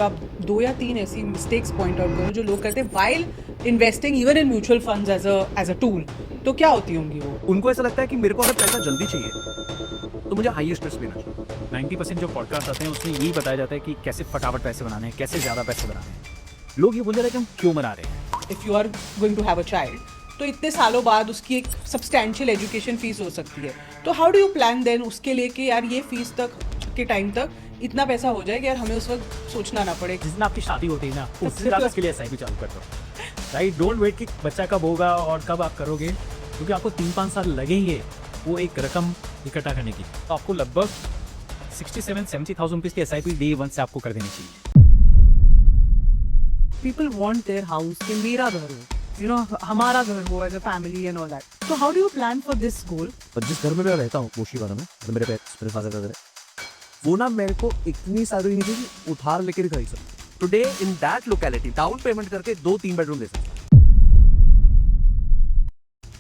आप 2 या 3 ऐसी मिस्टेक्स पॉइंट आउट करो जो लोग करते हैं while investing even in mutual funds as a tool, तो क्या होती होंगी वो? उनको ऐसा लगता है कि मेरे को अगर पैसा जल्दी चाहिए तो मुझे हाईएस्ट रिस्क लेना चाहिए। 90% जो पॉडकास्ट आते हैं उसमें यही बताया जाता है कि कैसे फटाफट पैसे बनाने हैं, कैसे ज़्यादा पैसे बनाने हैं। लोग ये बोल रहे हैं कि हम क्यों बना रहे हैं। If you are going to have a child, तो इतने सालों बाद उसकी एक सब्सटैंशियल एजुकेशन फीस हो सकती है, तो how do you plan then उसके लिए कि यार ये फीस तक के टाइम तक इतना पैसा हो जाए कि यार हमें उस वक्त सोचना ना पड़े। जिस दिन आपकी शादी होती है ना, उस दिन आप इसके लिए SIP चालू कर दो। राइट, डोंट वेट कि बच्चा कब होगा और कब आप करोगे, क्योंकि आपको 3-5 साल लगेंगे वो एक रकम इकट्ठा करने की। तो आपको लगभग 67-70,000 रुपीज़ की SIP डे 1 से आपको कर देनी चाहिए। People want their house कि मेरा घर हो, you know, हमारा घर हो as a family and all that. So how do you plan for this goal? और जिस घर में मैं रहता हूँ मोशीवाड़ा में, तो मेरे फादर का घर है, वो ना मेरे को इतनी सैलरी नहीं थी कि उधार लेकर खरीद सकते। Today in that locality down payment करके 2-3 बेडरूम ले सकते।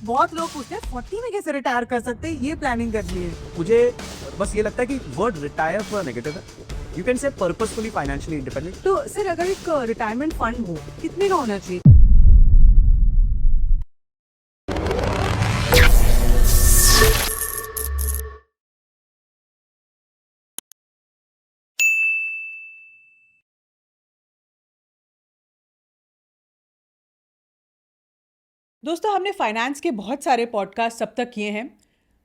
बहुत लोग पूछते हैं 40 में कैसे रिटायर कर सकते हैं, ये प्लानिंग कर ली है। मुझे बस ये लगता है कि वर्ड रिटायर थोड़ा नेगेटिव है। You can say purposefully financially independent. तो सर अगर एक रिटायरमेंट फंड हो, कितने का होना चाहिए? दोस्तों, हमने फाइनेंस के बहुत सारे पॉडकास्ट अब तक किए हैं,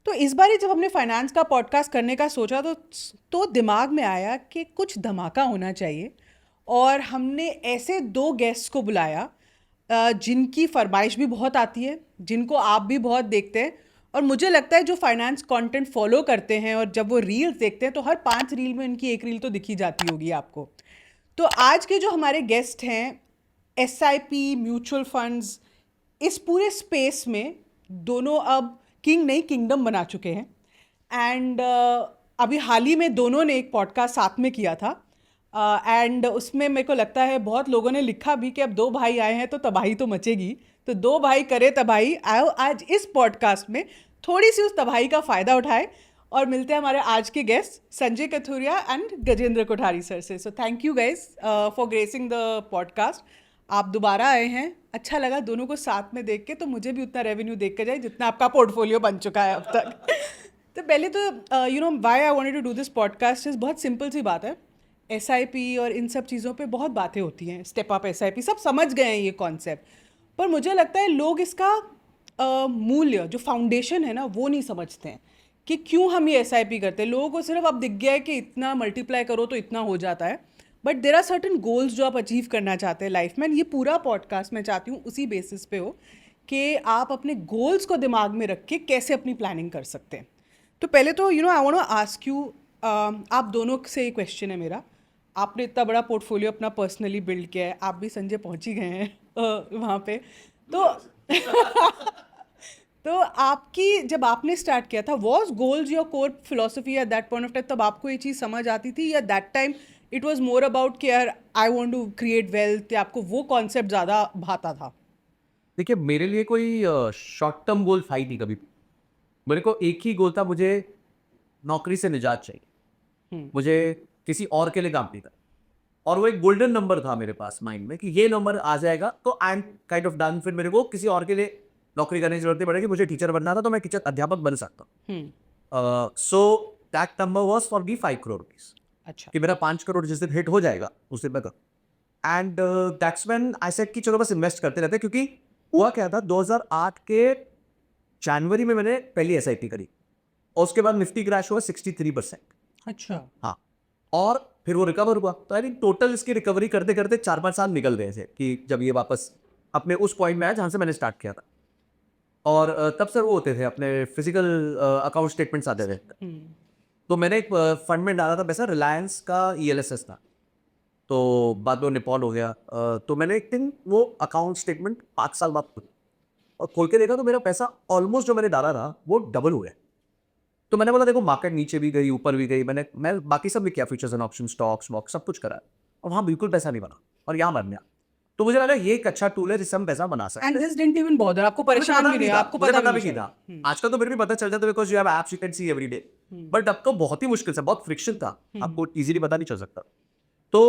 तो इस बार जब हमने फाइनेंस का पॉडकास्ट करने का सोचा तो दिमाग में आया कि कुछ धमाका होना चाहिए, और हमने ऐसे 2 गेस्ट्स को बुलाया जिनकी फरमाइश भी बहुत आती है, जिनको आप भी बहुत देखते हैं, और मुझे लगता है जो फाइनेंस कंटेंट फॉलो करते हैं और जब वो रील्स देखते हैं तो हर 5 रील में इनकी एक रील तो दिखी जाती होगी आपको। तो आज के जो हमारे गेस्ट हैं, SIP, म्यूचुअल फंड्स, इस पूरे स्पेस में दोनों अब किंग नहीं किंगडम बना चुके हैं। एंड अभी हाल ही में दोनों ने एक पॉडकास्ट साथ में किया था, एंड उसमें मेरे को लगता है बहुत लोगों ने लिखा भी कि अब 2 भाई आए हैं तो तबाही तो मचेगी, तो 2 भाई करे तबाही। आओ आज इस पॉडकास्ट में थोड़ी सी उस तबाही का फ़ायदा उठाए, और मिलते हैं हमारे आज के guest Sanjay Kathuria and Gajendra Kothari sir से। So thank you guys for gracing the podcast. आप दोबारा आए हैं, अच्छा लगा दोनों को साथ में देख के, तो मुझे भी उतना रेवेन्यू देख के जाए जितना आपका पोर्टफोलियो बन चुका है अब तक। तो पहले तो you know why I wanted to do this podcast is, बहुत सिंपल सी बात है। SIP और इन सब चीज़ों पे बहुत बातें होती हैं, स्टेप अप SIP सब समझ गए हैं ये कॉन्सेप्ट, पर मुझे लगता है लोग इसका मूल्य, जो फाउंडेशन है ना, वो नहीं समझते हैं कि क्यों हम ये SIP करते हैं। लोगों को सिर्फ अब दिख गया है कि इतना मल्टीप्लाई करो तो इतना हो जाता है, but there are certain goals जो आप अचीव करना चाहते हैं लाइफ में। ये पूरा पॉडकास्ट मैं चाहती हूँ उसी बेसिस पे हो कि आप अपने गोल्स को दिमाग में रख के कैसे अपनी प्लानिंग कर सकते हैं। तो पहले तो you know I want to ask you, आप दोनों से ये क्वेश्चन है मेरा। आपने इतना बड़ा पोर्टफोलियो अपना पर्सनली बिल्ड किया है, आप भी संजय पहुँच ही गए हैं वहाँ पे, तो तो आपकी जब आपने स्टार्ट किया था, was goals your core philosophy at that point of time? तब आपको ये चीज़ समझ आती थी, या that time it was more about कि यार I want to create wealth, या आपको वो कॉन्सेप्ट ज़्यादा भाता था? देखिए, मेरे लिए कोई शॉर्ट टर्म गोल था ही नहीं कभी भी। मेरे को एक ही गोल था, मुझे नौकरी से निजात चाहिए। मुझे किसी और के लिए काम नहीं था, और वो एक गोल्डन नंबर था मेरे पास माइंड में कि ये नंबर आ जाएगा तो I am kind of done. फिर मेरे को किसी और के लिए नौकरी करने की जरूरत नहीं पड़ेगी। मुझे टीचर बनना था तो मैं टीचर अध्यापक बन सकता हूँ। So that number was for me 5 crore rupees. अच्छा। कि मेरा 5 करोड़ जिस दिन हिट हो जाएगा उस दिन मैं कर, and that's when I said कि चलो बस इन्वेस्ट करते रहते। क्योंकि हुआ क्या था, 2008 के जनवरी में मैंने पहली SIP करी, और उसके बाद निफ्टी क्रैश हुआ 63%। अच्छा। हाँ, और फिर वो रिकवर हुआ। तो आई थिंक टोटल इसकी रिकवरी करते करते 4-5 साल निकल गए थे कि जब ये वापस अपने उस पॉइंट में आया जहाँ से मैंने स्टार्ट किया था। और तब सर वो होते थे अपने फिजिकल अकाउंट स्टेटमेंट्स आते थे। तो मैंने एक फंड में डाला था पैसा, रिलायंस का ELSS था, तो बाद में निपॉन हो गया। तो मैंने एक दिन वो अकाउंट स्टेटमेंट 5 साल बाद और खोल के देखा, तो मेरा पैसा ऑलमोस्ट जो मैंने डाला था वो डबल हो गया। तो मैंने बोला देखो, मार्केट नीचे भी गई ऊपर भी गई, मैं बाकी सब भी किया, futures and option, stocks walk सब कुछ करा, और वहाँ बिल्कुल पैसा नहीं बना, और यहाँ बन गया। तो मुझे लगा ये एक अच्छा टूल है जिससे हम पैसा बना सकते हैं। And this didn't even bother, आपको परेशान भी नहीं, आपको मुझे पता भी नहीं था। आजकल तो मेरे भी पता चल जाता है because you have apps you can see every day, but अब तो बहुत ही मुश्किल से, बहुत फ्रिक्शन था, आपको इजीली पता नहीं चल सकता। तो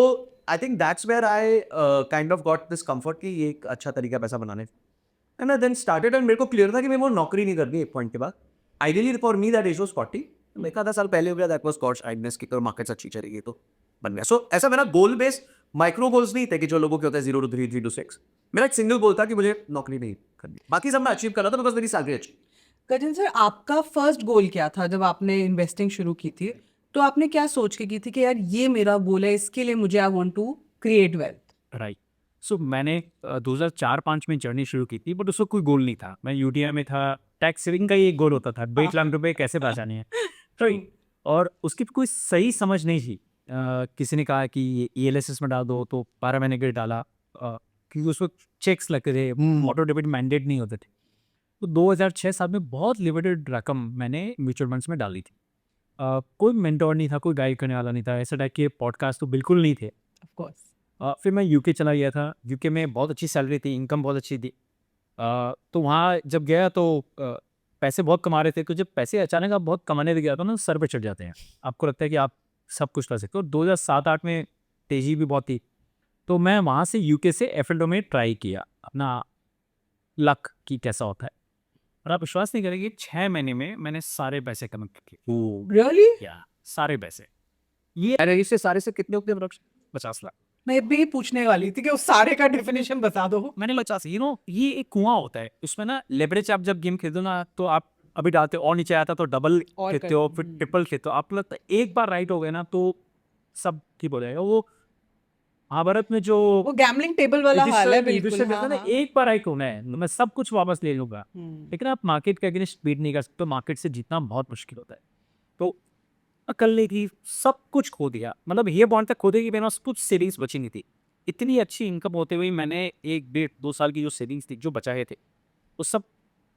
I think that's where I kind of got this comfort कि ये एक अच्छा तरीका है पैसा बनाने का। And I then started and मेरे को क्लियर था कि मैं वो नौकरी नहीं करनी एक पॉइंट के बाद। Ideally for me that age was 40, मैं आधा साल पहले हो गया, दैट वाज गॉड्स आइडनेस की तो मार्केट्स अच्छी चलेगी तो बन गया। सो ऐसा मेरा गोल बेस्ड माइक्रो गोल्स नहीं थे कि जो लोगों के होता है 0 to 3, 3 to 6। मेरा एक सिंगल गोल था कि मुझे नौकरी नहीं करनी, बाकी सब मैं अचीव कर रहा था बिकॉज मेरी सैलरी अच्छी। गजन सर, आपका फर्स्ट गोल क्या था जब आपने इन्वेस्टिंग शुरू की थी? तो आपने क्या सोच के की थी कि यार ये मेरा गोल है, इसके लिए मुझे I want to create wealth? Right. So मैंने 2004-05 में जर्नी शुरू की थी, बट उसका कोई गोल नहीं था। मैं यूटीआई में था, टैक्स सेविंग का ही एक गोल होता था, 1 लाख रुपए कैसे बचाने हैं। राइट। और उसकी कोई सही समझ नहीं थी। किसी ने कहा कि ELSS में डाल दो, तो 12 महीने के लिए डाला, क्योंकि उस वक्त चेक्स लगते थे, ऑटो डेबिट मैंडेट नहीं होते थे। तो 2006-07 में बहुत लिमिटेड रकम मैंने म्यूचुअल फंड्स में डाली थी। कोई मेंटोर नहीं था, कोई गाइड करने वाला नहीं था, ऐसा टाइप के पॉडकास्ट तो बिल्कुल नहीं थे। Of course. फिर मैं यूके चला गया था। यूके में बहुत अच्छी सैलरी थी, इनकम बहुत अच्छी थी। तो वहाँ जब गया तो पैसे बहुत कमा रहे थे। तो जब पैसे अचानक आप बहुत कमाने लग गया तो ना सर पे चढ़ जाते हैं, आपको लगता है कि आप सब कुछ कर सकते हो। 2007-08 में तेज़ी भी बहुत थी, तो मैं वहाँ से यूके से एफएलओ में ट्राई किया अपना लक कि कैसा होता है। और आप विश्वास नहीं करेंगे, 6 महीने में मैंने सारे पैसे कमा किए। रियली? या सारे पैसे, ये इससे सारे से कितने होते हैं? 50 लाख। मैं भी पूछने वाली थी कि उस सारे का डेफिनेशन बता दो। मैंने 50, ये एक कुआं होता है, उसमें ना लेवरेज। आप जब गेम खेलते हो ना, तो आप अभी डालते हो और नीचे आता तो डबल और खेलते कर- हो, फिर ट्रिपल खेलते हो। आपको लगता है एक बार राइट हो गए ना तो सब ठीक हो जाएगा। वो महाभारत में जो वो गैम्बलिंग टेबल वाला हाल है, बिल्कुल। युधिष्ठिर कहता हाँ, है ना, हाँ। एक बार राइट होना है, मैं सब कुछ वापस ले लूंगा। हम्म। लेकिन आप मार्केट के अगेंस्ट बीट नहीं कर सकते, मार्केट से जीतना बहुत मुश्किल होता है। तो अकल की सब कुछ खो दिया, मतलब ये पॉइंट तक खो दिया कि मेरे पास कुछ सेविंग्स बची नहीं थी। इतनी अच्छी इनकम होते हुए मैंने 1-1.5-2 साल की जो सेविंग्स थी, जो बचाए थे, वो सब,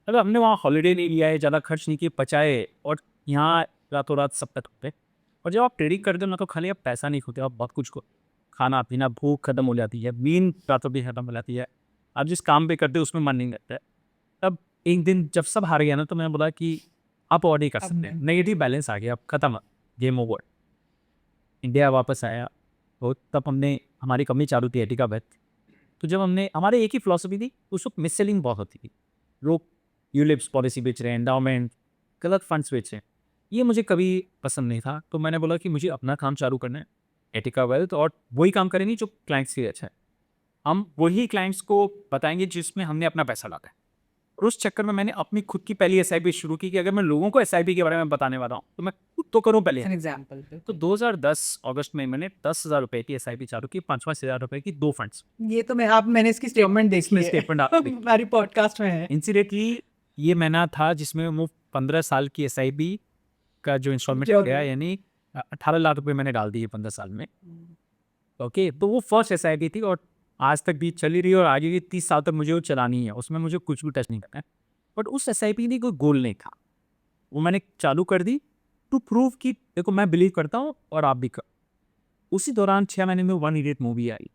मतलब हमने वहाँ हॉलीडे नहीं लिया है, ज़्यादा खर्च नहीं किए, बचाए, और यहाँ रातों रात सब तक होते। और जब आप ट्रेडिंग करते हो ना, तो खाली आप पैसा नहीं खोते, आप बहुत कुछ को खाना पीना, भूख खत्म हो जाती है, नींद रातों भी खत्म हो जाती है, आप जिस काम पे करते हो उसमें मन नहीं लगता है। तब एक दिन जब सब हार गया ना, तो मैंने बोला कि आप और नहीं कर सकते, नेगेटिव बैलेंस आ गया, अब खत्म, गेम ओवर। इंडिया वापस आया तो तब हमने, हमारी कंपनी चालू थी एटिका वेल्थ। तो जब हमने, हमारे एक ही फिलॉसफी थी, उस वक्त मिस सेलिंग बहुत होती थी, लोग यूलिप्स पॉलिसी बेच रहे हैं, एंडाउमेंट, गलत फंड्स बेच रहे हैं, ये मुझे कभी पसंद नहीं था। तो मैंने बोला कि मुझे अपना काम चालू करना है, एटिका वेल्थ, और वही काम करेंगे जो क्लाइंट्स के लिए अच्छा है। हम वही क्लाइंट्स को बताएंगे जिसमें हमने अपना पैसा लाता है। और उस चक्कर में मैंने अपनी खुद की पहली SIP शुरू की कि अगर मैं लोगों को SIP के बारे में बताने वाला हूँ तो मैं खुद तो करूँ पहले। An example. तो 2010 अगस्त में मैंने 10,000 रुपए की SIP चालू की, 5-5 हज़ार रुपए की 2 फंड्स। ये तो मैंने इसकी स्टेटमेंट देखी इसमें है। स्टेटमेंट आपकी हमारी पॉडकास्ट में है। इंसिडेंटली ये महीना था जिसमें वो 15 साल की SIP का जो इंस्टॉलमेंट जो- गया, यानी 18 लाख रुपए मैंने डाल दिए 15 साल में। ओके, तो वो फर्स्ट SIP थी, और आज तक भी चली रही है, और आगे भी 30 साल तक मुझे वो चलानी है, उसमें मुझे कुछ भी टच नहीं करना है। बट उस SIP की कोई गोल नहीं था, वो मैंने चालू कर दी टू प्रूव कि देखो मैं बिलीव करता हूँ और आप भी कर। उसी दौरान 6 महीने में 1 इडियट मूवी आई,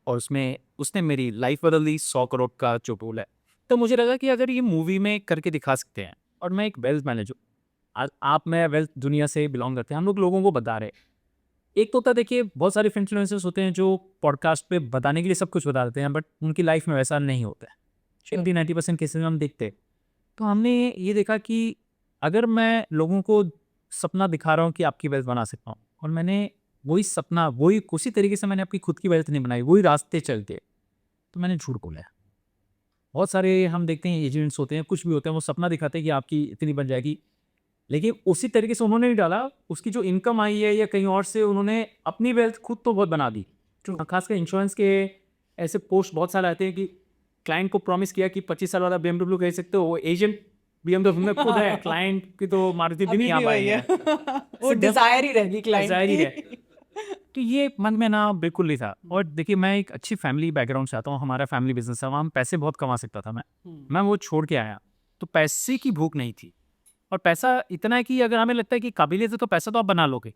और उसमें उसने मेरी लाइफ बदल दी, 100 करोड़ का जो गोल है। तो मुझे लगा कि अगर ये मूवी में करके दिखा सकते हैं, और मैं एक वेल्थ मैनेजर, आज आप, मैं वेल्थ दुनिया से बिलोंग करते हैं, हम लोगों को बता रहे हैं। एक तो होता है, देखिए बहुत सारे इन्फ्लुएंसर्स होते हैं जो पॉडकास्ट पे बताने के लिए सब कुछ बता देते हैं, बट उनकी लाइफ में वैसा नहीं होता है। 80-90% केसेस में हम देखते हैं। तो हमने ये देखा कि अगर मैं लोगों को सपना दिखा रहा हूँ कि आपकी वेल्थ बना सकता हूँ, और मैंने वही सपना, वही उसी तरीके से मैंने अपनी खुद की वेल्थ नहीं बनाई, वही रास्ते चलते, तो मैंने झूठ बोला है। बहुत सारे हम देखते हैं एजेंट्स होते हैं, कुछ भी होते हैं, वो सपना दिखाते हैं कि आपकी इतनी बन जाएगी, लेकिन उसी तरीके से उन्होंने नहीं डाला। उसकी जो इनकम आई है या कहीं और से, उन्होंने अपनी वेल्थ खुद तो बहुत बना दी। खासकर इंश्योरेंस के ऐसे पोस्ट बहुत सारे आते हैं कि क्लाइंट को प्रॉमिस किया कि 25 साल वाला BMW खरीद सकते हो, वो एजेंट BMW में खुद है, क्लाइंट की तो मारुति भी नहीं आ पाई है। वो डिजायर ही रहेगी क्लाइंट डिजायर ही की। तो ये मन में ना बिल्कुल नहीं था। और देखिए, मैं एक अच्छी फैमिली बैकग्राउंड से आता हूँ, हमारा फैमिली बिजनेस है, वहाँ हम पैसे बहुत कमा सकता था मैं वो छोड़ के आया। तो पैसे की भूख नहीं थी, और पैसा इतना है कि अगर हमें लगता है कि काबिलियत है तो पैसा तो आप बना लोगे,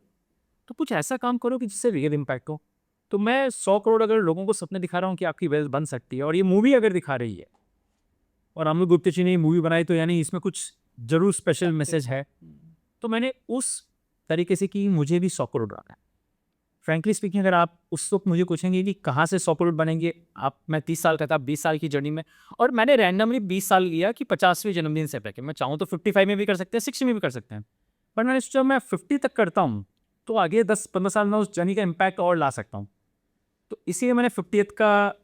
तो कुछ ऐसा काम करो कि जिससे रियल इम्पैक्ट हो। तो मैं 100 करोड़ अगर लोगों को सपने दिखा रहा हूँ कि आपकी वेल्थ बन सकती है, और ये मूवी अगर दिखा रही है, और अमिताभ गुप्ता जी ने मूवी बनाई, तो यानी इसमें कुछ जरूर स्पेशल मैसेज है। तो मैंने उस तरीके से कि मुझे भी 100 करोड़ डालना है। फ्रैंकली स्पीकिंग अगर आप उस वक्त मुझे पूछेंगे कि कहाँ से 100 करोड़ बनेंगे, मैं 30 साल का था, 20 साल की जर्नी में, और मैंने रैंडमली 20 साल लिया कि 50वें जन्मदिन से पहले मैं चाहूँ तो 55 में भी कर सकते हैं, 60 में भी कर सकते हैं, पर मैंने सोचा मैं 50 तक करता हूँ तो आगे 10-15 साल में उस जर्नी का इम्पैक्ट और ला सकता हूँ। तो इसीलिए मैंने 50th का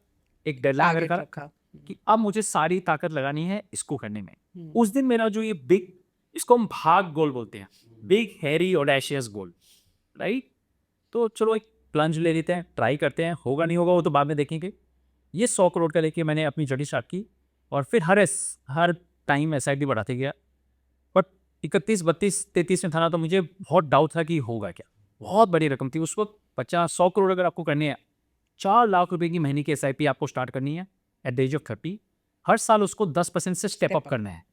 एक डेडलाइन टारगेट रखा रखा। कि अब मुझे सारी ताकत लगानी है इसको करने में। उस दिन मेरा जो ये बिग, इसको हम भाग गोल बोलते हैं, बिग हैरी ऑडेशियस गोल, राइट। तो चलो एक प्लंज ले लेते हैं, ट्राई करते हैं, होगा नहीं होगा वो तो बाद में देखेंगे। ये 100 करोड़ का लेके मैंने अपनी जर्नी स्टार्ट की और फिर हर टाइम SIP बढ़ाते गया। बट 31, 32, 33 में था ना, तो मुझे बहुत डाउट था कि होगा क्या। बहुत बड़ी रकम थी उस वक्त। 100 करोड़ अगर आपको करने हैं, 4 लाख रुपए की महीने की SIP आपको स्टार्ट करनी है एट द एज ऑफ 30। हर साल उसको 10% से स्टेप अप करना है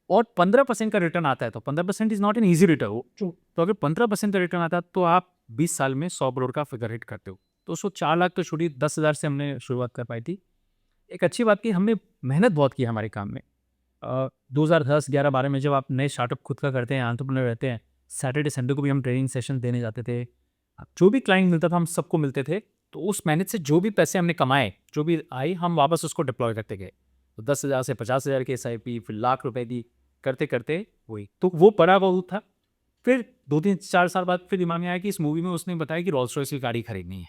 और 15% का रिटर्न आता है। तो 15% is not an easy return. तो अगर 15% का रिटर्न आता है तो आप 20 साल में 100 करोड़ का फिगर हिट करते हो। तो उसको 4 लाख तो छोड़ी, 10,000 से हमने शुरुआत कर पाई थी। एक अच्छी बात कि हमने मेहनत बहुत की हमारे काम में। 2010, 11, 12 में जब आप नए स्टार्टअप खुद का करते हैं, एंटरप्रेन्योर रहते हैं, सैटरडे संडे को भी हम ट्रेनिंग सेशन देने जाते थे। जो भी क्लाइंट मिलता था हम सबको मिलते थे। तो उस मेहनत से जो भी पैसे हमने कमाए, जो भी आई, हम वापस उसको डिप्लॉय करते गए। तो 10,000 से 50,000 की SIP, फिर लाख रुपए की, करते करते वही। तो वो बड़ा बहुत था। फिर 2-3-4 साल बाद फिर दिमाग में आया कि इस मूवी में उसने बताया कि रोल्स रॉयस की गाड़ी खरीदनी है।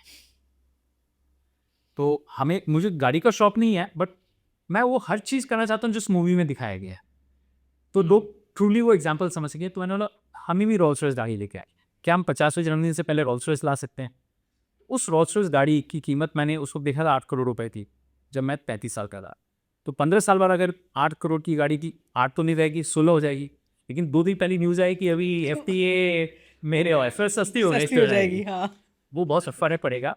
तो मुझे गाड़ी का शौक नहीं है, बट मैं वो हर चीज़ करना चाहता हूँ जो उस मूवी में दिखाया गया है। तो लोग ट्रूली वो एग्जाम्पल समझ गए। तो मैंने बोला हमें भी रोल्स रॉयस गाड़ी लेके आए, क्या हम 50वें जन्मदिन से पहले रोल्स रॉयस ला सकते हैं। उस रोल्स रॉयस गाड़ी की कीमत मैंने उस वक्त देखा था 8 करोड़ रुपए थी, जब मैं 35 साल का था। तो 15 साल बाद अगर 8 करोड़ की गाड़ी की 8 तो नहीं रहेगी, 16 हो जाएगी। लेकिन 2 दिन पहले न्यूज़ आई कि अभी FTA मेरे ऑफर सस्ती हो जाएगी। हाँ। वो बहुत फर्क पड़ेगा।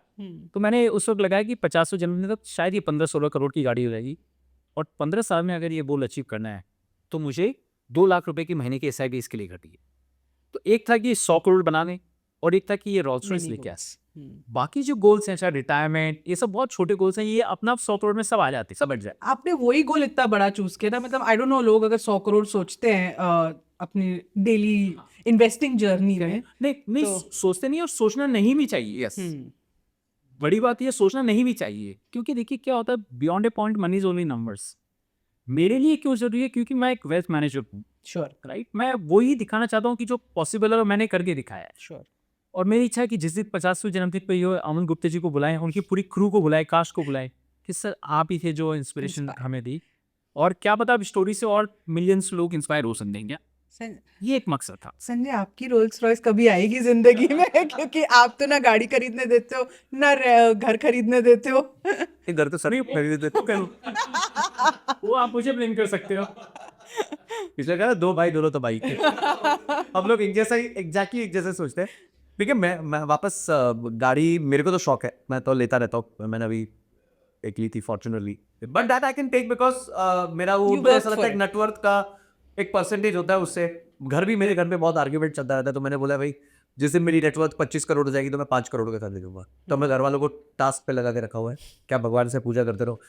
तो मैंने उस वक्त लगाया कि 50वें जन्मदिन तक शायद ये 15-16 करोड़ की गाड़ी हो जाएगी। और 15 साल में अगर ये गोल अचीव करना है तो मुझे 2 लाख रुपए की महीने की SIP इसके लिए करनी है। तो एक था कि 100 करोड़ बनाने और एक था कि ये रोल्स रॉयस लेके आए। बाकी जो गोल्स हैं, चाहे रिटायरमेंट, ये सब बहुत छोटे गोल्स हैं, ये अपना 100 करोड़ में सब आ जाते हैं, सब बढ़ जाए। आपने वही गोल इतना बड़ा चूज किया था। मतलब आई डोंट नो, लोग अगर 100 करोड़ सोचते हैं अपनी डेली इन्वेस्टिंग जर्नी में, नहीं सोचते नहीं, और सोचना नहीं भी चाहिए। यस, बड़ी बात ये, सोचना नहीं भी चाहिए। क्योंकि देखिए क्या होता है, beyond A point money is only numbers. मेरे लिए क्यों जरूरी है? क्योंकि मैं एक वेल्थ मैनेजर हूँ। श्योर। राइट, मैं वही दिखाना चाहता हूँ कि जो पॉसिबल है वो मैंने करके दिखाया है। श्योर। और मेरी इच्छा है कि जिस दिन 50वें जन्मदिन पर ये अमन गुप्ता जी को बुलाएं, उनकी पूरी क्रू को बुलाएं, कास्ट को बुलाएं कि सर आप ही थे जो इंस्पिरेशन हमें दी। और क्या पता अब स्टोरी से और मिलियंस लोग इंस्पायर हो सकते हैं। ये एक मकसद था। संजय, आपकी रोल्स रॉयस कभी आएगी जिंदगी में? क्योंकि आप तो ना गाड़ी खरीदने देते हो, ना घर खरीदने देते हो। घर तो सर खरीद देते हो। वो आप मुझे ब्लेम कर सकते हो। इसलिए कहा 2 भाई दोनों तो भाई के। हम लोग एक जैसा ही, एग्जैक्टली एक जैसे सोचते हैं। ठीक है, मैं वापस गाड़ी, मेरे को तो शौक है, मैं तो लेता रहता हूँ। मैंने अभी एक ली थी fortunately, but that I can take because मेरा वो ऐसा लगता है एक नेटवर्थ का एक परसेंटेज होता है उससे। घर भी, मेरे घर में बहुत आर्ग्यूमेंट चलता रहता है। तो मैंने बोला भाई जिस दिन मेरी नेटवर्थ 25 करोड़ हो जाएगी तो मैं 5 करोड़ का कर दे दूंगा। तो मैं घर वालों को टास्क पे लगा के रखा हुआ है, क्या भगवान से पूजा करते रहो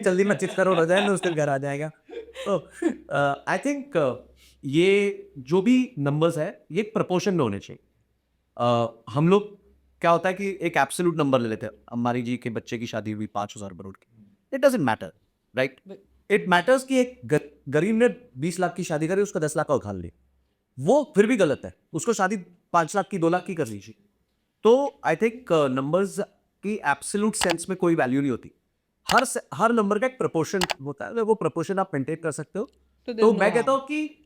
जल्दी 25 करोड़ हो जाए ना, उस दिन घर आ जाएगा। तो आई थिंक ये जो भी नंबर्स है ये प्रपोर्शन में होने चाहिए। हम लोग क्या होता है कि एक एब्सोल्यूट नंबर ले लेते हैं। अम्बानी जी के बच्चे की शादी हुई 5,000 करोड़ की, it doesn't matter, right. It matters कि एक गरीब ने 20 लाख की शादी करी, उसका 10 लाख का उखाड़ ली, वो फिर भी गलत है। उसको शादी 5 लाख की, 2 लाख की कर लीजिए। तो आई थिंक नंबर्स की एब्सोल्यूट सेंस में कोई वैल्यू नहीं होती। हर नंबर का एक प्रोपोर्शन होता है, वो प्रोपोर्शन आप मेंटेन कर सकते हो। तो मैं कहता हूँ कि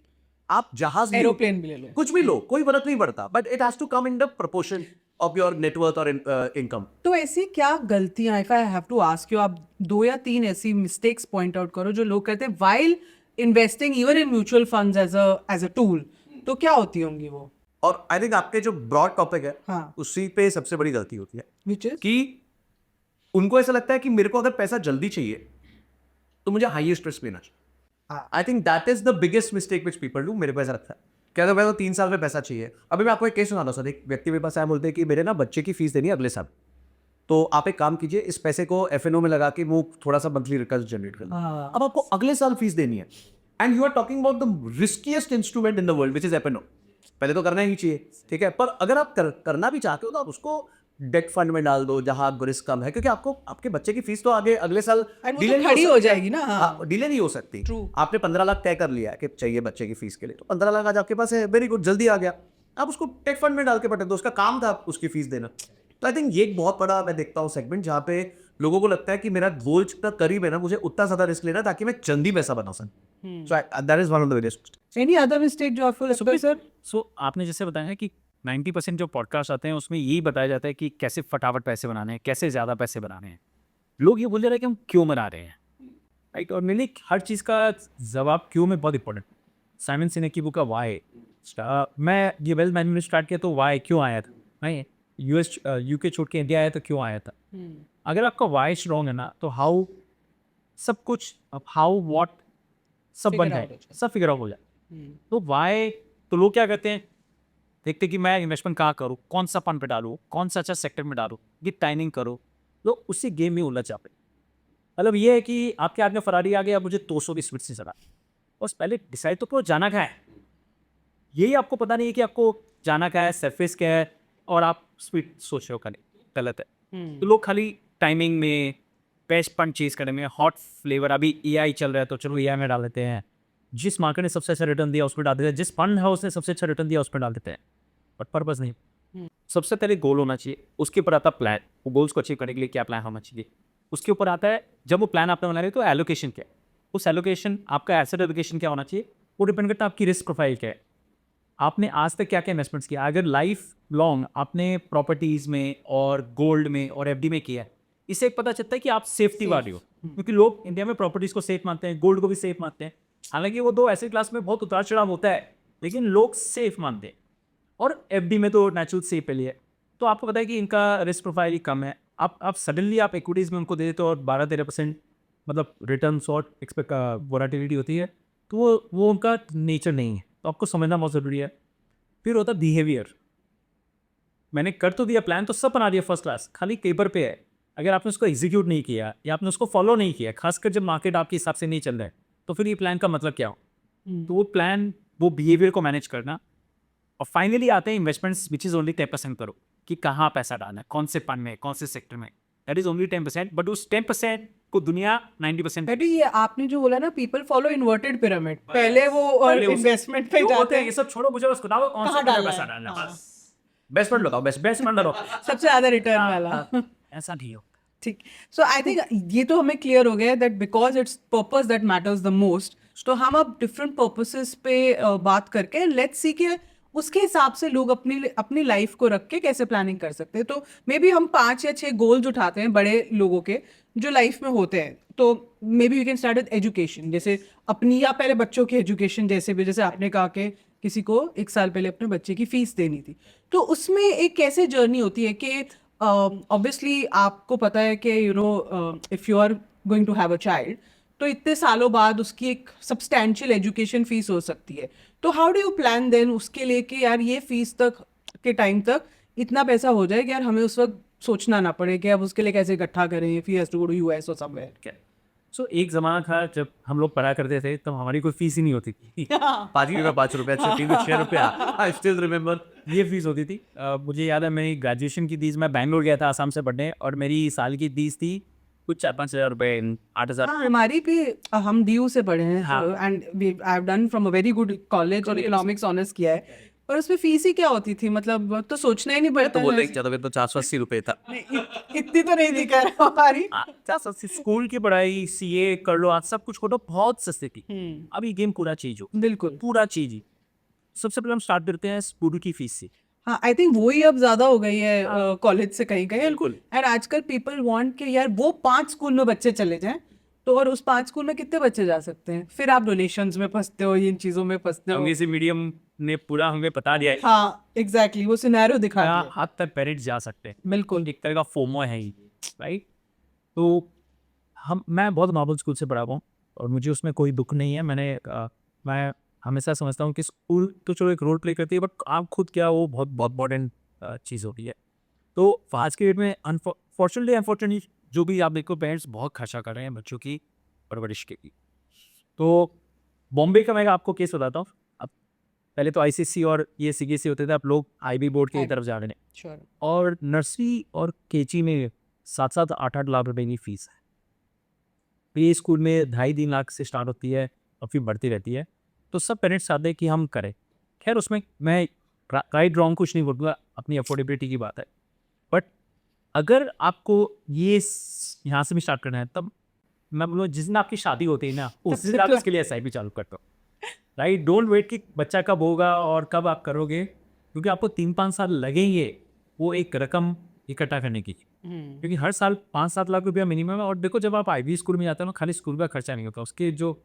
आप जहाज, एरोप्लेन भी ले लो, कुछ भी लो, कोई फर्क नहीं पड़ता, but it has to come in the proportion of your net worth और इनकम। तो ऐसी क्या गलतियां, if I have to ask you, आप 2 या 3 ऐसी मिस्टेक्स पॉइंट आउट करो जो लोग कहते हैं while investing even in mutual funds as a tool, तो क्या होती होंगी वो? और आई थिंक आपके जो ब्रॉड टॉपिक है, हाँ, उसी पे सबसे बड़ी गलती होती है, व्हिच इज कि उनको ऐसा लगता है कि मेरे को अगर पैसा जल्दी चाहिए तो मुझे हाईएस्ट रिस्क लेना चाहिए। आई think that is the biggest mistake which people do. मेरे को ऐसा लगता है कि अगर मेरे को 3 साल में पैसा चाहिए। अभी मैं आपको एक केस सुनाता हूँ सर। एक व्यक्ति मेरे पास आया, बोलते हैं कि मेरे ना बच्चे की फीस देनी है अगले साल, तो आप एक काम कीजिए, इस पैसे को FNO में लगा के वो थोड़ा सा मंथली रिटर्न जनरेट कर। अब आपको अगले साल फीस देनी है, and you are talking about the riskiest instrument in the world which is FNO। पहले तो करना ही चाहिए, ठीक है, पर अगर आप करना भी चाहते हो तो आप उसको डेट फंड में डाल दो जहां रिस्क कम है, क्योंकि आपको आपके बच्चे की फीस तो आगे अगले साल And वो तो डिले नहीं खड़ी हो सकती। जाएगी ना, हाँ। डिले नहीं हो सकती। True. आपने 15 लाख तय कर लिया है कि चाहिए बच्चे की फीस के लिए, तो 15 लाख आज आपके पास है, वेरी गुड, जल्दी आ गया, आप उसको टेक फंड में डाल के पटक दो, उसका काम था उसकी फीस देना। तो आई थिंक ये एक बहुत बड़ा मैं देखता हूँ सेगमेंट जहाँ पे लोगों को लगता है कि मेरा गोल जितना करीब है ना, मुझे उतना ज्यादा रिस्क लेना ताकि मैं जल्दी पैसा बना सकूं। So that is one of the various. Any other mistake जो आपको लगता है सर? सो आपने जैसे बताया कि 90% जो पॉडकास्ट आते हैं उसमें यही बताया जाता है कि कैसे फटाफट पैसे बनाने हैं, कैसे ज़्यादा पैसे बनाने हैं। लोग ये बोल रहे हैं कि हम क्यों बना रहे हैं, राइट? और मेरे लिए हर चीज़ का जवाब क्यों में बहुत इंपॉर्टेंट। साइमन सिनेक की बुक का वाई, मैं ये वेल्थ मैनेजमेंट स्टार्ट किया तो वाई क्यों आया था, नहीं यूएस यूके छोड़ के इंडिया आया तो क्यों आया था। अगर आपका वाई स्ट्रॉन्ग है ना तो हाउ सब कुछ, हाउ व्हाट सब बन Figure out जाए, हो जाए। सब फिगर आउट हो जाए। तो वाई, तो लोग क्या करते हैं, देखते कि मैं इन्वेस्टमेंट कहाँ करूँ, कौन सा फंड पे डालूँ, कौन सा अच्छा सेक्टर में डालूँ, ये टाइमिंग करो, लोग उसी गेम में उलझ जाते हैं। मतलब ये है कि आपके हाथ में फरारी आ गया, मुझे 200 की स्पीड से चला, बस पहले डिसाइड तो करो जाना कहाँ है। यही आपको पता नहीं है कि आपको जाना क्या है, सरफेस क्या है, और आप स्पीड सोच रहे हो, खाली गलत है। तो लोग खाली टाइमिंग में, बेस्ट फंड चीज करने में, हॉट फ्लेवर, अभी एआई चल रहा है तो चलो एआई में डाल देते हैं, जिस मार्केट ने सबसे अच्छा रिटर्न दिया उसमें डाल देते हैं, जिस फंड हाउस ने सबसे अच्छा रिटर्न दिया उसमें डाल देते हैं, बट पर्पस नहीं। सबसे पहले गोल होना चाहिए, उसके ऊपर आता प्लान, वो गोल्स को अचीव करने के लिए क्या प्लान होना चाहिए, उसके ऊपर आता है जब वो प्लान आपने बना रहे तो एलोकेशन क्या है, उस एलोकेशन आपका एसेट एलोकेशन क्या होना चाहिए, वो डिपेंड करता है आपकी रिस्क प्रोफाइल क्या है, आपने आज तक क्या क्या इन्वेस्टमेंट्स किया। अगर लाइफ लॉन्ग आपने प्रॉपर्टीज में और गोल्ड में और एफडी में किया है, इससे एक पता चलता है कि आप सेफ्टी वाले हो, क्योंकि लोग इंडिया में प्रॉपर्टीज को सेफ मानते हैं, गोल्ड को भी सेफ मानते हैं, हालांकि वो दो ऐसे क्लास में बहुत उतार चढ़ाव होता है, लेकिन लोग सेफ मानते हैं, और एफडी में तो नेचुरल सेफ है। तो आपको पता है कि इनका रिस्क प्रोफाइल ही कम है, आप सडनली आप इक्विटीज़ में उनको दे देते हो और 12-13% मतलब रिटर्न और एक्सपेक्ट वोलेटिलिटी होती है, तो वो उनका नेचर नहीं है, तो आपको समझना बहुत ज़रूरी है। फिर होता है बिहेवियर, मैंने कर तो दिया प्लान, तो सब बना दिया फर्स्ट क्लास, खाली पेपर पे है, अगर आपने उसको एग्जीक्यूट नहीं किया या आपने उसको फॉलो नहीं किया, खासकर जब मार्केट आपके हिसाब से नहीं चल रहा है, तो फिर ये प्लान का मतलब क्या हो। तो वो प्लान, वो बिहेवियर को मैनेज करना, और फाइनली आते हैं इन्वेस्टमेंट्स विच इज़ ओनली 10% करो, कि कहाँ पैसा डालना है, कौन से फंड में, कौन से सेक्टर में, दैट इज ओनली 10%, बट उस 10% को दुनिया 90% बेटी ये आपने जो बोला ना, पीपल फॉलो इन्वर्टेड पिरामिड, पहले वो और इन्वेस्टमेंट पे जो जाते होते हैं, हैं, ये सब छोड़ो, मुझे बस बताओ कौन कहाँ सा डालना पैसा है? डालना है, हाँ। बस बेस्ट फंड लगाओ, बेस्ट फंड लगाओ, सबसे ज्यादा रिटर्न वाला। ऐसा नहीं हो। ठीक। सो आई थिंक ये तो हमें क्लियर हो गया that because it's purpose that matters the most, तो हम अब डिफरेंट पर्पसेस पे बात करके लेट्स सी कि उसके हिसाब से लोग अपनी अपनी लाइफ को रख के कैसे प्लानिंग कर सकते हैं। तो मे बी हम 5 या 6 गोल्स उठाते हैं बड़े लोगों के जो लाइफ में होते हैं, तो maybe we can start with education, जैसे अपनी या पहले बच्चों की एजुकेशन, जैसे भी जैसे आपने कहा कि किसी को 1 साल पहले अपने बच्चे की फीस देनी थी, तो उसमें एक कैसे जर्नी होती है कि ऑब्वियसली आपको पता है कि you know if you are going to have a child, तो इतने सालों बाद उसकी एक सब्सटैंशियल एजुकेशन फीस हो सकती है, तो how do you plan then उसके लिए कि यार ये फीस तक के टाइम तक इतना पैसा हो जाए कि यार हमें उस वक्त सोचना ना पड़े कि अब उसके लिए कैसे इकट्ठा करें, if he has to go to US और समवेयर। सो एक ज़माना था जब हम लोग पढ़ा करते थे, तब हमारी कोई फीस ही नहीं होती थी। 5 रुपया 6 रुपया, आई स्टिल रिमेम्बर। ये फीस होती थी। मुझे याद है मेरी ग्रेजुएशन की फीस, मैं बैंगलोर गया था आसाम से पढ़ने, और मेरी साल की फीस थी कुछ 4-5 हज़ार रुपये, 8 हज़ार। हाँ, हमारी भी, हम डीयू से पढ़े हैं, हाँ। And I have done from a very good college और इकोनॉमिक्स ऑनर्स किया है, पर उसमें फीस ही क्या होती थी, मतलब तो सोचना ही नहीं तो पड़ता बोलते है। हैं ज़्यादा फिर तो 480 रुपये था। इतनी तो नहीं थी कह रहा हमारी। स्कूल की पढ़ाई, सीए कर लो, आज सब कुछ हो तो बहुत सस्ती थी। अब ये गेम पूरा चीज हो, बिल्कुल। पूरा चीज ही। सबसे पहले हम स्टार्ट करते हैं स्कूल की फीस से। हाँ, आई थिंक वो ही अब ज्यादा हो गई है कॉलेज से कहीं कहीं। बिल्कुल। एंड आजकल पीपल वांट के यार वो 5 स्कूल में बच्चे चले जाएं, तो और उस 5 स्कूल में कितने बच्चे जा सकते हैं, फिर आप डोनेशंस में फंसते हो, इन चीजों में फंसते हो। अंग्रेजी मीडियम ने पूरा हमें बता दिया है हाँ एग्जैक्टली, वो सिनेरियो दिखा क्या दिया। हद तक पेरेंट्स जा सकते हैं। बिल्कुल। एक तरह का फोमो है ही, राइट। तो मैं बहुत नॉर्मल स्कूल से पढ़ा हुआ हूँ और मुझे उसमें कोई दुख नहीं है। मैं हमेशा समझता हूँ कि स्कूल तो चलो एक रोल प्ले करती है, बट आप खुद क्या, वो बहुत बहुत इंपॉर्टेंट चीज़ होती है। तो आज के डेट में अनफॉर्चुनेटली जो भी आप देखो, पेरेंट्स बहुत खर्चा कर रहे हैं बच्चों की परवरिश के लिए। तो बॉम्बे का मैं आपको केस बताता हूँ। अब पहले तो आईसीएसई और ये सीबीएसई होते थे, अब लोग आईबी बोर्ड की IB तरफ जा रहे हैं। श्योर और नर्सरी और केजी में 7-8 लाख रुपए की फीस है। प्री स्कूल में 2.5-3 लाख से स्टार्ट होती है और फिर बढ़ती रहती है। तो सब पेरेंट्स चाहते हैं कि हम करें। खैर उसमें मैं राइट रॉन्ग कुछ नहीं बोलूँगा, अपनी अफोर्डेबिलिटी की बात है। बट अगर आपको ये यहाँ से भी स्टार्ट करना है, तब मैं बोलूँ जिस दिन आपकी शादी होती है ना, उस दिन आप इसके लिए एसआईपी चालू कर दो। राइट, डोंट वेट कि बच्चा कब होगा और कब आप करोगे, क्योंकि आपको 3-5 साल लगेंगे वो एक रकम इकट्ठा करने की। क्योंकि हर साल 5-7 लाख रुपया मिनिमम है। और देखो जब आप आईबी स्कूल में जाते हो ना, खाली स्कूल का खर्चा नहीं होता, उसके जो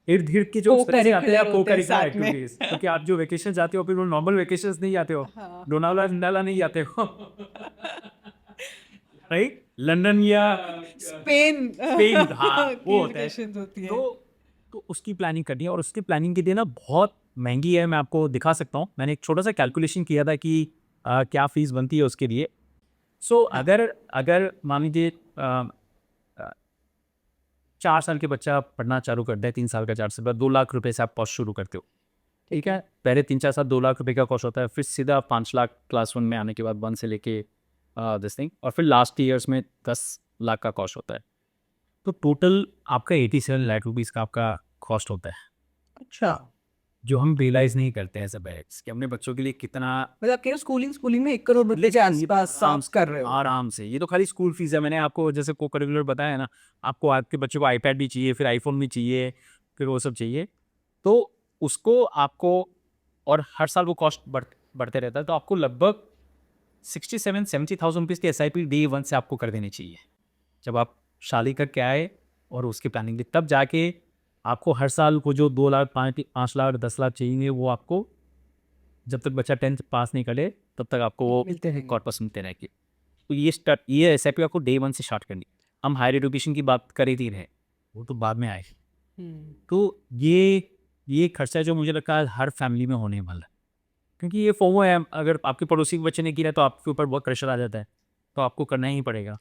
इर्द गिर्द के जो खर्चे आते हैं, को-करिकुलर एक्टिविटीज, क्योंकि आप जो वेकेशन जाते हो फिर वो नॉर्मल वेकेशंस नहीं जाते हो, लोनावला वंडाला नहीं जाते हो, राइट, लंदन या स्पेन स्पेन, हाँ वो होता है। vacations होती है। तो उसकी प्लानिंग करनी है, और उसकी प्लानिंग के लिए ना बहुत महंगी है। मैं आपको दिखा सकता हूँ, मैंने एक छोटा सा कैलकुलेशन किया था कि क्या फीस बनती है उसके लिए। सो अगर मान लीजिए 4 साल के बच्चा पढ़ना चालू करता है, 3 साल का 4 साल बाद 2 लाख रुपए से आप कॉस्ट शुरू करते हो, ठीक है। पहले 3-4 साल 2 लाख रुपए का कॉस्ट होता है, फिर सीधा 5 लाख क्लास 1 में आने के बाद 1 से लेके दिस थिंग, और फिर लास्ट ईयर्स में 10 लाख का कॉस्ट होता है। तो टोटल आपका 87 लाख रुपीज़ का आपका कॉस्ट होता है, अच्छा, जो हम रियलाइज नहीं करते हैं एज अ पेरेंट्स कि हमने बच्चों के लिए कितना मतलब कह स्कूलिंग में 1 करोड़ रुपए के आसपास साफ कर रहे हो। आराम से। ये तो खाली स्कूल फीस है। मैंने आपको जैसे को करिकुलर बताया ना, आपको आपके बच्चे को आईपैड भी चाहिए, फिर आईफोन भी चाहिए, फिर वो सब चाहिए, तो उसको आपको, और हर साल वो कॉस्ट बढ़ते रहता है, तो आपको लगभग 67-70,000 रुपीज़ की SIP डे 1 से आपको कर देनी चाहिए। जब आप शादी करके आए और उसकी प्लानिंग की, तब जाके आपको हर साल को जो 2 लाख 5 लाख 10 लाख चाहिए, वो आपको जब तक बच्चा 10th पास नहीं करे तब तक आपको वो मिलते रहेंगे। कॉर्पस मिलते रहेंगे। तो ये SIP आपको डे 1 से स्टार्ट करनी। हम हायर एजुकेशन की बात कर ही नहीं रहे, वो तो बाद में आए। तो ये खर्चा जो मुझे लगता है हर फैमिली में होने वाला है, क्योंकि ये फोमो है। अगर आपके पड़ोसी के बच्चे ने किया तो आपके ऊपर बहुत प्रेशर आ जाता है, तो आपको करना ही पड़ेगा।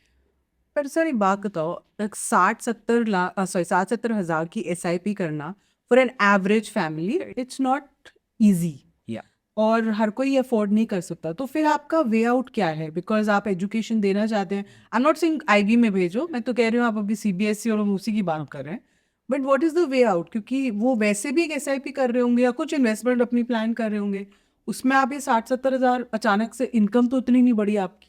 पर सर एक बात बताओ, 60-70 हज़ार की SIP करना for an average family it's not easy, या और हर कोई अफोर्ड नहीं कर सकता। तो फिर आपका वे आउट क्या है? बिकॉज आप एजुकेशन देना चाहते हैं। आई एम नॉट सेइंग IB में भेजो, मैं तो कह रही हूँ आप अभी CBSE और हम उसी की बात कर रहे हैं। But what is the way out? क्योंकि वो वैसे भी एक SIP कर रहे होंगे या कुछ इन्वेस्टमेंट अपनी प्लान कर रहे होंगे, उसमें आप ये 60-70 हज़ार अचानक से, इनकम तो उतनी नहीं बढ़ी आपकी,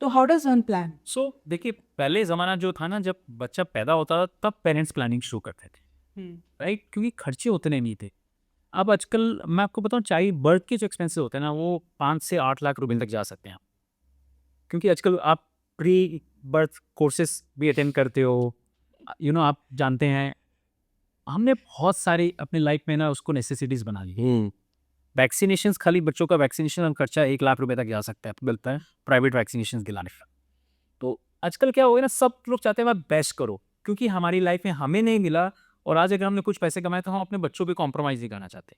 तो हाउ डज वन प्लान? सो देखिए, पहले ज़माना जो था ना, जब बच्चा पैदा होता था तब पेरेंट्स प्लानिंग शुरू करते थे, राइट, क्योंकि खर्चे उतने नहीं थे। अब आजकल मैं आपको बताऊँ, चाहे बर्थ के जो एक्सपेंसेस होते हैं ना, वो 5 से 8 लाख रुपए तक जा सकते हैं, क्योंकि आजकल आप प्री बर्थ कोर्सेज भी अटेंड करते हो। आप जानते हैं, हमने बहुत सारी अपनी लाइफ में ना उसको नेसेसिटीज़ बना ली। वैक्सीनेशंस, खाली बच्चों का वैक्सीनेशन खर्चा 1 लाख रुपए तक जा सकता है, मिलता है प्राइवेट वैक्सीनेशंस दिलाने का। तो आजकल क्या हो गया ना, सब लोग चाहते हैं आप बेस्ट करो, क्योंकि हमारी लाइफ में हमें नहीं मिला, और आज अगर हमने कुछ पैसे कमाए तो हम अपने बच्चों पे कॉम्प्रोमाइज़ नहीं करना चाहते,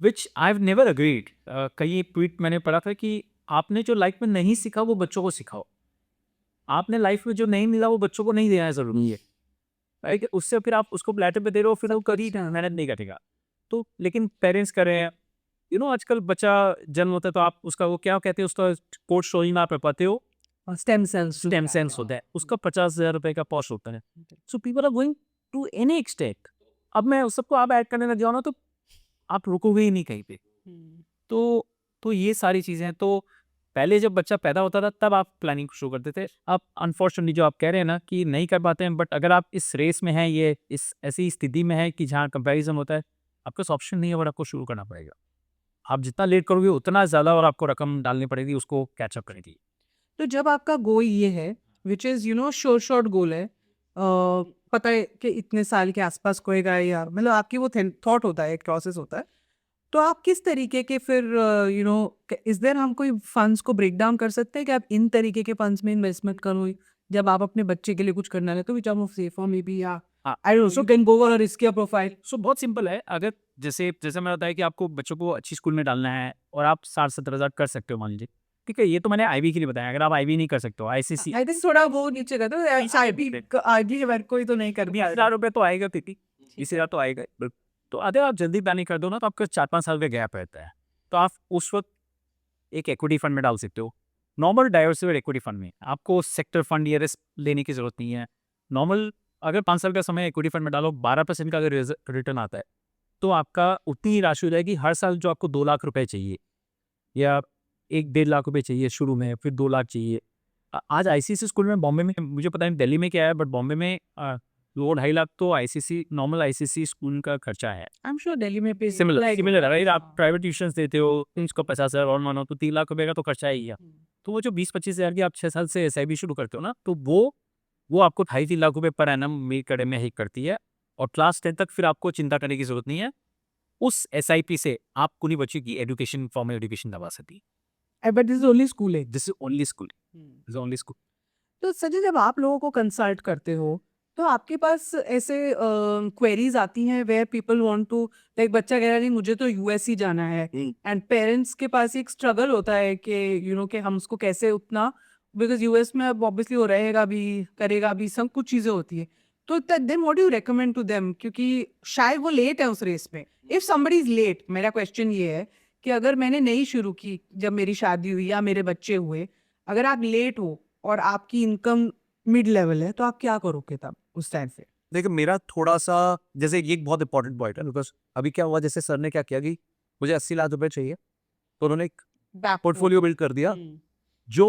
विच आई हैव नेवर अग्रीड। कहीं ट्वीट मैंने पढ़ा था कि आपने जो लाइफ में नहीं सीखा वो बच्चों को सिखाओ, आपने लाइफ में जो नहीं मिला वो बच्चों को नहीं देना ज़रूरी है, राइट। उससे फिर आप उसको प्लेटर पे दे रहे हो, फिर वो कभी मेहनत नहीं करेगा। तो लेकिन पेरेंट्स कर रहे हैं। आजकल बच्चा जन्म होता है तो आप उसका, वो क्या कहते हैं, उसका कोड शोइंग आप पाते हो, स्टेम सेल्स होता है, उसका 50,000 रुपए का कॉस्ट होता है। So people are going to any extent. अब मैं उस सबको आप ऐड करने लग जाओ ना, तो आप रुकोगे ही नहीं कहीं पे। तो ये सारी चीज़ें हैं। तो पहले जब बच्चा पैदा होता था तब आप प्लानिंग शुरू करते थे। अब अनफॉर्चुनेटली जो आप कह रहे हैं ना कि नहीं कर पाते हैं, बट अगर आप इस रेस में हैं, ये इस ऐसी स्थिति में है कि जहाँ कंपैरिजन होता है, आपके पास ऑप्शन नहीं है और आपको शुरू करना पड़ेगा। आप जितना लेट करोगे उतना ज़्यादा और आपको रकम डालनी पड़ेगी, उसको कैचअप करने की। तो जब आपका गोल ये है, विच इज़ शॉर्ट गोल है, पता है कि इतने साल के आसपास होएगा, या मतलब आपकी वो थॉट होता है, एक प्रोसेस होता है, तो आप किस तरीके के फिर इस देर हम कोई फंड्स को ब्रेक डाउन कर सकते हैं कि आप इन तरीके के फंड्स में इन्वेस्टमेंट करो जब आप अपने बच्चे के लिए कुछ करना है, तो विच आर सेफ और मे बी, या I also can go over risk profile. So बहुत सिंपल है। अगर जैसे मैंने बताया कि आपको बच्चों को अच्छी स्कूल में डालना है और आप 60-70 हज़ार कर सकते हो, मान लीजिए, ठीक है। ये तो मैंने IB के लिए बताया। अगर आप IB नहीं कर सकते हो, ICC, आई थिंक थोड़ा वो नीचे का, तो IB कोई तो नहीं कर 20,000 रुपये तो आएगा, 20,000 तो आएगा, तो अगर आप जल्दी प्लानिंग कर दो ना तो आपका 4-5 साल का गैप रहता है, तो आप उस वक्त एक इक्विटी फंड में डाल सकते हो। नॉर्मल डाइवर्सिफाइड इक्विटी फंड में आपको सेक्टर फंड या रिस्क लेने की जरूरत नहीं है। नॉर्मल अगर 5 साल का समय इक्विटी फंड में डालो, 12% का अगर रिटर्न आता है तो आपका उतनी ही राशि हो जाएगी हर साल। जो आपको 2 लाख रुपए चाहिए या 1-1.5 लाख रुपए चाहिए शुरू में, फिर 2 लाख चाहिए। आज आईसीसी स्कूल में बॉम्बे में, मुझे पता नहीं दिल्ली में क्या है, बट बॉम्बे में 2-2.5 लाख तो आईसीसी नॉर्मल आईसीसी स्कूल का खर्चा है। आई एम श्योर दिल्ली में भी सिमिलर राइट। आप प्राइवेट ट्यूशंस देते हो, उसको 50,000 और मानो तो 3 लाख रुपए का तो खर्चा ही है। तो वो जो 20-25 हज़ार की आप 6 साल से एसआईपी शुरू करते हो ना, तो वो आपको 2.5-3 लाख रुपए पर एनम मेरे में हिट करती है। और क्लास 10 तक फिर आपको चिंता करने की जरूरत नहीं है। उस एसआईपी से आपको नहीं बच्चे एजुकेशन, फॉर्मल एजुकेशन दबा सकती। But this is only school है। This is only school. तो सचिन, जब आप लोगों को कंसल्ट करते हो तो आपके पास ऐसे क्वेरीज आती हैं where people want to, like बच्चा कह रहा है नहीं मुझे तो यूएस ही जाना है, एंड पेरेंट्स के पास एक स्ट्रगल होता है कि कि हम उसको कैसे उतना, बिकॉज यूएस में अब ऑब्वियसली वो रहेगा भी, करेगा भी, सब कुछ चीज़ें होती है। तो then what do you recommend to them, क्योंकि शायद वो लेट है उस रेस में। इफ समबडी इज लेट, मेरा क्वेश्चन ये है कि अगर मैंने नहीं शुरू की जब मेरी शादी हुई या मेरे बच्चे हुए, अगर आप लेट हो और आपकी इनकम मिड लेवल है, तो आप क्या करोगे तब उस टाइम पे? देखिए मेरा थोड़ा सा, जैसे ये एक बहुत इंपॉर्टेंट पॉइंट है, बिकॉज अभी क्या हुआ, जैसे सर ने क्या किया कि मुझे 80 लाख रुपए चाहिए, तो उन्होंने एक पोर्टफोलियो बिल्ड कर दिया जो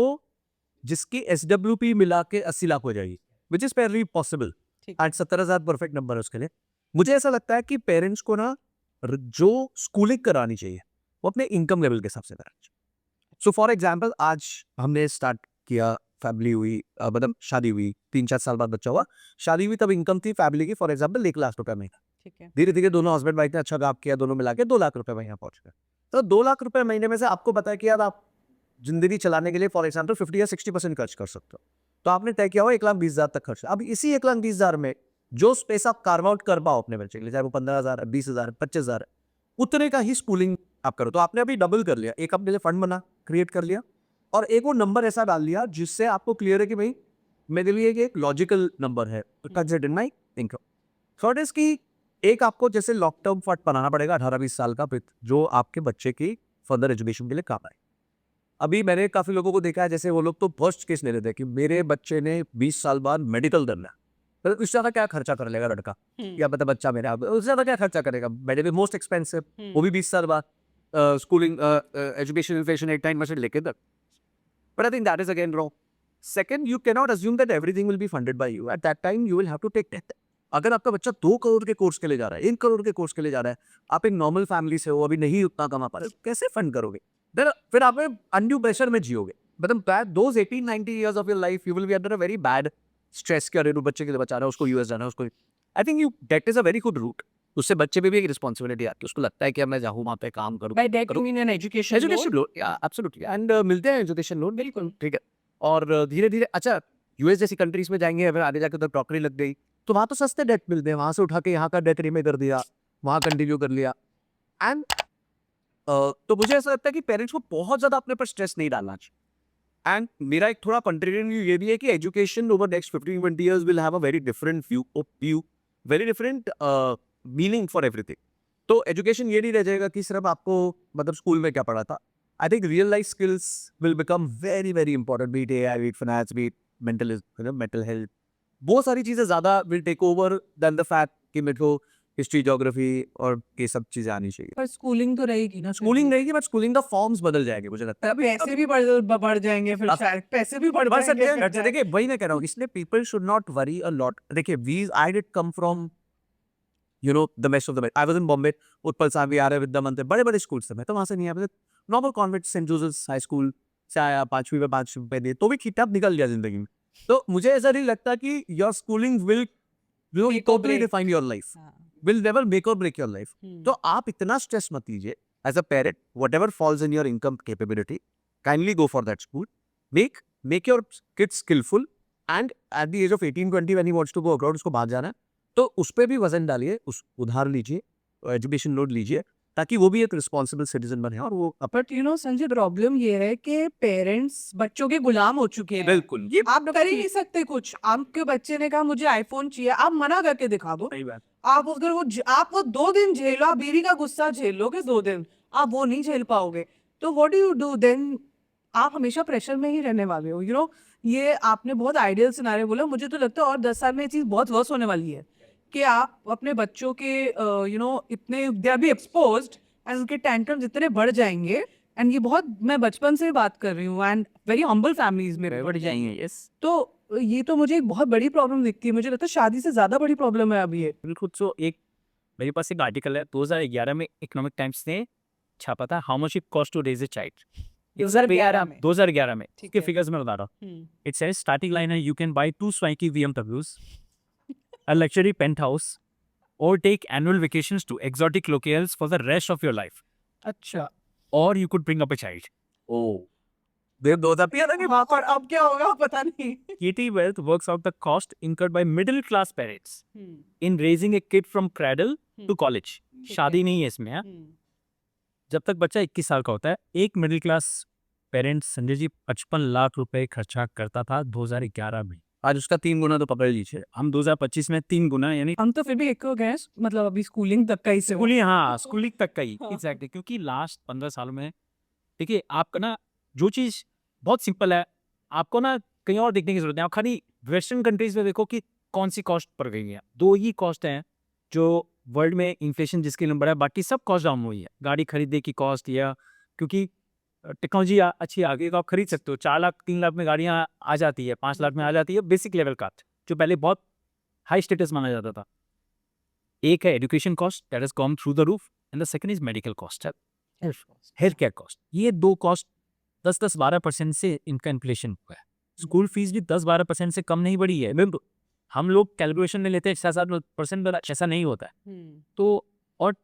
जिसकी SWP मिला के 80 लाख हो जाएगी, which is very possible. And 70,000 perfect number है उसके लिए। मुझे ऐसा लगता है कि पेरेंट्स को ना जो स्कूलिंग करानी चाहिए वो अपने इनकम लेवल के हिसाब से करानी चाहिए। सो फॉर एग्जाम्पल, आज हमने स्टार्ट किया, फैमिली हुई, मतलब शादी हुई, 3-4 साल बाद बच्चा हुआ, शादी हुई, तब इनकम थी फैमिली की फॉर एग्जाम्पल 1 लाख रुपए महीना। ठीक है। धीरे धीरे दोनों हस्बैंड वाइफ ने अच्छा काम किया, दोनों मिला के 2 लाख रुपए महीना पहुंच गए। तो 2 लाख रुपए महीने में से आपको पता है कि यार आप जिंदगी चलाने के लिए फॉर एग्जाम्पल 50 या 60% खर्च कर सकते हो। तो आपने तय किया हो 1,20,000 तक खर्च। अब इसी 1,20,000 में जो स्पेस आप कार्व आउट कर पाओ अपने बच्चे के लिए, चाहे वो 15,000, 20,000, 25,000, उतने का ही स्कूलिंग आप करो। तो आपने अभी डबल कर लिया, एक अपने लिए फंड बना क्रिएट कर लिया, और एक वो नंबर ऐसा डाल दिया जिससे आपको क्लियर है कि भाई मेरे लिए एक लॉजिकल नंबर है, consider in my income. Third is कि एक आपको जैसे लॉन्ग टर्म फंड बनाना पड़ेगा 18-20 साल का, जो आपके बच्चे की फर्दर एजुकेशन के लिए काम आए। अभी मैंने काफी लोगों को देखा है, जैसे वो लोग तो फर्स्ट केस ले लेते हैं कि मेरे बच्चे ने 20 साल बाद मेडिकल करना है, तो उससे ज्यादा क्या खर्चा कर लेगा लड़का या मतलब बच्चा मेरा, उससे ज्यादा क्या खर्चा करेगा, मेडिकल मोस्ट एक्सपेंसिव, वो भी 20 साल बाद, स्कूलिंग, एजुकेशन, इन्फ्लेशन 8-9% लेके तक। But I think that is again wrong. Second, you cannot assume that everything will be funded by you. At that time, you will have to take debt. अगर आपका बच्चा 2 करोड़ के कोर्स के लिए जा रहा है, 1 करोड़ के कोर्स के लिए जा रहा है, आप एक नॉर्मल फैमिली से हो, अभी नहीं उतना कमा पा रहे, कैसे फंड करोगे? फिर आप अनड्यू प्रेशर में जियोगे। मतलब those 18-19 years of your life, you will be under a very bad stress कि अरे बच्चे के लिए बचा रहा है, उसको यूएस जाना है, उसको। I think that is a very good route. उससे बच्चे पे भी एक रिस्पॉन्सिबिलिटी आती है, उसको लगता है कि अब मैं जाऊँ वहाँ पे काम करूँ। By that you mean an education loan, absolutely, and मिलते हैं एजुकेशन लोन, बिल्कुल ठीक है। और धीरे धीरे, अच्छा यूएस जैसी कंट्रीज में जाएंगे, अगर आगे जाकर उधर नौकरी लग गई तो वहाँ तो सस्ते डेट मिलते हैं, वहाँ से उठा के यहाँ का डेट रीमे कर दिया, वहाँ कंटिन्यू कर लिया। एंड तो मुझे ऐसा लगता है कि पेरेंट्स को बहुत ज्यादा अपने पर स्ट्रेस नहीं डालना चाहिए। एंड मेरा एक थोड़ा कंट्रीरियन व्यू ये भी है कि education over next 15-20 years will have a very different view, very different meaning for everything. तो एजुकेशन ये नहीं रह जाएगा कि सिर्फ आपको मतलब स्कूल में क्या पढ़ा था। I think real life skills will become very very important, be it AI, be it finance, be it mental health, बहुत सारी चीजें ज्यादा will take over than the fact कि मेरे को हिस्ट्री, ज्योग्राफी और ये सब चीजें आनी चाहिए। पर स्कूलिंग तो रहेगी ना। स्कूलिंग रहेगी, बट स्कूलिंग का फॉर्म्स बदल जाएंगे मुझे लगता है। पैसे भी बढ़ जाएंगे, फिर शायद पैसे भी बढ़ जाएंगे। देखिए वही मैं कह रहा हूँ, इसलिए people should not worry a lot. देखिए I did come from the best of the best. I was in Bombay, Utpal Savi, Arya Vidya Mandir, बड़े बड़े स्कूल से। मैं तो वहां से नहीं आया, normal convent Saint Joseph high school से आया, 5वीं में 5 रुपए दिए तो भी ठीक ठाक निकल गया जिंदगी में। तो मुझे ऐसा नहीं लगता कि your schooling will totally define your life, will never make or break your life. तो आप इतना स्ट्रेस मत लीजिए। As a parent, whatever falls in your income capability, kindly go for that school. Make your kid skillful, and at the age of 18-20 when he wants to go abroad, उसको बाहर जाना है, तो उस पर भी वजन डालिए, उस उधार लीजिए, एजुकेशन लोन लीजिए, ताकि वो भी एक रिस्पॉन्सिबल सिटीजन बने और वो but you know Sanjay, problem ये है कि पेरेंट्स बच्चों के गुलाम हो चुके हैं। बिल्कुल ये आप कर ही नहीं सकते कुछ। आपके बच्चे ने कहा मुझे आईफोन चाहिए, आप मना करके दिखा दो। सही बात। आप अगर आप वो 2 दिन झेलो, आप बीवी का गुस्सा झेलोगे 2 दिन, आप वो नहीं झेल पाओगे। तो what do you do then? आप हमेशा प्रेशर में ही रहने वाले हो। यू नो, ये आपने बहुत आइडियल सिनारियो बोला। मुझे तो लगता है और 10 साल में ये चीज़ बहुत वर्स होने वाली है कि आप अपने बच्चों के यू नो इतने they R B exposed and उनके टैंट्रम्स इतने बढ़ जाएंगे। एंड ये बहुत, मैं बचपन से बात कर रही हूँ, एंड वेरी हम्बल फैमिलीज में बढ़ जाएंगे। यस तो ये तो मुझे एक बहुत बड़ी प्रॉब्लम दिखती है। मुझे लगता है शादी से ज्यादा बड़ी प्रॉब्लम है अभी ये। बिल्कुल। सो एक मेरे पास एक आर्टिकल है 2011 में इकोनॉमिक टाइम्स ने छापा था, how much it cost to raise a child. 2011 में। 2011 में ठीक के है। फिगर्स में बता रहा हूँ। इट सेज स्टार्टिंग लाइन है, you can buy 2 swanky BMWs, a luxury penthouse, or take annual vacations to exotic locales for the rest of your life, अच्छा, or you could bring up a child. ओ देव 2000 लगे। हाँ, पर अब क्या होगा पता नहीं। KT Wealth works out the cost incurred by middle class parents in raising a kid from cradle to college. शादी नहीं है इसमें, हाँ? जब तक बच्चा 21 साल का होता है, एक middle class parents Sanjay ji 55 lakh रुपए खर्चा करता था 2011 में। आज उसका 3 गुना तो पकड़ लीजिए। हम 2025 में 3 गुना, यानी हम तो फिर भी एक हो गए हैं, मतलब अभी स्कूलिंग तक का ही से हो। स्कूलिंग, हाँ स्कूलिंग तक का ही हाँ। एग्जैक्टली। क्योंकि लास्ट 15 सालों में देखिए आपका ना जो चीज़ बहुत सिंपल है, आपको ना कहीं और देखने की जरूरत नहीं। आप खाली वेस्टर्न कंट्रीज में देखो कि कौन सी कॉस्ट पड़ गई है। 2 ही कॉस्ट हैं जो वर्ल्ड में इन्फ्लेशन जिसके नंबर है, बाकी सब कॉस्ट डाउन हुई है। गाड़ी खरीदने की कॉस्ट, या क्योंकि टेक्नोलॉजी अच्छी आ गई तो आप खरीद सकते हो। 4 लाख 3 लाख में गाड़ियाँ आ जाती है, 5 लाख में आ जाती है बेसिक लेवल का, जो पहले बहुत हाई स्टेटस माना जाता था। एक है education cost, that has gone through the roof, and the second is medical cost, health care cost. ये 2 कॉस्ट 10-12% से इनका इन्फ्लेशन हुआ है। स्कूल फीस भी 10-12% से कम नहीं बढ़ी है। हम लोग कैलकुलेशन में लेते हैं 6-7%, ऐसा नहीं होता है। तो और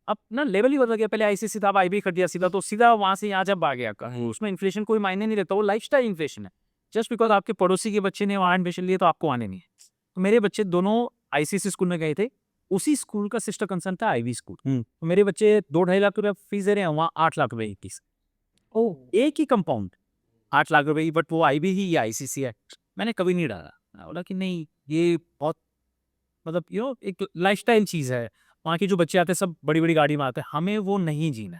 अब ना लेवल ही बदल गया। पहले ICSE था, अब IB कर दिया सीधा, तो सीधा वहाँ से यहाँ जब आ गया आपका, उसमें इन्फ्लेशन कोई मायने नहीं रहता। वो लाइफस्टाइल इन्फ्लेशन है। जस्ट बिकॉज आपके पड़ोसी के बच्चे ने वहाँ एडमिशन लिया तो आपको आने नहीं है। तो मेरे बच्चे दोनों ICSE स्कूल में गए थे, उसी स्कूल का सिस्टर कंसर्न था IB स्कूल। तो मेरे बच्चे 2-2.5 लाख रुपये फीस दे रहे हैं, वहाँ 8 लाख रुपये की। एक ही कंपाउंड 8 लाख रुपये, बट वो IB ही या ICSE है। मैंने कभी नहीं डाला, बोला कि नहीं ये बहुत मतलब यू नो एक लाइफस्टाइल चीज़ है। वहाँ के जो बच्चे आते हैं सब बड़ी बड़ी गाड़ी में आते हैं, हमें वो नहीं जीना,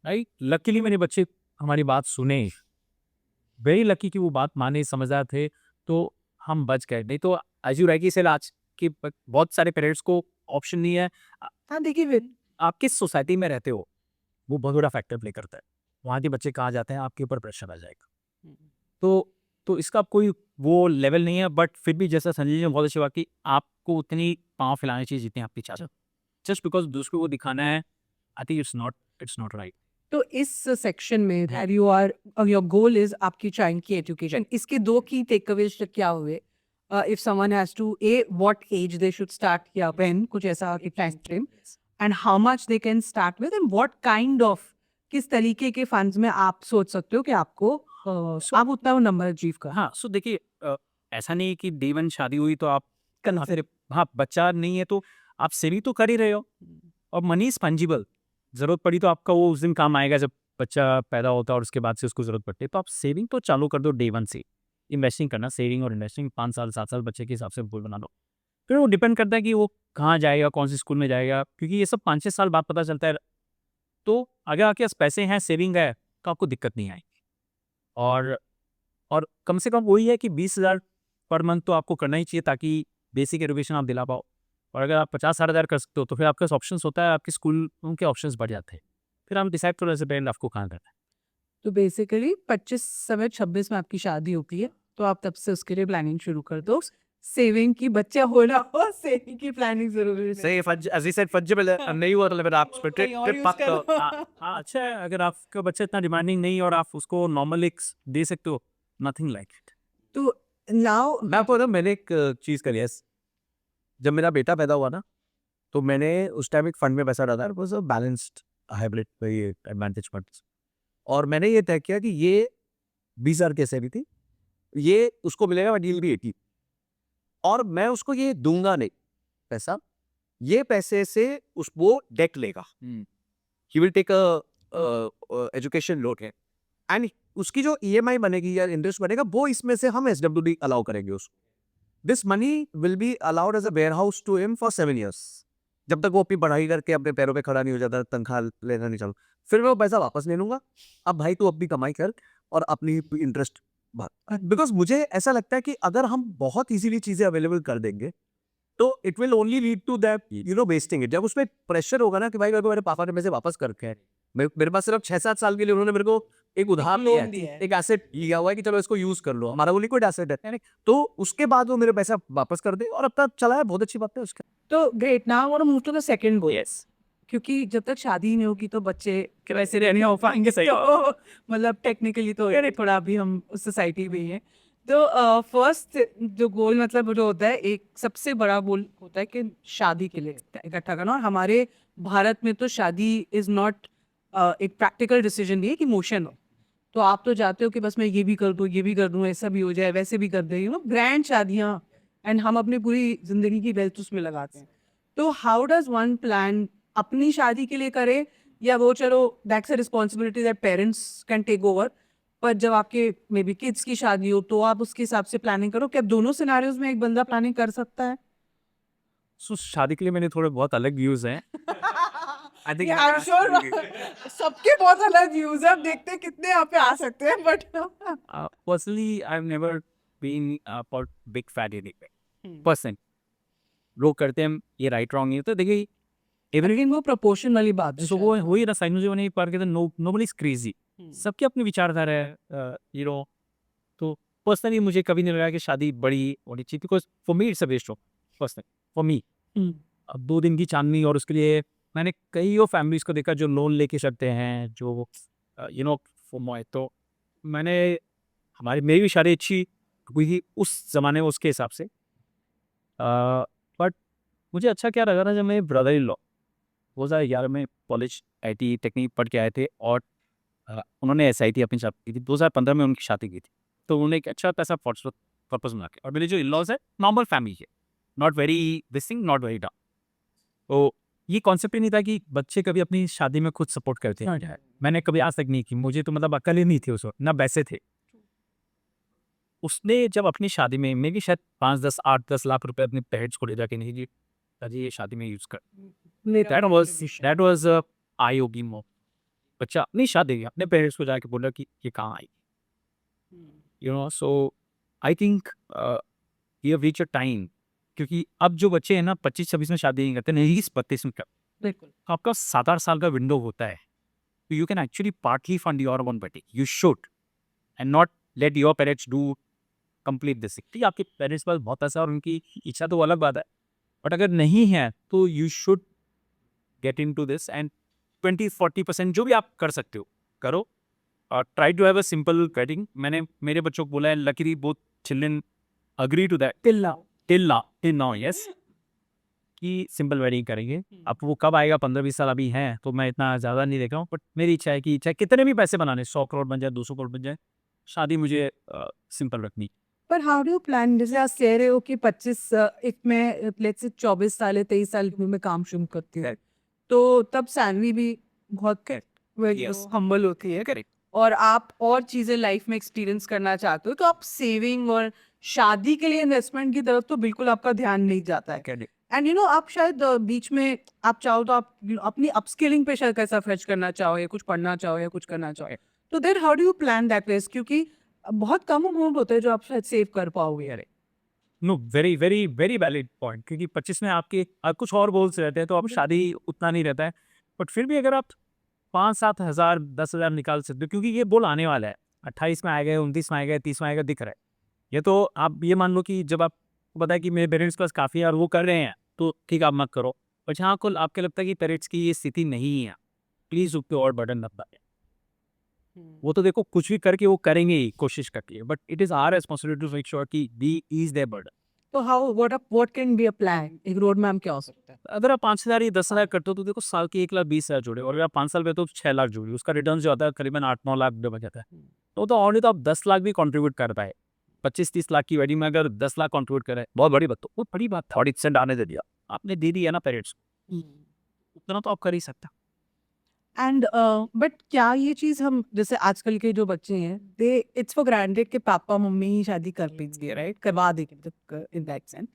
राइट। लकीली मेरे बच्चे हमारी बात सुने, वेरी लकी कि वो बात माने, समझदार थे, तो हम बच गए। नहीं तो एज यू राइटली सेड, आज की बहुत सारे पेरेंट्स को ऑप्शन नहीं है। हाँ देखिए, आप किस सोसाइटी में रहते हो वो बहुत बड़ा फैक्टर प्ले करता है। वहाँ के बच्चे कहाँ जाते हैं, आपके ऊपर प्रेशर आ जाएगा। तो इसका कोई वो लेवल नहीं है। बट फिर भी जैसा संजय जी ने बहुत अच्छी बात की, आपको उतनी पाँव फैलानी चाहिए जितनी आपकी चाहत। जस्ट बिकॉज दूसरों को दिखाना है, I think it's not right. तो इस सेक्शन में that you are, your goal is आपकी चाइल्ड की एजुकेशन। इसके 2 की टेकअवेज क्या हुए? If someone has to, what age they should start, या व्हेन, कुछ ऐसा एक time frame, and how much they can start with, and what kind of, किस तरीके के फंड्स में आप सोच सकते हो कि आपको आप उतना वो नंबर अचीव कर। हाँ, सो देखिए ऐसा नहीं है कि डे 1 शादी हुई तो आप फिर हाँ बच्चा नहीं है तो आप सेविंग तो कर ही रहे हो, और मनी इज फंजिबल। जरूरत पड़ी तो आपका वो उस दिन काम आएगा जब बच्चा पैदा होता है और उसके बाद से उसको जरूरत पड़ती है। तो आप सेविंग तो चालू कर दो डे 1 से। इन्वेस्टिंग करना, सेविंग और इन्वेस्टिंग 5 साल 7 साल बच्चे के हिसाब से गोल बना लो। फिर वो डिपेंड करता है कि वो कहाँ जाएगा, कौन सी स्कूल में जाएगा, क्योंकि ये सब 5-6 साल बाद पता चलता है। तो अगर आपके पास पैसे हैं, सेविंग है, तो आपको दिक्कत नहीं आएगी। और कम से कम वही है कि 20,000 पर मंथ तो आपको करना ही चाहिए, ताकि बेसिक एजुकेशन आप दिला पाओ। और अगर आप 50-60,000 कर सकते हो तो फिर आपके पास ऑप्शंस होता है, आपके स्कूल उनके ऑप्शंस बढ़ जाते हैं। फिर आप डिसाइड करो एज ए पेरेंट आपको कहाँ करना है। तो बेसिकली 25-26 में आपकी शादी होती है, तो आप तब से उसके लिए प्लानिंग शुरू कर दो। सेविंग की, बच्चा होना हो, सेविंग की प्लानिंग जरूरी है। सही as I said fungible है, नहीं हुआ तो फिर आप कहीं और use करो। हाँ अच्छा है, अगर आपका बच्चा इतना डिमांडिंग नहीं और आप उसको नॉर्मल एक दे सकते हो, नथिंग लाइक इट। तो नाउ मैं आपको ना, मैंने एक चीज़ करी है। जब मेरा बेटा पैदा हुआ ना, तो मैंने उस टाइम एक फंड में पैसा डाला, it was a balanced hybrid ये एडवांटेज फंड्स। और मैंने ये तय किया कि ये 20,000 की सैलरी थी, ये उसको मिलेगा बट he'll be 80, और मैं उसको ये दूंगा नहीं पैसा, ये पैसे से वो डेट लेगा। He will take a education loan है, एंड उसकी जो ईएमआई बनेगी या इंटरेस्ट बनेगा वो इसमें से हम एसडब्ल्यूडी अलाउ करेंगे उसको. This money will be allowed as a warehouse to him for 7 years. जब तक वो अपनी पढ़ाई करके अपने पैरों पे खड़ा नहीं हो जाता, तनख्वाह लेना नहीं चालू, फिर मैं वो पैसा वापस ले लूंगा. अब भाई तू अपनी कमाई कर और अपनी इंटरेस्ट भर. बिकॉज मुझे ऐसा लगता है कि अगर हम बहुत इजीली चीजें अवेलेबल कर देंगे तो it will only lead to that wasting it. जब उसमें प्रेशर होगा ना कि भाई मेरे को मेरे पापा ने पैसे वापस करके हैं, मेरे पास सिर्फ 6-7 साल के लिए उन्होंने मेरे को एक उधार लोन लिया दिया है, है. एक एसेट लिया हुआ है कि चलो इसको यूज कर लो, हमारा वो लिक्विड एसेट है नहीं, तो उसके बाद वो मेरे पैसा वापस कर दे और अब तक चला है, बहुत अच्छी बात है उसका. तो great, now I want to move to the second go. Yes, क्योंकि जब तक शादी नहीं होगी तो बच्चे कैसे रहने हो पाएंगे. सही तो मतलब टेक्निकली तो यार थोड़ा अभी हम उस सोसाइटी में ही हैं. तो फर्स्ट जो गोल मतलब जो होता है, एक सबसे बड़ा गोल होता है कि शादी के लिए इकट्ठा करना. और हमारे भारत में तो शादी इज नॉट एक प्रैक्टिकल डिसीजन नहीं है कि मोशन हो. तो आप तो जाते हो कि बस मैं ये भी कर दूँ, ये भी कर दूँ, ऐसा भी हो जाए, वैसे भी कर दे, ग्रैंड शादियाँ, एंड हम अपनी पूरी जिंदगी की वेल्थ उसमें लगाते हैं. तो हाउ डज वन प्लान अपनी शादी के लिए करे, या वो चलो that's a responsibility that parents can take over, पर जब आपके मे बी किड्स की शादी हो तो आप उसके हिसाब से प्लानिंग करो. क्या दोनों सिनारियोज में एक बंदा प्लानिंग कर सकता है? सो शादी के लिए मैंने थोड़े बहुत अलग व्यूज हैं. आई थिंक I'm sure सबके बहुत अलग व्यूज है. अब देखते हैं कितने यहाँ पे आ सकते हैं, but personally I have never been a big fan anyway person. लोग करते हैं ये राइट रॉन्ग नहीं होता. देखिए लेकिन वो प्रोपोर्शन वाली बात है. सो वो वही ना साइनो जो नहीं पार के नोबडी इज क्रेजी. सबकी अपनी विचारधारा है तो पर्सनली मुझे कभी नहीं लगा कि शादी बड़ी होनी चाहिए, because for me it's a waste of personal for me. अब 2 दिन की चांदनी और उसके लिए मैंने कई फैमिलीज को देखा जो लोन लेके चलते हैं, जो फॉर मोए. तो मैंने मेरी भी शादी अच्छी हुई थी उस जमाने में उसके हिसाब से. बट मुझे अच्छा क्या लगा ना जब मेरे ब्रदर इन लॉ 2011 में कॉलेज IT टेक्निक पढ़ के आए थे और उन्होंने SIT अपनी शादी की थी. 2015 में उनकी शादी की थी. तो उन्होंने एक अच्छा पैसा पर्पज बना के, और मेरे जो इन लॉज है नॉर्मल फैमिली है, not very this thing, not very down. तो ये कॉन्सेप्ट ही नहीं था कि बच्चे कभी अपनी शादी में खुद सपोर्ट करते हैं. मैंने कभी आज तक नहीं की. मुझे तो मतलब अकल ही नहीं थी उस वक्त, ना पैसे थे. उसने जब अपनी शादी में मेरी शायद 5-10 8-10 लाख रुपए अपने पेरेंट्स को ले जाके, नहीं जी दादी ये शादी में यूज कर. That was eye opening moment. बच्चा अपनी शादी अपने पेरेंट्स को जाके बोला कि ये कहाँ आई. So I think we have reach a time, क्योंकि अब जो बच्चे हैं ना 25-26 में शादी नहीं करते, नहीं 32 में करते. बिल्कुल. तो आपका 7-8 साल का विंडो होता है. तो you can actually partly fund your own wedding. You should and not let your parents do complete this. ठीक, आपके पेरेंट्स पास बहुत पैसा और उनकी इच्छा तो अलग बात है, बट अगर नहीं है तो you should get into this and 20-40% जो भी आप कर सकते हो करो. और try to have a simple wedding. मैंने मेरे बच्चों को बोला है, luckily both children agree to that till now yes, कि सिंपल वेडिंग करेंगे. अब वो कब आएगा, 15-20 साल अभी हैं, तो मैं इतना ज़्यादा नहीं देख रहा हूँ. बट मेरी इच्छा है कि चाहे कितने भी पैसे बनाने, 100 करोड़ बन जाए, 200 करोड़ बन जाए, शादी मुझे सिंपल रखनी. पर हाउ डू यू प्लान, जैसे आप कह रहे हो कि 25 एक में लेट्स से 24 साल है, 23 साल की उम्र में काम शुरू करती है, तो तब सैलरी भी बहुत हम्बल होती है. करेक्ट. और आप और चीजें लाइफ में एक्सपीरियंस करना चाहते हो, तो आप सेविंग और शादी के लिए इन्वेस्टमेंट की तरफ तो बिल्कुल आपका ध्यान नहीं जाता है. एंड आप शायद बीच में आप चाहो तो आप अपनी अपस्किलिंग पे शायद कैसा खर्च करना चाहो, या कुछ पढ़ना चाहो, या कुछ करना चाहो. तो then how do you plan that wage, क्योंकि बहुत कम अमाउंट होता है जो आप शायद सेव कर पाओगे. अरे no, very very very valid point, क्योंकि 25 में आपके कुछ और गोल्स रहते हैं, तो अब शादी उतना नहीं रहता है. बट फिर भी अगर आप 5-7 हज़ार 10 हज़ार निकाल सकते हो, क्योंकि ये बोल आने वाला है. 28 में आएगा, 29 में आएगा, 30 में आएगा, दिख रहा है. ये तो आप ये मान लो कि जब आपको पता है कि मेरे पेरेंट्स पास काफ़ी है और वो कर रहे हैं, तो ठीक आप मत करो. और जहाँ को आपको लगता है कि पेरेंट्स की ये स्थिति नहीं है, प्लीज़ उस पर और बर्डन मत डालें. वो तो देखो कुछ भी करके वो करेंगे ही, कोशिश करके, but it is our responsibility to make sure कि वी ईज देयर बर्डन. तो how what can be a plan, एक रोड मैप क्या हो सकता है? अगर आप 5,000 या 10,000 करते हो तो देखो साल के 1,20,000 जोड़े, और अगर आप 5 साल पे तो 6 लाख जोड़े, उसका रिटर्न जो आता है करीबन 8-9 लाख बन जाता है. तो ऑलरेडी तो आप 10 लाख भी कंट्रीब्यूट कर पाए. 25-30 लाख की वेडिंग में अगर 10 लाख कंट्रीब्यूट करें, बहुत बड़ी बात. तो वो बड़ी बात, 30% आने दे दिया आपने, दे दी है ना पेरेंट्स, उतना तो आप कर ही सकता. एंड बट क्या ये चीज़ हम जैसे आजकल के जो बच्चे हैं दे इट्स फॉर ग्रांटेड कि पापा मम्मी ही शादी कर देंगे राइट करवा देंगे इन दैट सेंस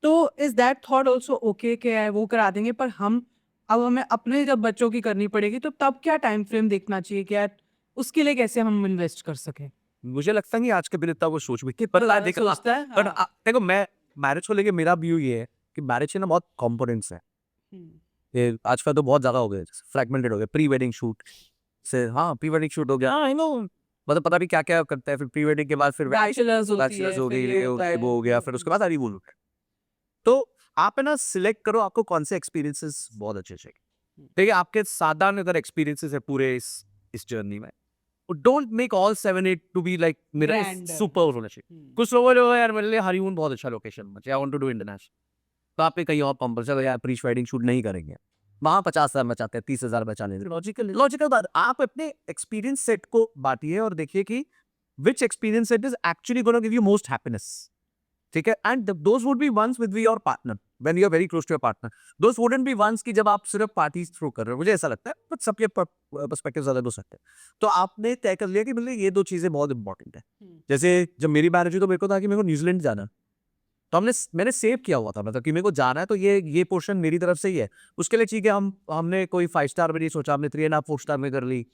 तो is that thought also okay कि वो करा देंगे पर हम अब हमें अपने जब बच्चों की करनी पड़ेगी तो तब क्या टाइम फ्रेम देखना चाहिए क्या उसके लिए कैसे हम इन्वेस्ट कर सकें मुझे लगता नहीं आज के दिन इतना वो सोच भी कि पर ज़्यादा देखो सोचता है, पर हाँ। देखो मैं मैरिज को लेके मेरा व्यू ये है कि मैरिज के ना बहुत कंपोनेंट्स हैं। ये आजकल तो बहुत ज्यादा हो गए, फ्रैगमेंटेड हो गए। प्री वेडिंग शूट से, हाँ प्री वेडिंग शूट हो गया, आई नो, मतलब पता भी क्या क्या करता है। फिर प्री वेडिंग के बाद फिर बैचलर्स होती बैचलर्स है हो फिर गई, ये ये होता है वो हो गया, फिर उसके बाद हनीमून। तो आप है ना सिलेक्ट करो आपको कौन से एक्सपीरियंसेस बहुत अच्छे चाहिए। देखिए आपके साधारण अगर एक्सपीरियंसेस है पूरे इस जर्नी में, don't make all 7-8 to be like मेरा Grand. सुपर होना चाहिए। कुछ लोगों ने यार मेरे लिए हनीमून बहुत अच्छा लोकेशन मुझे, I want to do international, तो आप पे कहीं और पंप चलो यार प्री वेडिंग शूट नहीं करेंगे, वहां 50,000 बचाते हैं, 30,000 बचाने। लॉजिकल बात, आप अपने एक्सपीरियंस सेट को बांटिए और देखिए कि which experience set is actually gonna give you most happiness. ठीक है, and those would be ones with your partner when you are very close to your partner. Those wouldn't be ones की जब आप सिर्फ पार्टीज थ्रो कर रहे हो, मुझे ऐसा लगता है, बट सबके पर्सपेक्टिव्स अलग हो सकते हैं। तो आपने तय कर लिया कि मतलब ये दो चीजें बहुत इंपॉर्टेंट है। जैसे जब मेरी मैरिज हुई तो मेरे को था कि मेरे को न्यूजीलैंड जाना, तो मैंने सेव किया हुआ था, मतलब कि मेरे को जाना है तो ये पोर्शन मेरी तरफ से ही है। उसके लिए ठीक है, हमने कोई 5 स्टार में नहीं सोचा, हमने 3.5-4 स्टार में कर ली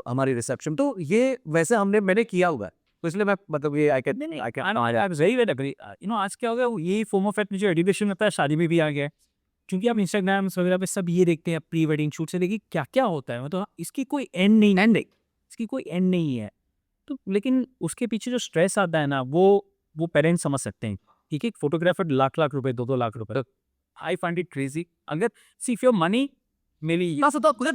हमारी रिसेप्शन। तो ये वैसे मैंने किया हुआ है, तो इसलिए मैं मतलब ये I can I very very agree. You know आज क्या हो गया, ये फॉर्म ऑफ जो एजुकेशन होता है शादी में भी आ गया है, क्योंकि आप इंस्टाग्राम वगैरह पे सब ये देखते हैं प्री वेडिंग शूट से लेके क्या क्या होता है, मतलब इसकी कोई एंड नहीं, इसकी कोई एंड नहीं है। तो लेकिन उसके पीछे जो स्ट्रेस आता है ना, वो पेरेंट्स समझ सकते हैं। एक एक फोटोग्राफर लाख लाख रुपए, 2-2 लाख रुपए, आई फाइंड इट क्रेजी। अगर सी इफ योर मनी मेरी तो कुछ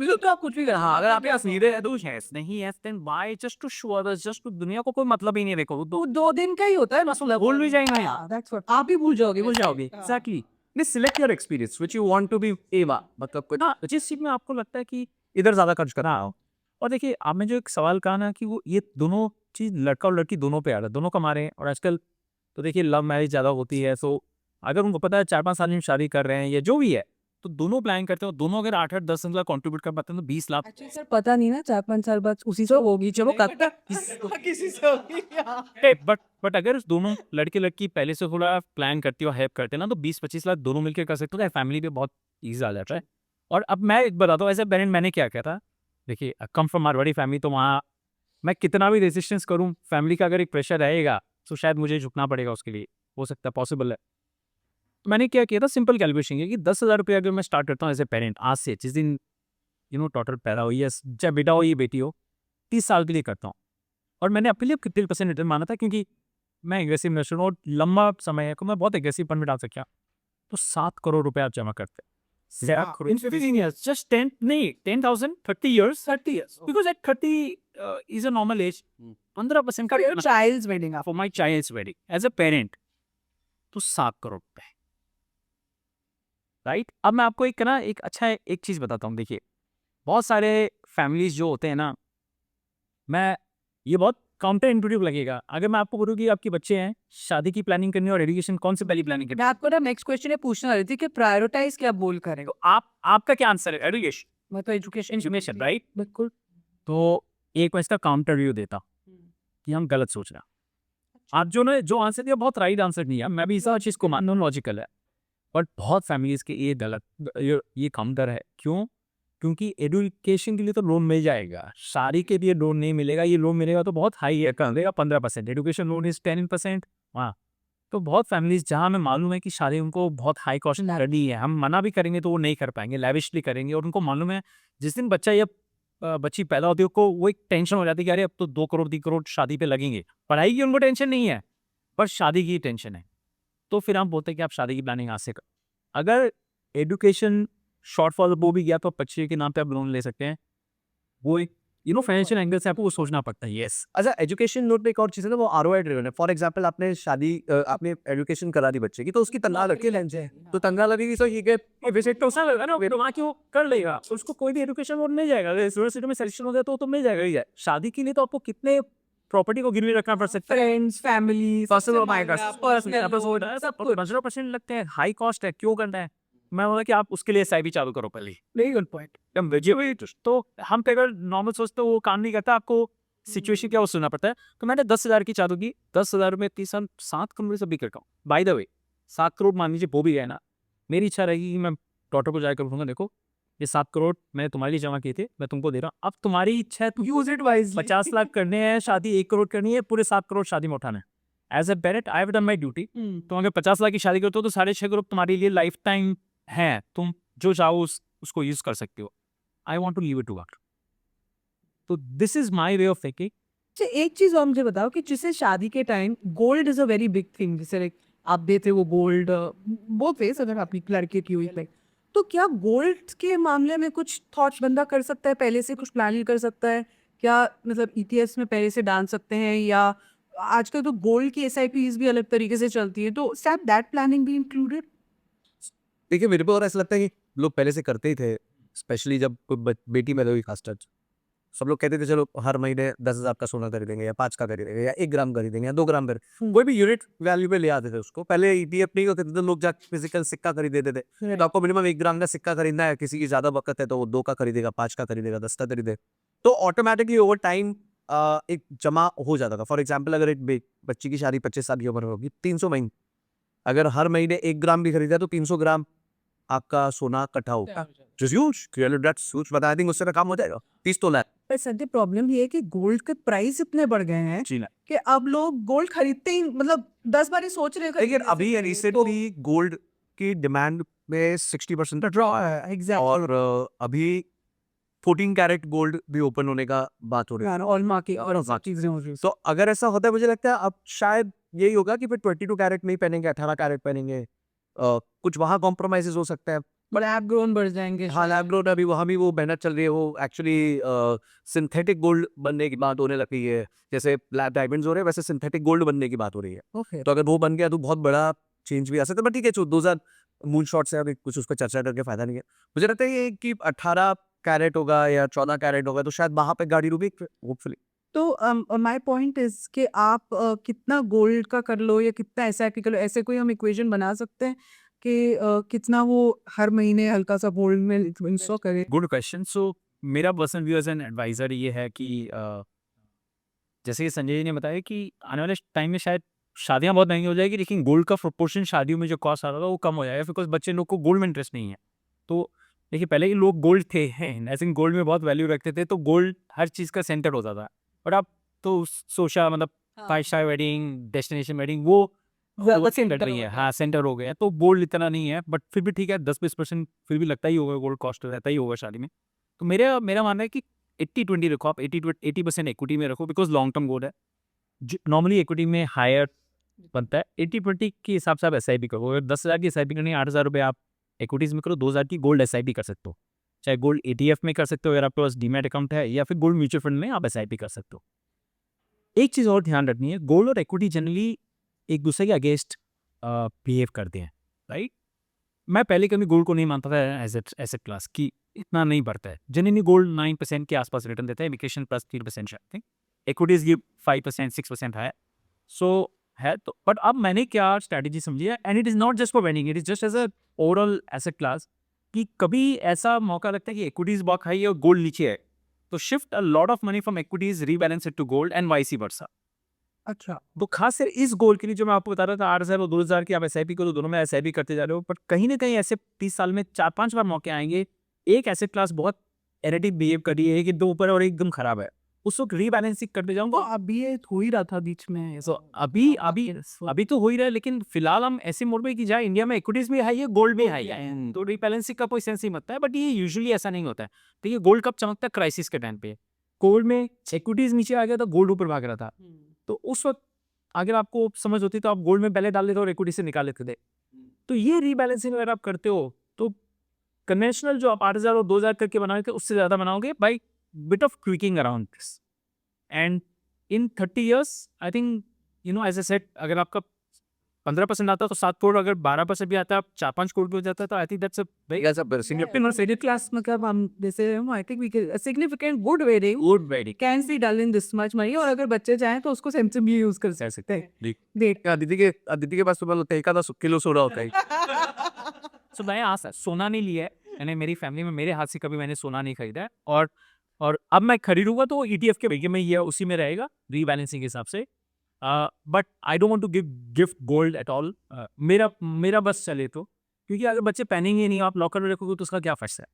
भी कर, हाँ अगर आपके पास नीरे है तो कुछ है नहीं है, then why just to show others, just दुनिया को कोई मतलब ही नहीं है। देखो वो 2 दिन का ही होता है मसला भूल भी जाएंगे यार, दैट्स व्हाट आप भी भूल जाओगे भूल जाओगे एग्जैक्टली। नहीं, select your experience which you want to be ever, मतलब कुछ हाँ, जिस चीज में आपको लगता है कि इधर ज्यादा खर्च करना हो। और देखिए आपने जो एक सवाल कहा ना कि वो ये दोनों चीज लड़का और लड़की दोनों पे आ रहा है, दोनों कमा रहे हैं। और आजकल तो देखिए लव मैरिज ज़्यादा होती है, सो अगर उनको पता है 4-5 साल में शादी कर रहे हैं या जो भी है, तो दोनों प्लान करते हैं, दोनों अगर 8-10 लाख कॉन्ट्रीब्यूट कर पाते हैं तो 20 लाख। एक्चुअली सर पता नहीं ना 4-5 साल बाद उसी से होगी चलो कब तक किसी से होगी, हाँ। बट अगर दोनों लड़के लड़की पहले से थोड़ा प्लान करती और हेल्प करते हैं ना, तो 20-25 लाख दोनों मिलकर कर सकते हो, फैमिली पे बहुत ईजी आ जाता है। और अब मैं एक बताता हूँ, एज ए पेरेंट मैंने क्या किया था। देखिए कम फ्रॉम मारवाड़ी फैमिली, तो वहाँ मैं कितना भी रेजिस्टेंस करूँ, फैमिली का अगर एक प्रेशर रहेगा तो शायद मुझे झुकना पड़ेगा उसके लिए, हो सकता है पॉसिबल है। तो मैंने क्या किया था, सिंपल कैलकुलेशन है कि 10,000 रुपये अगर मैं स्टार्ट करता हूँ एज ए पेरेंट, आज से जिस दिन डॉटर पैदा हुई है, चाहे बेटा हो या बेटी हो, 30 साल के लिए करता हूँ। और मैंने अपने लिए 30% रिटर्न माना था, क्योंकि मैं एग्रेसिव इन्वेस्टर हूँ और लंबा समय है, तो मैं बहुत एग्रेसिव फंड में डाल सकता। तो 7 करोड़ रुपए आप जमा करते हैं in 15 years, just 10,000, 30 years, because at 30 is a normal age. 15% का child's wedding for my child's wedding as a parent, तो 7 करोड़ रुपए, राइट। अब मैं आपको एक चीज बताता हूँ। देखिए बहुत सारे फैमिलीज जो होते हैं ना, मैं ये बहुत काउंटर इंट्यूटिव लगेगा अगर मैं आपको बोलूँ कि आपके बच्चे हैं, शादी की प्लानिंग करनी है और एजुकेशन कौन से पहली प्लानिंग करनी मैं आपको ना नेक्स्ट क्वेश्चन ये पूछना रही थी कि प्रायोरिटाइज क्या बोल करें है, तो आपका क्या आंसर है? एजुकेशन, मैं तो एजुकेशन राइट। बिल्कुल। तो एक मैं इसका काउंटर व्यू देता कि हम गलत सोच रहे हैं। आप जो आंसर दिया बहुत राइट आंसर नहीं है, मैं भी इस चीज को मानता हूँ लॉजिकल है, बट बहुत फैमिलीज के ये गलत, ये काउंटर है। क्यों? क्योंकि एजुकेशन के लिए तो लोन मिल जाएगा, शादी के लिए लोन नहीं मिलेगा। ये लोन मिलेगा तो बहुत हाई है, करेगा 15%, एजुकेशन लोन इज 10%। हाँ, तो बहुत फैमिलीज जहाँ हमें मालूम है कि शादी उनको बहुत हाई कॉस्ट करनी है, हम मना भी करेंगे तो वो नहीं कर पाएंगे, लैविशली करेंगे। और उनको मालूम है जिस दिन बच्चा या बच्ची पैदा होती है उसको वो एक टेंशन हो जाती है कि अरे अब तो 2 करोड़ 3 करोड़ शादी पे लगेंगे। पढ़ाई की उनको टेंशन नहीं है, पर शादी की टेंशन है। तो फिर हम बोलते हैं कि आप शादी की प्लानिंग आज से कर। अगर एजुकेशन शॉर्टफॉल वो भी गया तो बच्चे के नाम पे आप लोन ले सकते हैं। वो एक फाइनेंशियल एंगल से आपको वो सोचना पड़ता है। यस, अच्छा, एजुकेशन लोन पे एक और चीज़ है ना, वो आरओआई ड्रिवन है। फॉर एग्जांपल आपने आपने एजुकेशन करा दी बच्चे की, तो उसकी तनख्वाह लग के तो तनख्वाह लगेगी, तो ये विजिट तो उसने लगा ना, तो वहाँ क्यों कर लेगा, तो उसको कोई भी एजुकेशन लोन मिल जाएगा। अगर यूनिवर्सिटी में सिलेक्शन हो गया तो मिल जाएगा ही है। शादी के लिए तो आपको कितने प्रॉपर्टी को गिरवी रखना पड़ सकता है, फ्रेंड्स फैमिली पर्सनल 15% लगते हैं, हाई कॉस्ट है, क्यों करना है? मैं बोला कि आप उसके लिए एस चालू करो पहले। Very good point. एकदम वेजिटेबल। तो हम पे अगर नॉर्मल सोचते वो काम नहीं करता, आपको सिचुएशन क्या वो सुनना पड़ता है। तो मैंने 10,000 की चालू की, 10,000 में 7 करोड़ से भी करता हूँ। बाय द वे 7 करोड़ मान लीजिए वो भी गए ना, मेरी इच्छा रहेगी कि मैं डॉटर को जाकर बोलूँगा देखो ये 7 करोड़ मैंने तुम्हारे लिए जमा किए थे, मैं तुमको दे रहा हूँ, अब तुम्हारी इच्छा है, तुम यूज इट वाइजली। 50 लाख करने हैं, शादी 1 करोड़ करनी है, पूरे 7 करोड़ शादी में उठाना है। As a parent I have done my duty. तुम अगर 50 लाख की शादी करते हो तो 6.5 करोड़ तुम्हारे लिए लाइफ टाइम है, तुम जो चाहो उसको यूज कर सकते हो। I want to leave it to work. तो this is my way of thinking. अच्छा, एक चीज और मुझे बताओ कि जैसे शादी के time gold is a very big thing, जैसे like आप देते वो गोल्ड बहुत फेस अगर अपनी लड़के की हुई लाइक, तो क्या गोल्ड के मामले में कुछ थॉट्स बंदा कर सकता है, पहले से कुछ प्लानिंग कर सकता है क्या? मतलब ईटीएफ में पहले से डाल सकते हैं, या आजकल तो गोल्ड की एसआईपीज भी अलग तरीके से चलती है, तो स्टैप दैट प्लानिंग भी इंक्लूडेड? देखिए मेरे को और ऐसा लगता है कि लोग पहले से करते ही थे, स्पेशली जब कोई बेटी में हुई खास टच, सब लोग कहते थे चलो हर महीने 10,000 का सोना खरीदेंगे या 5 का खरीदेंगे या 1 ग्राम खरीदेंगे या 2 ग्राम कोई भी यूनिट वैल्यू पे ले आते थे उसको। पहले ईटीएफ नहीं होते थे तो लोग जाकर फिजिकल सिक्का खरीद देते थे। तो आपको मिनिमम 1 ग्राम का सिक्का खरीदना है, किसी की ज्यादा वक्त है तो वो 2 का खरीदेगा, 5 का खरीदेगा, 10 का खरीदे, तो ऑटोमेटिकली ओवर टाइम एक जमा हो जाता था। फॉर एग्जाम्पल अगर एक बच्ची की शादी 25 साल की उम्र में होगी, 300 महीने, अगर हर महीने 1 ग्राम भी खरीदा तो 300 ग्राम आपका सोना इकट्ठा होगा। Just huge, clearly that's huge, but I think उससे ना काम हो जाएगा 30 तोला है। पर संजय प्रॉब्लम ये है कि गोल्ड के प्राइस इतने बढ़ गए हैं जी ना। कि अब लोग गोल्ड खरीदते ही, मतलब 10 बार ही सोच रहे हैं लेकिन खरीदने से अभी पहले। रिसेंटली गोल्ड की डिमांड में 60% ड्रॉ है एग्जैक्टली। और अभी 14 कैरेट गोल्ड भी ओपन होने का बात हो रही है। और मार्केट और और सब चीजें हो रही हैं। तो अगर ऐसा होता है मुझे लगता है अब शायद यही होगा कि फिर 22 कैरेट नहीं पहनेंगे, 18 कैरेट पहनेंगे। कुछ वहाँ कॉम्प्रोमाइजेस हो सकता है। बट लैब ग्रोन बढ़ जाएंगे। हाँ, लैब ग्रोन अभी वहाँ भी वो मेहनत चल रही है, वो एक्चुअली सिंथेटिक गोल्ड बनने की बात होने लगी है। जैसे लैब डायमंड्स हो रहे हैं वैसे सिंथेटिक गोल्ड बनने की बात हो रही है। ओके। तो अगर वो बन गया तो बहुत बड़ा चेंज भी आ सकता है। बट ठीक है, 2000 मून शॉट से अभी कुछ उसका चर्चा करके फायदा नहीं है। मुझे लगता है ये कि 18 कैरेट होगा या 14 कैरेट होगा तो शायद वहाँ पे गाड़ी रुकी होपफुली। तो माय पॉइंट इज कि आप कितना गोल्ड का कर लो या कितना एसआईपी कर लो, ऐसे कोई हम इक्वेशन बना सकते हैं कि कितना वो हर महीने हल्का सा गोल्ड में इन्वेस्ट करे? Good question. सो मेरा personal view as an adviser ये है कि जैसे कि संजय जी ने बताया कि आने वाले टाइम में शायद शादियां बहुत महंगी हो जाएगी, लेकिन गोल्ड का प्रोपोर्शन शादियों में जो कॉस्ट आ रहा था वो कम हो जाएगा, बिकॉज बच्चे लोग को गोल्ड में इंटरेस्ट नहीं है। तो देखिए पहले ही लोग गोल्ड थे हैं ऐसे गोल्ड में बहुत वैल्यू रखते थे, तो गोल्ड हर चीज़ का सेंटर होता था। बट अब तो सोशा मतलब 5 स्टार वेडिंग, डेस्टिनेशन वेडिंग वो सेंटर रही है। हाँ, सेंटर हो गया, तो गोल्ड इतना नहीं है, बट फिर भी ठीक है 10-20% फिर भी लगता ही होगा, गोल्ड कॉस्ट रहता ही होगा शादी में। तो मेरा मेरा मानना है कि 80-20 रखो आप, 80% इक्विटी में रखो, बिकॉज लॉन्ग टर्म गोल्ड है। नॉर्मली इक्विटी में हायर बनता है। 80-20 के हिसाब से आप SIP करो। अगर 10,000 की SIP करनी है, 8,000 रुपये आप इक्विटीज़ में करो, 2,000 की गोल्ड SIP कर सकते हो। चाहे गोल्ड ETF में कर सकते हो अगर आपके पास डीमैट अकाउंट है, या फिर गोल्ड म्यूचुअल फंड में आप SIP कर सकते हो। एक चीज़ और ध्यान रखनी है, गोल्ड और इक्विटी जनरली एक दूसरे के अगेंस्ट बिहेव करते हैं, राइट? मैं पहले कभी गोल्ड को नहीं मानता था एसेट क्लास की, इतना नहीं बढ़ता है। जनरली गोल्ड 9% के आसपास रिटर्न देता है, इमिग्रेशन प्लस 3% शायद, इक्विटीज गिव 5%, 6% है। सो है तो, बट अब मैंने क्या स्ट्रैटेजी समझी है, and it is not just for wedding, it is just as a overall asset class, कि कभी ऐसा मौका लगता है कि इक्विटीज बहुत हाई है और गोल्ड नीचे है, तो shift a lot of money from equities, rebalance it to gold and vice versa. अच्छा। तो खास कर इस गोल के लिए जो मैं आपको बता रहा था 8,000 और 2,000 की आप SIP करो, दोनों में SIP करते जा रहे हो, बट कहीं ना कहीं ऐसे 30 साल में 4-5 बार मौके आएंगे, एक एसेट क्लास बहुत एरेटिव बिहेव कर रही है कि दो ऊपर और एकदम खराब है, उस वक्त रीबैलेंसिंग करते तो जाऊंगा। अभी ये हो ही रहा था बीच में। तो अभी तो हो ही रहा है, लेकिन फिलहाल हम ऐसे मोड में कि जहाँ इंडिया में इक्विटीज भी हाई है, गोल्ड भी हाई है, तो रीबैलेंसिंग का कोई सेंस नहीं बनता है। बट ये यूजुअली ऐसा नहीं होता है। तो ये गोल्ड कब चमकता है? क्राइसिस के टाइम पे। गोल्ड में इक्विटीज नीचे आ गया था, गोल्ड ऊपर भाग रहा था, तो उस वक्त अगर आपको समझ होती तो आप गोल्ड में पहले डाल लेते और इक्विटी से निकाल लेते थे। तो ये रीबैलेंसिंग अगर आप करते हो तो कन्वेंशनल जो आप 8,000 और 2,000 करके बनाओगे उससे ज़्यादा बनाओगे by bit of tweaking around this, and in 30 years I think as a set, अगर आपका 15% आता है तो 7 करोड़, अगर 12% भी आता है, 4-5 करोड़ भी हो जाता है, तो I think that's a very middle class मतलब हम जैसे I think we can significant good wedding good wedding can see done in this much money, और अगर बच्चे चाहें तो उसको सेंसिबली यूज कर सकते हैं। देख अदिति के पास तो मतलब 1 किलो सोना होता है। सो मैं आज सोना नहीं लिया है, मैंने मेरी फैमिली में मेरे हाथ से कभी मैंने सोना नहीं खरीदा है, और अब मैं खरीदूंगा तो ईटीएफ के भैया में ये उसी में रहेगा रीबैलेंसिंग के हिसाब से। But I don't want to give gift gold at all. मेरा मेरा बस चले तो, क्योंकि अगर बच्चे पहनेंगे नहीं, आप लॉकर में रखोगे तो उसका क्या फर्क है।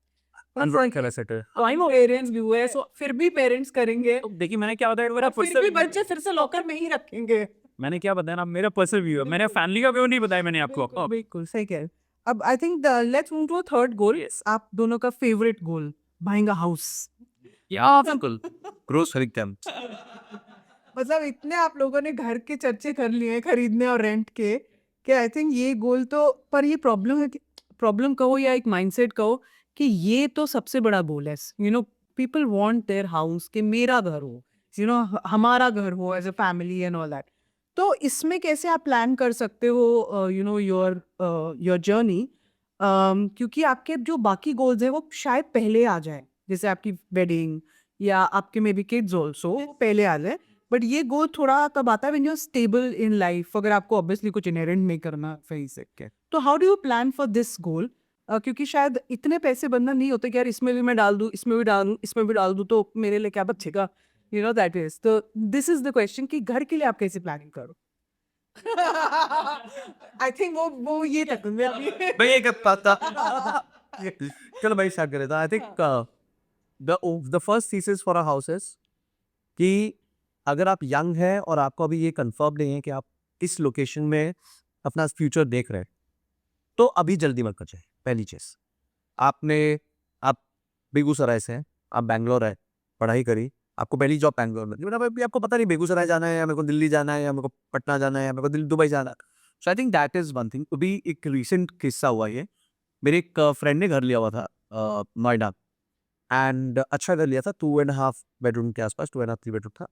पेरेंट्स भी हुए सो फिर भी पेरेंट्स करेंगे, तो देखिए मैंने क्या बताया, मेरा फिर भी पर्सनल, बच्चे फिर से लॉकर में ही रखेंगे। मैंने क्या बताया ना, मेरा पर्सनल व्यू है, मैंने फैमिली का व्यू नहीं बताया मैंने आपको। बिल्कुल सही कह रहे हैं। अब I think let's move to third goal, आप दोनों का favourite goal, buying a house. या बिल्कुल ग्रोस खरीदते हम। मतलब इतने आप लोगों ने घर के चर्चे कर लिए हैं खरीदने और रेंट के, कि आई थिंक ये गोल तो, पर ये प्रॉब्लम है कि, प्रॉब्लम कहो या एक माइंडसेट कहो, कि ये तो सबसे बड़ा गोल है। पीपल वांट देयर हाउस, कि मेरा घर हो, हमारा घर हो as a family and all that. तो इसमें कैसे आप प्लान कर सकते हो योर जर्नी, क्योंकि आपके जो बाकी गोल्स हैं वो शायद पहले आ जाए, जैसे आपकी वेडिंग या आपके मे बी किड्स ऑल्सो पहले आ जाए, बट ये गोल थोड़ा तब आता है when you are stable in life, अगर आपको ऑब्वियसली कुछ इनहेरेंट नहीं करना सही से के। तो how do you plan for this goal, क्योंकि शायद इतने पैसे बंधन नहीं होते कि यार इसमें भी मैं डाल दूँ, इसमें भी डाल दूँ, इसमें भी डाल दूँ, तो मेरे लिए क्या बचेगा, दैट इज, तो दिस इज द क्वेश्चन कि घर के लिए आप कैसे प्लानिंग करो। आई थिंक वो ये तक मैं ये कब पाता चलो भाई स्टार्ट करें। I think the first thesis for a house is कि अगर आप यंग हैं और आपको अभी ये कंफर्म नहीं है कि आप इस लोकेशन में अपना फ्यूचर देख रहे हैं, तो अभी जल्दी मत कर जाए। पहली चीज, आप बेगूसराय से हैं, आप बैंगलोर है, पढ़ाई करी, आपको पहली जॉब बैंगलोर में, मतलब अभी आपको पता नहीं बेगूसराय जाना है या मेरे को दिल्ली जाना है या मेरे को पटना जाना है या मेरे को दुबई जाना है। So I think that is one thing. अभी एक रिसेंट किस्सा हुआ ये, मेरे एक फ्रेंड ने घर लिया हुआ था नोएडा, एंड अच्छा घर लिया था, 2.5 बेडरूम के आसपास, 2.5 3 बेडरूम था,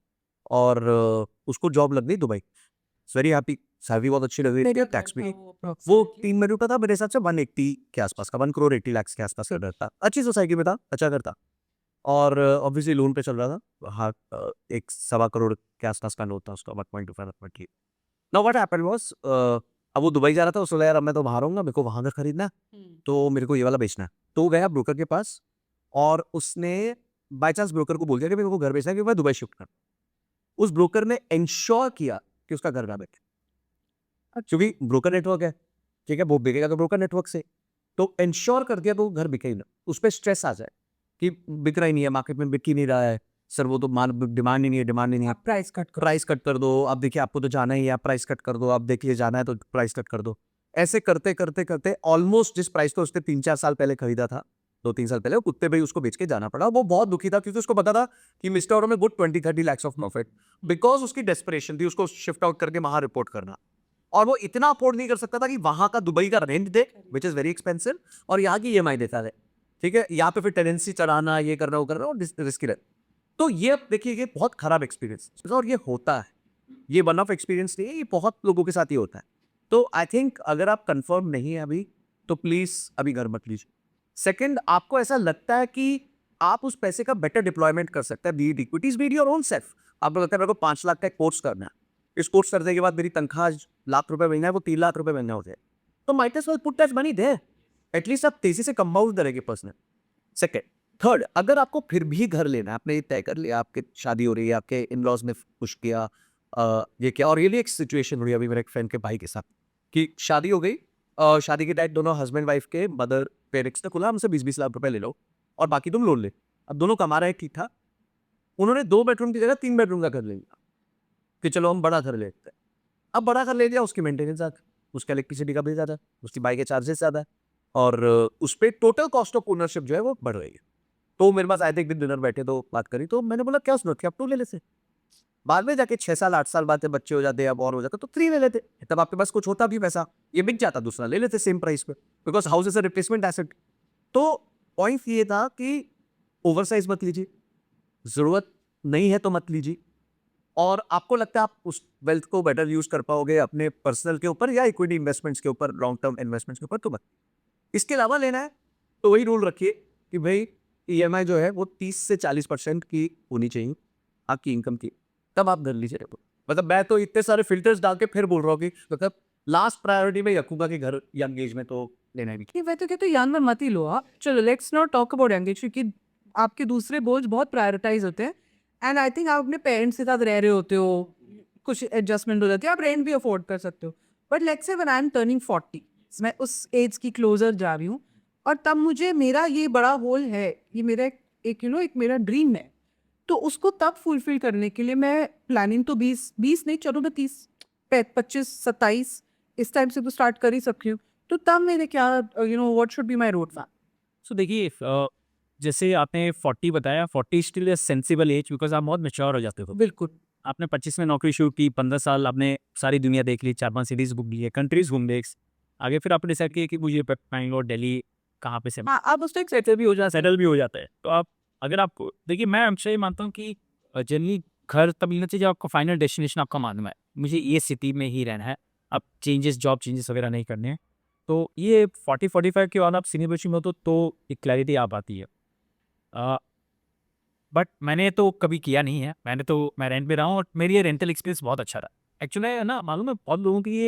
और उसको जॉब लग गई दुबई। वेरी हैप्पी, सैलरी बहुत अच्छी लग रही थी, टैक्स भी। वो 3 बेडरूम का था, मेरे हिसाब से 180 के आसपास का, 1 करोड़ 80 लाख के आसपास का घर था, अच्छी सोसाइटी में था, अच्छा घर था, और ऑब्वियसली लोन पे चल रहा था। हाँ, 1.25 करोड़ के आसपास का लोन था उसका, 1.25 नाउ व्हाट हैपेंड वाज, अब वो दुबई जा रहा था, उसने बोला यार अब मैं तो बाहर रहूंगा, मेरे को वहां घर खरीदना है, तो मेरे को ये वाला बेचना है। तो वो गया ब्रोकर के पास, और उसने बाय चांस ब्रोकर को बोल दिया कि मेरे को घर बेचना है, क्योंकि मैं दुबई शिफ्ट कर। उस ब्रोकर ने इंश्योर किया कि उसका घर ना बिके, क्योंकि ब्रोकर नेटवर्क है, ठीक है, वो बिकेगा तो ब्रोकर नेटवर्क से, तो इंश्योर कर दिया तो घर बिके ही ना। उस पर स्ट्रेस आ जाए कि बिक रहा ही नहीं है, मार्केट में बिक ही नहीं रहा है, सर वो तो डिमांड ही नहीं है, डिमांड ही नहीं है, प्राइस कट कर दो, अब देखिए आपको तो जाना ही है, आप प्राइस कट कर दो, अब देखिए जाना है तो प्राइस कट कर दो। ऐसे करते करते करते ऑलमोस्ट जिस प्राइस पे उसने 3-4 साल पहले खरीदा था, 2-3 साल पहले, कुत्ते भाई उसको बेच के जाना पड़ा। वो बहुत दुखी था, क्योंकि उसको पता था कि मिस्टर और में good 20-30 lakh of profit, because उसकी डेस्परेशन थी उसको शिफ्ट आउट करके वहां रिपोर्ट करना, और वो इतना अफोर्ड नहीं कर सकता था कि वहां का दुबई का rent they, which is very expensive, और यहाँ की ईएमआई देता है, ठीक है, यहाँ पे फिर टेनेंसी चढ़ाना, ये करना वो करना, और रिस्की रहता। तो ये अब देखिए, ये बहुत खराब एक्सपीरियंस, और ये होता है, ये वन ऑफ एक्सपीरियंस नहीं है, ये बहुत लोगों के साथ ही होता है। तो आई थिंक अगर आप कंफर्म नहीं है अभी, तो प्लीज अभी घर मत लीजिए। सेकंड, आपको ऐसा लगता है कि आप उस पैसे का बेटर डिप्लॉयमेंट कर सकते हैं, B it equities, B it your own self. आपको लगता है मेरे को 5 लाख का कोर्स करना है, इस कोर्स करने के बाद मेरी तनख्वाह लाख रुपए महीना है, वो 3 लाख रुपए महीना हो जाए, तो might as well put that money there, at least आप तेजी से कंपाउंड करेंगे पर्सनल। सेकंड, थर्ड, अगर आपको फिर भी घर लेना है, आपने ये तय कर लिया, आपकी शादी हो रही है, आपके इन लॉज ने पुश किया, ये क्या, और रियली एक सिचुएशन हुई अभी मेरे एक फ्रेंड के भाई के साथ, कि शादी हो गई, शादी के टाइम दोनों हस्बैंड वाइफ के मदर पेरेंट्स ने बोला हमसे 20-20 लाख रुपए ले लो और बाकी तुम लोन ले। अब दोनों कमा रहे हैं ठीक था, उन्होंने 2 बेडरूम की जगह 3 बेडरूम का घर ले लिया कि चलो हम बड़ा घर लेते हैं। अब बड़ा घर ले लिया, उसकी मेंटेनेंस ज़्यादा, उसका इलेक्ट्रिसिटी का बिल ज़्यादा, उसकी बाइक के चार्जेस ज़्यादा, और उस पर टोटल कॉस्ट ऑफ ओनरशिप जो है वो बढ़ रही है। तो मेरे पास आए थे एक दिन, डिनर बैठे तो बात करी, तो मैंने बोला क्या जरूरत थी, आप 2 ले लेते, बाद में जाके 6 साल 8 साल बाद बच्चे हो जाते, अब और हो जाते तो 3 ले लेते, तब आपके पास कुछ होता भी पैसा, ये बिक जाता, दूसरा ले लेते सेम प्राइस पे, because house is a replacement asset. तो पॉइंट ये था कि ओवरसाइज मत लीजिए, जरूरत नहीं है तो मत लीजिए, और आपको लगता है आप उस वेल्थ को बेटर यूज कर पाओगे अपने पर्सनल के ऊपर या इक्विटी इन्वेस्टमेंट्स के ऊपर, लॉन्ग टर्म इन्वेस्टमेंट्स के ऊपर, तो मत। इसके अलावा लेना है तो वही रूल रखिए कि भाई ईएमआई जो है वो 30 से 40% की होनी चाहिए आपकी इनकम की, तब आप घर लीजिए। मतलब मैं तो इतने सारे फिल्टर्स डाल के फिर बोल रहा हूँ कि मतलब लास्ट प्रायोरिटी में रखूंगा कि घर यंग एज में तो लेना है। नहीं, मैं तो कहती हूँ यंग में मत ही लो आप। चलो let's not talk about young age, क्योंकि आपके दूसरे बोझ बहुत प्रायोरिटाइज होते हैं। एंड आई थिंक आप अपने पेरेंट्स के साथ रह रहे होते हो, कुछ एडजस्टमेंट हो जाती है, आप रेंट भी अफोर्ड कर सकते हो। But let's say when I am turning 40, मैं उस एज की क्लोजर जा रही हूँ, और तब मुझे मेरा ये बड़ा होल है, ये मेरा एक एक मेरा ड्रीम है। तो उसको तब फुलफिल करने के लिए मैं प्लानिंग तो 20 नहीं, चलो मैं 30 25 27 इस टाइम से तो स्टार्ट कर ही सकती हूँ। तो तब मेरे क्या what should be my road map. So देखिए, जैसे आपने 40 बताया, 40 still a sensible age, because आप बहुत मैच्योर हो जाते हो। बिल्कुल। आपने 25 में नौकरी शुरू की, 15 साल आपने सारी दुनिया देख ली, 4-5 सिटीज़ घूम ली है, कंट्रीज़ घूम ली। आगे फिर आपने डिसाइड किया कि मुझे बैंगलोर, दिल्ली कहाँ पे से हाँ, आप उस टाइम सेटल भी हो जाते सेटल भी हो जाता है। तो आप अगर आपको देखिए, मैं हमेशा ये मानता हूँ कि जनरली घर तब मिलना चाहिए जब आपका फाइनल डेस्टिनेशन आपका मालूम है, मुझे ये सिटी में ही रहना है, अब चेंजेस, जॉब चेंजेस वगैरह नहीं करने हैं। तो ये 40-45 के बाद आप सीनियर पोजीशन में हो तो एक क्लैरिटी आ पाती है। बट मैंने तो कभी किया नहीं है, मैं रेंट पे रहा हूँ और मेरी ये रेंटल एक्सपीरियंस बहुत अच्छा रहा। एक्चुअली है ना, मालूम है बहुत लोगों की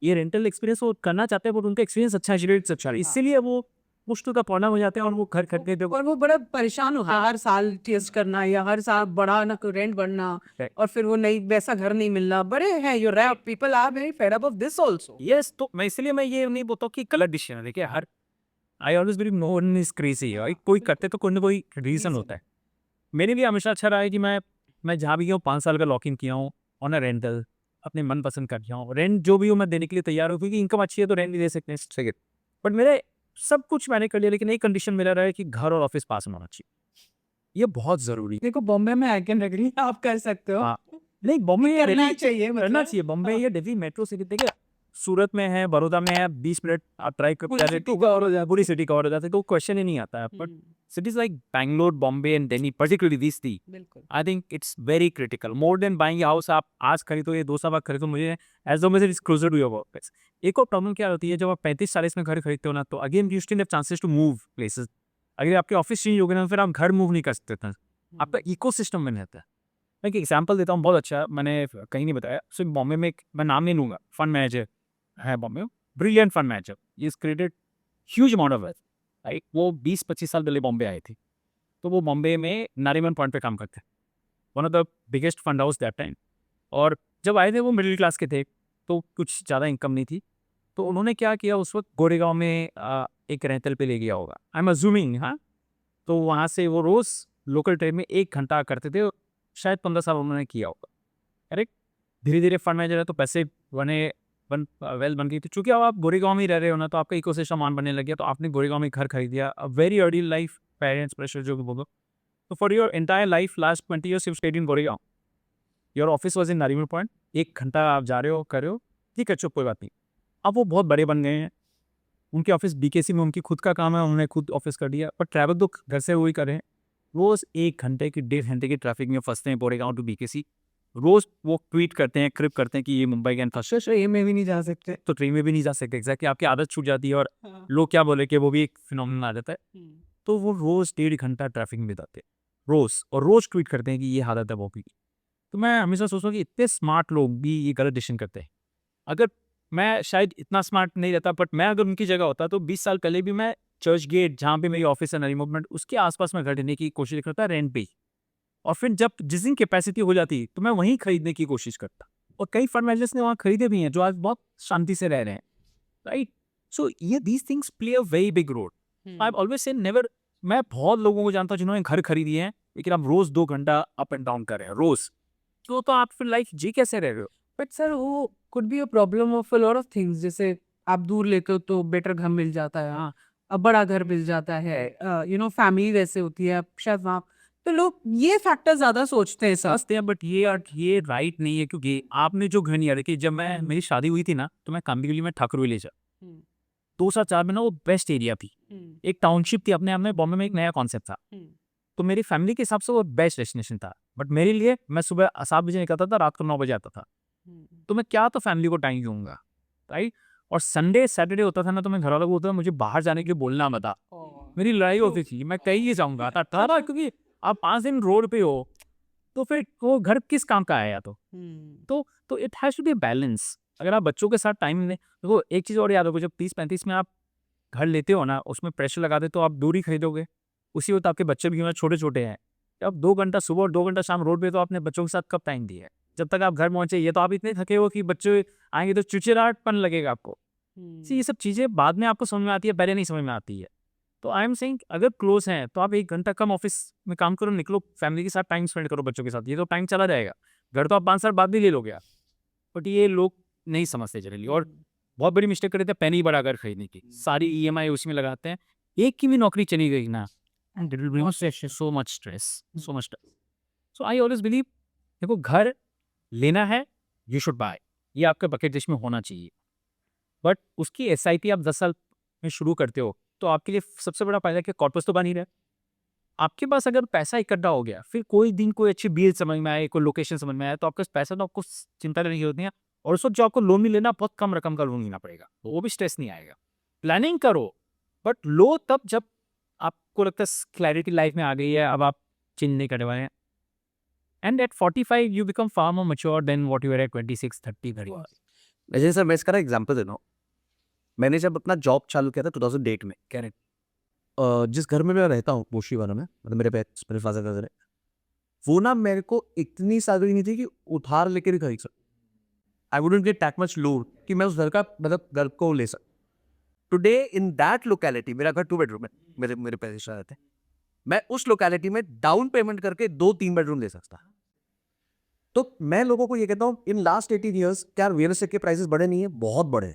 ये रेंटल एक्सपीरियंस वो करना चाहते हैं, बट उनका एक्सपीरियंस अच्छा है, रेट्स अच्छा है, इसीलिए वो मुश्किल का प्रॉब्लम हो जाते हैं और वो घर खरीदने पे और वो बड़ा परेशान हो हर साल टेस्ट करना, या हर साल बड़ा ना रेंट बढ़ना, Right. और फिर वो नहीं वैसा घर नहीं मिलना। बड़े हैं you wrap, people are very fed up of this also. Yes. तो मैं इसलिए मैं ये नहीं बोलता हूँ कि गलत डिसीजन है। देखिए, हर I always believe no one is crazy, कोई करते तो कोई ना कोई रीजन होता है। मेरे लिए हमेशा अच्छा रहा है कि मैं जहाँ भी गया हूँ 5 साल का लॉक इन किया हूँ ऑन अ रेंटल, अपने मन पसंद कर दिया हूँ। रेंट जो भी हो मैं देने के लिए तैयार हूँ, क्योंकि इनकम अच्छी है तो रेंट भी दे सकते हैं, ठीक है। बट मेरे सब कुछ मैंने कर लिया, लेकिन एक कंडीशन मेरा रहा है कि घर और ऑफिस पास में होना चाहिए। ये बहुत ज़रूरी है। देखो बॉम्बे में आई कैन एग्री, आप कर सकते हो। हाँ, नहीं बॉम्बे या करना दिल्ली चाहिए, करना मतलब चाहिए। बॉम्बे हाँ। या दिल्ली मेट्रो सिटी, देखिए सूरत में है, बड़ौदा में है, 20 मिनट आप ड्राइव कर पूरी city cover हो जाती पूरी सिटी कवर हो जाती है, तो क्वेश्चन ही नहीं आता है। But cities like Bangalore, Bombay and Delhi, particularly these three, बिल्कुल। I think it's very critical. More than buying a house, आप आज खरीदो या 2 साल बाद खरीदो, मुझे as long as it is closer to your workplace। एक और प्रॉब्लम क्या होती है, जब आप 35-40 में घर खरीदते हो ना, तो again you still have chances to move places. अगर आपके ऑफिस चेंज हो गए ना, फिर आप घर मूव नहीं कर सकते थे, आपका इकोसिस्टम में रहता है। मैं एक एग्जांपल देता हूँ, बहुत अच्छा, मैंने कहीं नहीं बताया। सो बॉम्बे में एक, मैं नाम नहीं लूँगा, फंड मैनेजर है बॉम्बे में, brilliant fund manager, is created huge amount of wealth, right. वो 20-25 साल पहले बॉम्बे आए थे, तो वो बॉम्बे में नारीमन पॉइंट पे काम करते, one of the biggest fund house that time. और जब आए थे वो मिडिल क्लास के थे, तो कुछ ज़्यादा इनकम नहीं थी। तो उन्होंने क्या किया, उस वक्त गोरेगांव में एक रेंटल पे ले गया होगा, आई एम अज्यूमिंग, हाँ। तो वहाँ से वो रोज़ लोकल ट्रेन में 1 घंटा करते थे, शायद 15 साल उन्होंने किया होगा, करेक्ट। धीरे धीरे फंड मैनेजर है तो पैसे वेल बन गई। तो चूंकि अब आप गोरेगांव में ही रह रहे हो ना, तो आपका इकोसिस्टम ऑन बनने लग गया, तो आपने गोरेगांव में घर खरीद दिया। Very early life, parents pressure जो भी बोलो, तो for your entire life last 20 years you stayed in Goregaon, your office was in Nariman point, 1 घंटा आप जा रहे हो, कर रहे हो, ठीक है, चुप, कोई बात नहीं। अब वो बहुत बड़े बन गए हैं, उनके ऑफिस बीकेसी में, उनकी खुद का काम है, उन्होंने खुद ऑफिस कर दिया, पर ट्रैवल तो घर से वही कर रहे हैं। रोज़ 1 घंटे की 1.5 घंटे की ट्रैफिक में फंसते हैं गोरेगांव टू बीकेसी। रोज़ वो ट्वीट करते हैं, क्रिप करते हैं कि ये मुंबई के फंसे, ट्रेन में भी नहीं जा सकते। तो ट्रेन में भी नहीं जा सकते। एग्जैक्टली, आपकी आदत छूट जाती है और हाँ। लोग क्या बोले कि वो भी एक फिनोमिनन आ जाता है। तो वो रोज़ 1.5 घंटा ट्रैफिक में बिताते हैं रोज़, और रोज़ ट्वीट करते हैं कि ये हालत है वो की। तो मैं हमेशा सोचता हूँ कि इतने स्मार्ट लोग भी ये गलत डिसीजन करते हैं। अगर मैं शायद इतना स्मार्ट नहीं रहता, बट मैं अगर उनकी जगह होता तो 20 साल पहले भी मैं चर्च गेट, जहाँ पे मेरी ऑफिस है, नरी मूवमेंट, उसके आसपास में घर लेने की कोशिश करता रेंट पे ही। और फिर जब जिस दिन कैपेसिटी हो जाती तो मैं वहीं खरीदने की कोशिश करता। और कई फंड मैनेजर्स ने वहाँ खरीदे भी हैं जो आज बहुत शांति से रह रहे हैं, राइट। सो ये these things play a very big role. I always say never, मैं बहुत लोगों को जानता हूँ जिन्होंने घर खरीदी है, लेकिन आप रोज 2 घंटा अप एंड डाउन कर रहे हैं रोज, तो आप फिर लाइफ जी कैसे रह रहे हो? बट सर वो could be a problem of a lot of things. जैसे आप दूर लेते हो तो बेटर घर मिल जाता है, हाँ, अब बड़ा घर मिल जाता है, फैमिली वैसे होती है, अब शायद वहाँ तो लोग ये फैक्टर ज्यादा सोचते हैं सर। हंसते हैं, बट ये राइट नहीं है, क्योंकि आपने जो घर नहीं, देखिए जब मैं मेरी शादी हुई थी ना, तो मैं कामली गली में ठाकुर विलेज है, 204 में ना, वो बेस्ट एरिया थी, एक टाउनशिप थी अपने आप में, बॉम्बे में एक नया कॉन्सेप्ट था। तो मेरी फैमिली के हिसाब से वो बेस्ट डेस्टिनेशन था। बट मेरे लिए, मैं सुबह 7 बजे निकलता था, रात को 9 बजे आता था, तो मैं क्या तो फैमिली को टाइम दूंगा, राइट। और संडे सैटरडे होता था ना, तो मैं घर वालों को होता था मुझे बाहर जाने के लिए बोलना मत आ, मेरी लड़ाई होती थी, मैं कहीं ही जाऊंगा था, क्योंकि आप 5 दिन रोड पे हो, तो फिर वो घर किस काम का आया? तो it has to be balance. अगर आप बच्चों के साथ टाइम ने, देखो एक चीज़ और याद रखो, जब 30-35 में आप घर लेते हो ना, उसमें प्रेशर लगा देते हो, आप दूरी खरीदोगे, उसी वक्त आपके बच्चे भी छोटे छोटे हैं, अब 2 घंटा सुबह और 2 घंटा शाम रोड पे, तो आपने बच्चों के साथ कब टाइम दिया है? जब तक आप घर पहुंचे, ये तो आप इतने थके हो कि बच्चे आएंगे तो चिड़चिड़ाहटपन लगेगा आपको। See, ये सब चीज़ें बाद में आपको समझ में आती है, पहले नहीं समझ में आती है। तो आई एम सेइंग अगर क्लोज हैं तो आप 1 घंटा कम ऑफिस में काम करो, निकलो फैमिली के साथ टाइम स्पेंड करो, बच्चों के साथ, ये तो टाइम चला जाएगा। घर तो आप 5 साल बाद भी ले लोगे आप, बट ये लोग नहीं समझते जनरली, और बहुत बड़ी मिस्टेक करते हैं पेनी बड़ा घर खरीदने की, सारी ईएमआई उसी में लगाते हैं। एक की भी नौकरी चली गई ना, and it will bring so much stress, so much stress. So I always believe, देखो घर लेना है, यू शुड बाय, ये आपके बकेट लिस्ट में होना चाहिए, बट उसकी एसआईपी आप 10 साल में शुरू करते हो तो आपके लिए सबसे बड़ा फायदा कि कॉर्पस तो बन ही रहा है। आपके पास अगर पैसा इकट्ठा हो गया, फिर कोई दिन कोई अच्छी डील समझ में आए, कोई लोकेशन समझ में आए, तो आपके पास पैसा, तो आपको चिंता नहीं होती है। और उस वक्त जो आपको लोन भी लेना, बहुत कम रकम का लोन लेना पड़ेगा, तो वो भी स्ट्रेस नहीं आएगा। प्लानिंग करो, बट लो तब जब आपको लगता है क्लैरिटी लाइफ में आ गई है, अब आप चेंज नहीं करने वाले हैं। And at 45 you become far more mature than what you were at 26, 30, 31। वैसे सर मैं इसका एग्जाम्पल देना हूँ, मैंने जब अपना जॉब चालू किया था 2008 में, करेक्ट। जिस घर में मैं रहता हूँ मोशीवाला में, मतलब मेरे पेरेंट्स, मेरे फादर का घर है, वो ना मेरे को इतनी सैलरी नहीं थी कि उधार लेके भी खरीद सकता। I wouldn't get that much loan कि मैं उस घर का, मतलब घर को ले सकता। टुडे इन दैट लोकेलिटी, मेरा घर 2 बेडरूम है, मेरे पेरेंट्स रहते हैं, मैं उस लोकेलिटी में डाउन पेमेंट करके 2-3 बेडरूम ले सकता। तो मैं लोगों को ये कहता हूँ, इन लास्ट 18 ईयर्स क्या रियल एस्टेट के प्राइसेस बढ़े नहीं है? बहुत बढ़े,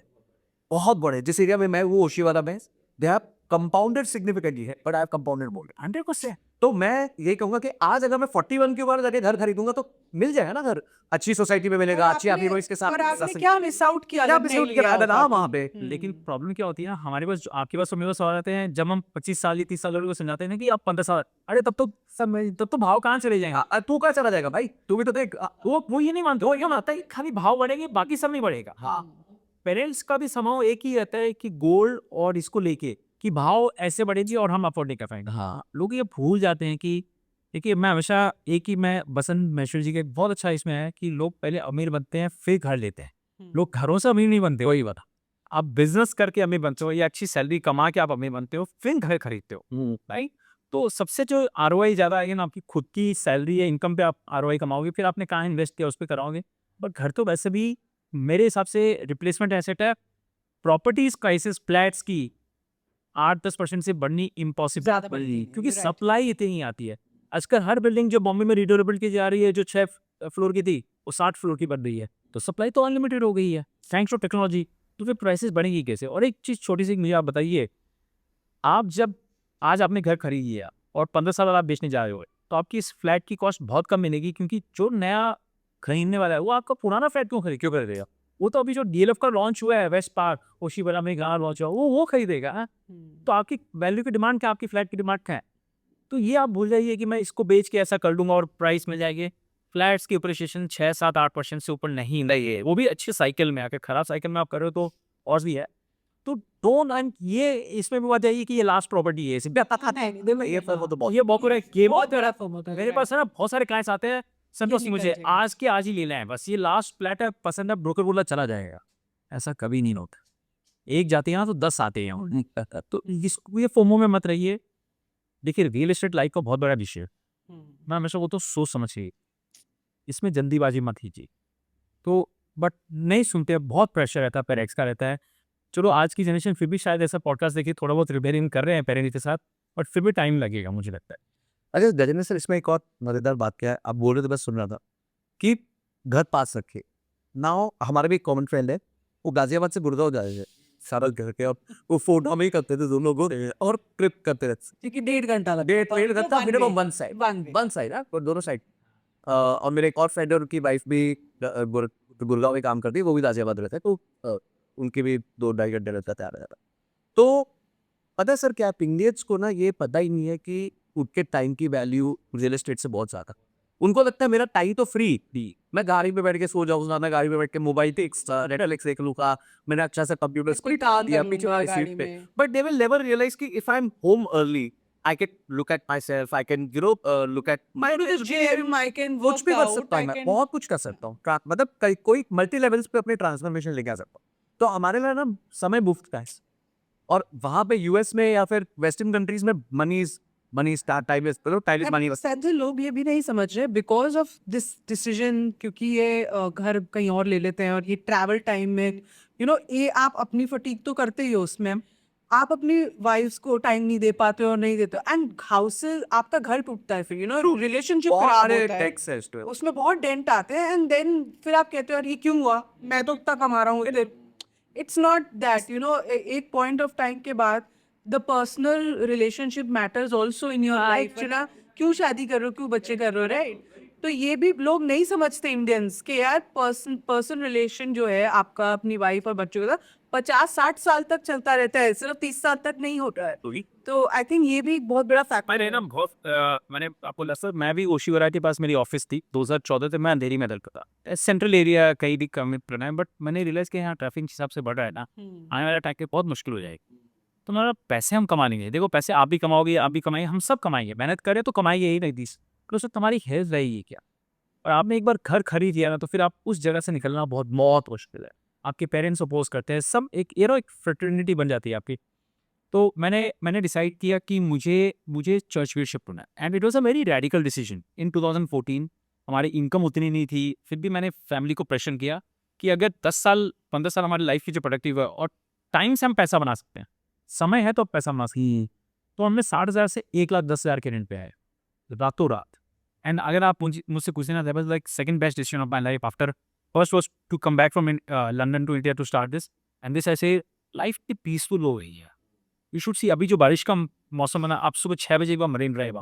बहुत बढ़े। जिस एरिया में मैं वो ओशीवाला में, दे हैव कंपाउंडेड सिग्निफिकेंटली है, बट आई हैव कंपाउंडेड मोर 100%। तो मैं ये कहूंगा कि आज अगर मैं 41 के ऊपर जाके घर खरीदूंगा तो मिल जाएगा ना घर, अच्छी सोसाइटी में मिलेगा, अच्छी आपकी वॉइस के साथ। और आपने क्या मिस आउट किया क्या जब miss नहीं out किया? लिया अगर होगा? हाँ वहाँ पे, लेकिन प्रॉब्लम क्या होती है ना, हमारे पास आपके पास और मेरे पास सवाल आते हैं, जब हम 25 साल या 30 साल वालों को समझाते हैं ना कि आप 15 साल, अरे तब तो भाव कहाँ चले जाएंगे? हाँ, तू कहाँ चला जाएगा भाई, तू भी तो देख। वो ये नहीं मानते, वो ये मानता है कि खाली भाव बढ़ेंगे, बाकी सब नहीं बढ़ेगा। हाँ, पेरेंट्स का भी समाव एक ही रहता है कि गोल्ड और इसको लेके कि भाव ऐसे बढ़ेगी और हम अफोर्ड नहीं कर पाएंगे। हाँ, लोग ये भूल जाते हैं कि देखिए, मैं हमेशा एक ही, मैं बसंत महेश्वर जी के बहुत अच्छा इसमें है कि लोग पहले अमीर बनते हैं फिर घर लेते हैं। लोग घरों से अमीर नहीं बनते, वही बता, आप बिजनेस करके अमीर बनते हो या अच्छी सैलरी कमा के आप अमीर बनते हो, फिर घर खरीदते हो, राइट। तो सबसे जो आरओआई ज़्यादा आएगी ना, आपकी खुद की सैलरी या इनकम पे आप आरओआई कमाओगे, फिर आपने कहाँ इन्वेस्ट किया उस पर कराओगे। बट घर तो वैसे भी मेरे हिसाब से रिप्लेसमेंट एसेट है। प्रॉपर्टीज प्राइसेस फ्लैट्स की 8-10% से बढ़नी इम्पॉसिबल, ज़्यादा बढ़ रही है, क्योंकि right. सप्लाई इतनी आती है। आजकल हर बिल्डिंग जो बॉम्बे में रीडेवलपमेंट की जा रही है, जो 6 फ्लोर की थी वो 60 फ्लोर की बन रही है, तो सप्लाई तो अनलिमिटेड हो गई है थैंक्स टू टेक्नोलॉजी। तो फिर प्राइसेस बढ़ेंगी कैसे? और एक चीज़ छोटी सी मुझे आप बताइए, आप जब आज आपने घर खरीद लिया और 15 साल बाद आप बेचने जा रहे हो, तो आपकी इस फ्लैट की कॉस्ट बहुत कम मिलेगी, क्योंकि जो नया खरीदने वाला है वो आपका पुराना फ्लैट क्यों खरीदेगा? वो तो अभी जो डीएलएफ का लॉन्च हुआ है वेस्ट पार्क ओशीवाला में, गाँव लॉन्च हुआ, वो खरीदेगा। हाँ? तो आपकी वैल्यू की डिमांड क्या, आपकी फ्लैट की डिमांड क्या है? तो ये आप भूल जाइए कि मैं इसको बेच के ऐसा कर लूंगा और प्राइस मिल जाएगी। फ्लैट्स की अप्रिशिएशन 6-7-8% से ऊपर नहीं है, वो भी अच्छे साइकिल में। अगर खराब साइकिल में आप कर रहे हो तो और भी है। तो डोंट, एंड ये इसमें भी बात जाइए कि ये लास्ट प्रॉपर्टी है, ये बहुत बड़ा FOMO था, मेरे पास है ना, बहुत सारे क्लाइंट्स आते हैं, संतोष निकल मुझे जाएगा। आज के आज ही लेना है, बस ये लास्ट फ्लैट है, पसंद है, ब्रोकर बोला चला जाएगा। ऐसा कभी नहीं होता, एक जाते हैं तो 10 आते हैं। तो इसको ये फोमो में मत रहिए। देखिए, रियल एस्टेट लाइफ का बहुत बड़ा विषय है, मैं हमेशा वो तो सोच समझिए, इसमें जल्दीबाजी मत कीजिए। तो बट नहीं सुनते, बहुत प्रेशर रहता है, पेरेंट्स का रहता है। चलो आज की जनरेशन फिर भी शायद ऐसा पॉडकास्ट देखिए थोड़ा बहुत रिपेयरिंग कर रहे हैं पेरेंट्स के साथ, बट फिर भी टाइम लगेगा मुझे लगता है। अच्छा गजेंद्र सर, इसमें एक और मजेदार बात क्या है, आप बोल रहे थे, बस सुन रहा था कि घर पास रखे। नाउ हमारे भी एक कॉमन फ्रेंड है, वो गाजियाबाद से गुड़गांव जा रहे थे सारा घर के, और वो फोटो में ही करते थे दोनों को, और ट्रिप करते रहते, क्योंकि 1.5 घंटा लगता डेढ़ घंटा minimum one side, one side और दोनों साइड। और मेरे एक और फ्रेंड है, उनकी वाइफ भी गुड़गांव में काम करती है, वो भी गाजियाबाद रहता है, तो उनके भी 2-2.5 घंटे लगता है आ जाता। तो पता है सर क्या, इंडियंस को ना ये पता ही नहीं है कि उनके टाइम की वैल्यू रियल एस्टेट से बहुत ज्यादा। उनको लगता है मेरा टाइम तो फ्री थी, मैं गाड़ी में बैठ के सो जाऊंगा, मैं गाड़ी में बैठ के मोबाइल नेटफ्लिक्स देख लूंगा, मैंने अच्छा सा कंप्यूटर स्क्रीन दिया पीछे वाली सीट पे, but they will never realise कि if I am home early I can look at myself, I can look at my कुछ भी कर सकता हूँ, मैं बहुत कुछ कर सकता हूँ, मतलब कोई मल्टी लेवल्स पे अपने ट्रांसफॉर्मेशन लेके आ सकता हूँ। तो हमारे लिए ना समय मुफ्त का है, और वहाँ पे यूएस में या फिर वेस्टर्न कंट्रीज में मनी टाइमलेस मनी शायद लोग ये भी नहीं समझ रहे बिकॉज ऑफ दिस डिसीजन, क्योंकि ये घर कहीं और ले लेते हैं और ये ट्रैवल टाइम में ये आप अपनी फटीक तो करते ही हो उसमें, आप अपनी वाइफ्स को टाइम नहीं दे पाते और नहीं देते, एंड हाउसेस आपका घर टूटता है फिर रिलेशनशिप खराब होता है, टैक्स है इसमें। उसमें बहुत डेंट आते हैं, एंड देन फिर आप कहते हो यार ये क्यों हुआ, मैं तो इतना कमा रहा हूँ। इट्स नॉट दैट एक पॉइंट ऑफ टाइम के बाद the personal relationship matters also in your life ना, क्यों शादी कर रहे हो, क्यों बच्चे कर रहे हो, राइट? तो ये भी लोग नहीं समझते इंडियंस के यार पर्सन रिलेशन जो है आपका अपनी वाइफ और बच्चों के साथ 50-60 साल तक चलता रहता है, सिर्फ 30 साल तक नहीं होता है। तो आई थिंक ये भी एक बहुत बड़ा फैक्टर मैंने ना मैंने आपको बोला सर, मैं भी ओशिवरा के पास मेरी ऑफिस थी 2014 से, मैं अंधेरी में रहता था, सेंट्रल एरिया कहीं भी कम है, बट मैंने रियलाइज किया यहाँ ट्रैफिक हिसाब से बढ़ रहा है ना, आने वाला टाइम पे बहुत मुश्किल हो जाएगी। तो हमारा पैसे हम कमा लेंगे, देखो पैसे आप भी कमाओगे, आप भी कमाएंगे, हम सब कमाएंगे, मेहनत करें तो कमाएंगे ही नहीं दी, तो उससे तुम्हारी हेल्थ रहेगी क्या? और आपने एक बार घर खरीद लिया ना, तो फिर आप उस जगह से निकलना बहुत बहुत मुश्किल है। आपके पेरेंट्स अपोज करते हैं, सब एक एक फ्रेटर्निटी बन जाती है आपकी। तो मैंने डिसाइड किया कि मुझे चर्च में शिफ्ट होना है, and it was a very radical decision in 2014। हमारी इनकम उतनी नहीं थी, फिर भी मैंने फैमिली को प्रेशर किया कि अगर 10 साल 15 साल हमारी लाइफ की जो प्रोडक्टिव है और टाइम से हम पैसा बना सकते हैं, समय है तो आप पैसा बना सकते हैं। तो हमने 60,000 से 1,10,000 के रेंट पे आए रातों रात। एंड अगर आप मुझसे पूछे ना, that was like second best decision of my life after first was to come back from London to India to start this, and this I say life इतनी पीसफुल हो गई है। यू शुड सी, अभी जो बारिश का मौसम है ना, आप सुबह 6 बजे एक बार Marine Drive,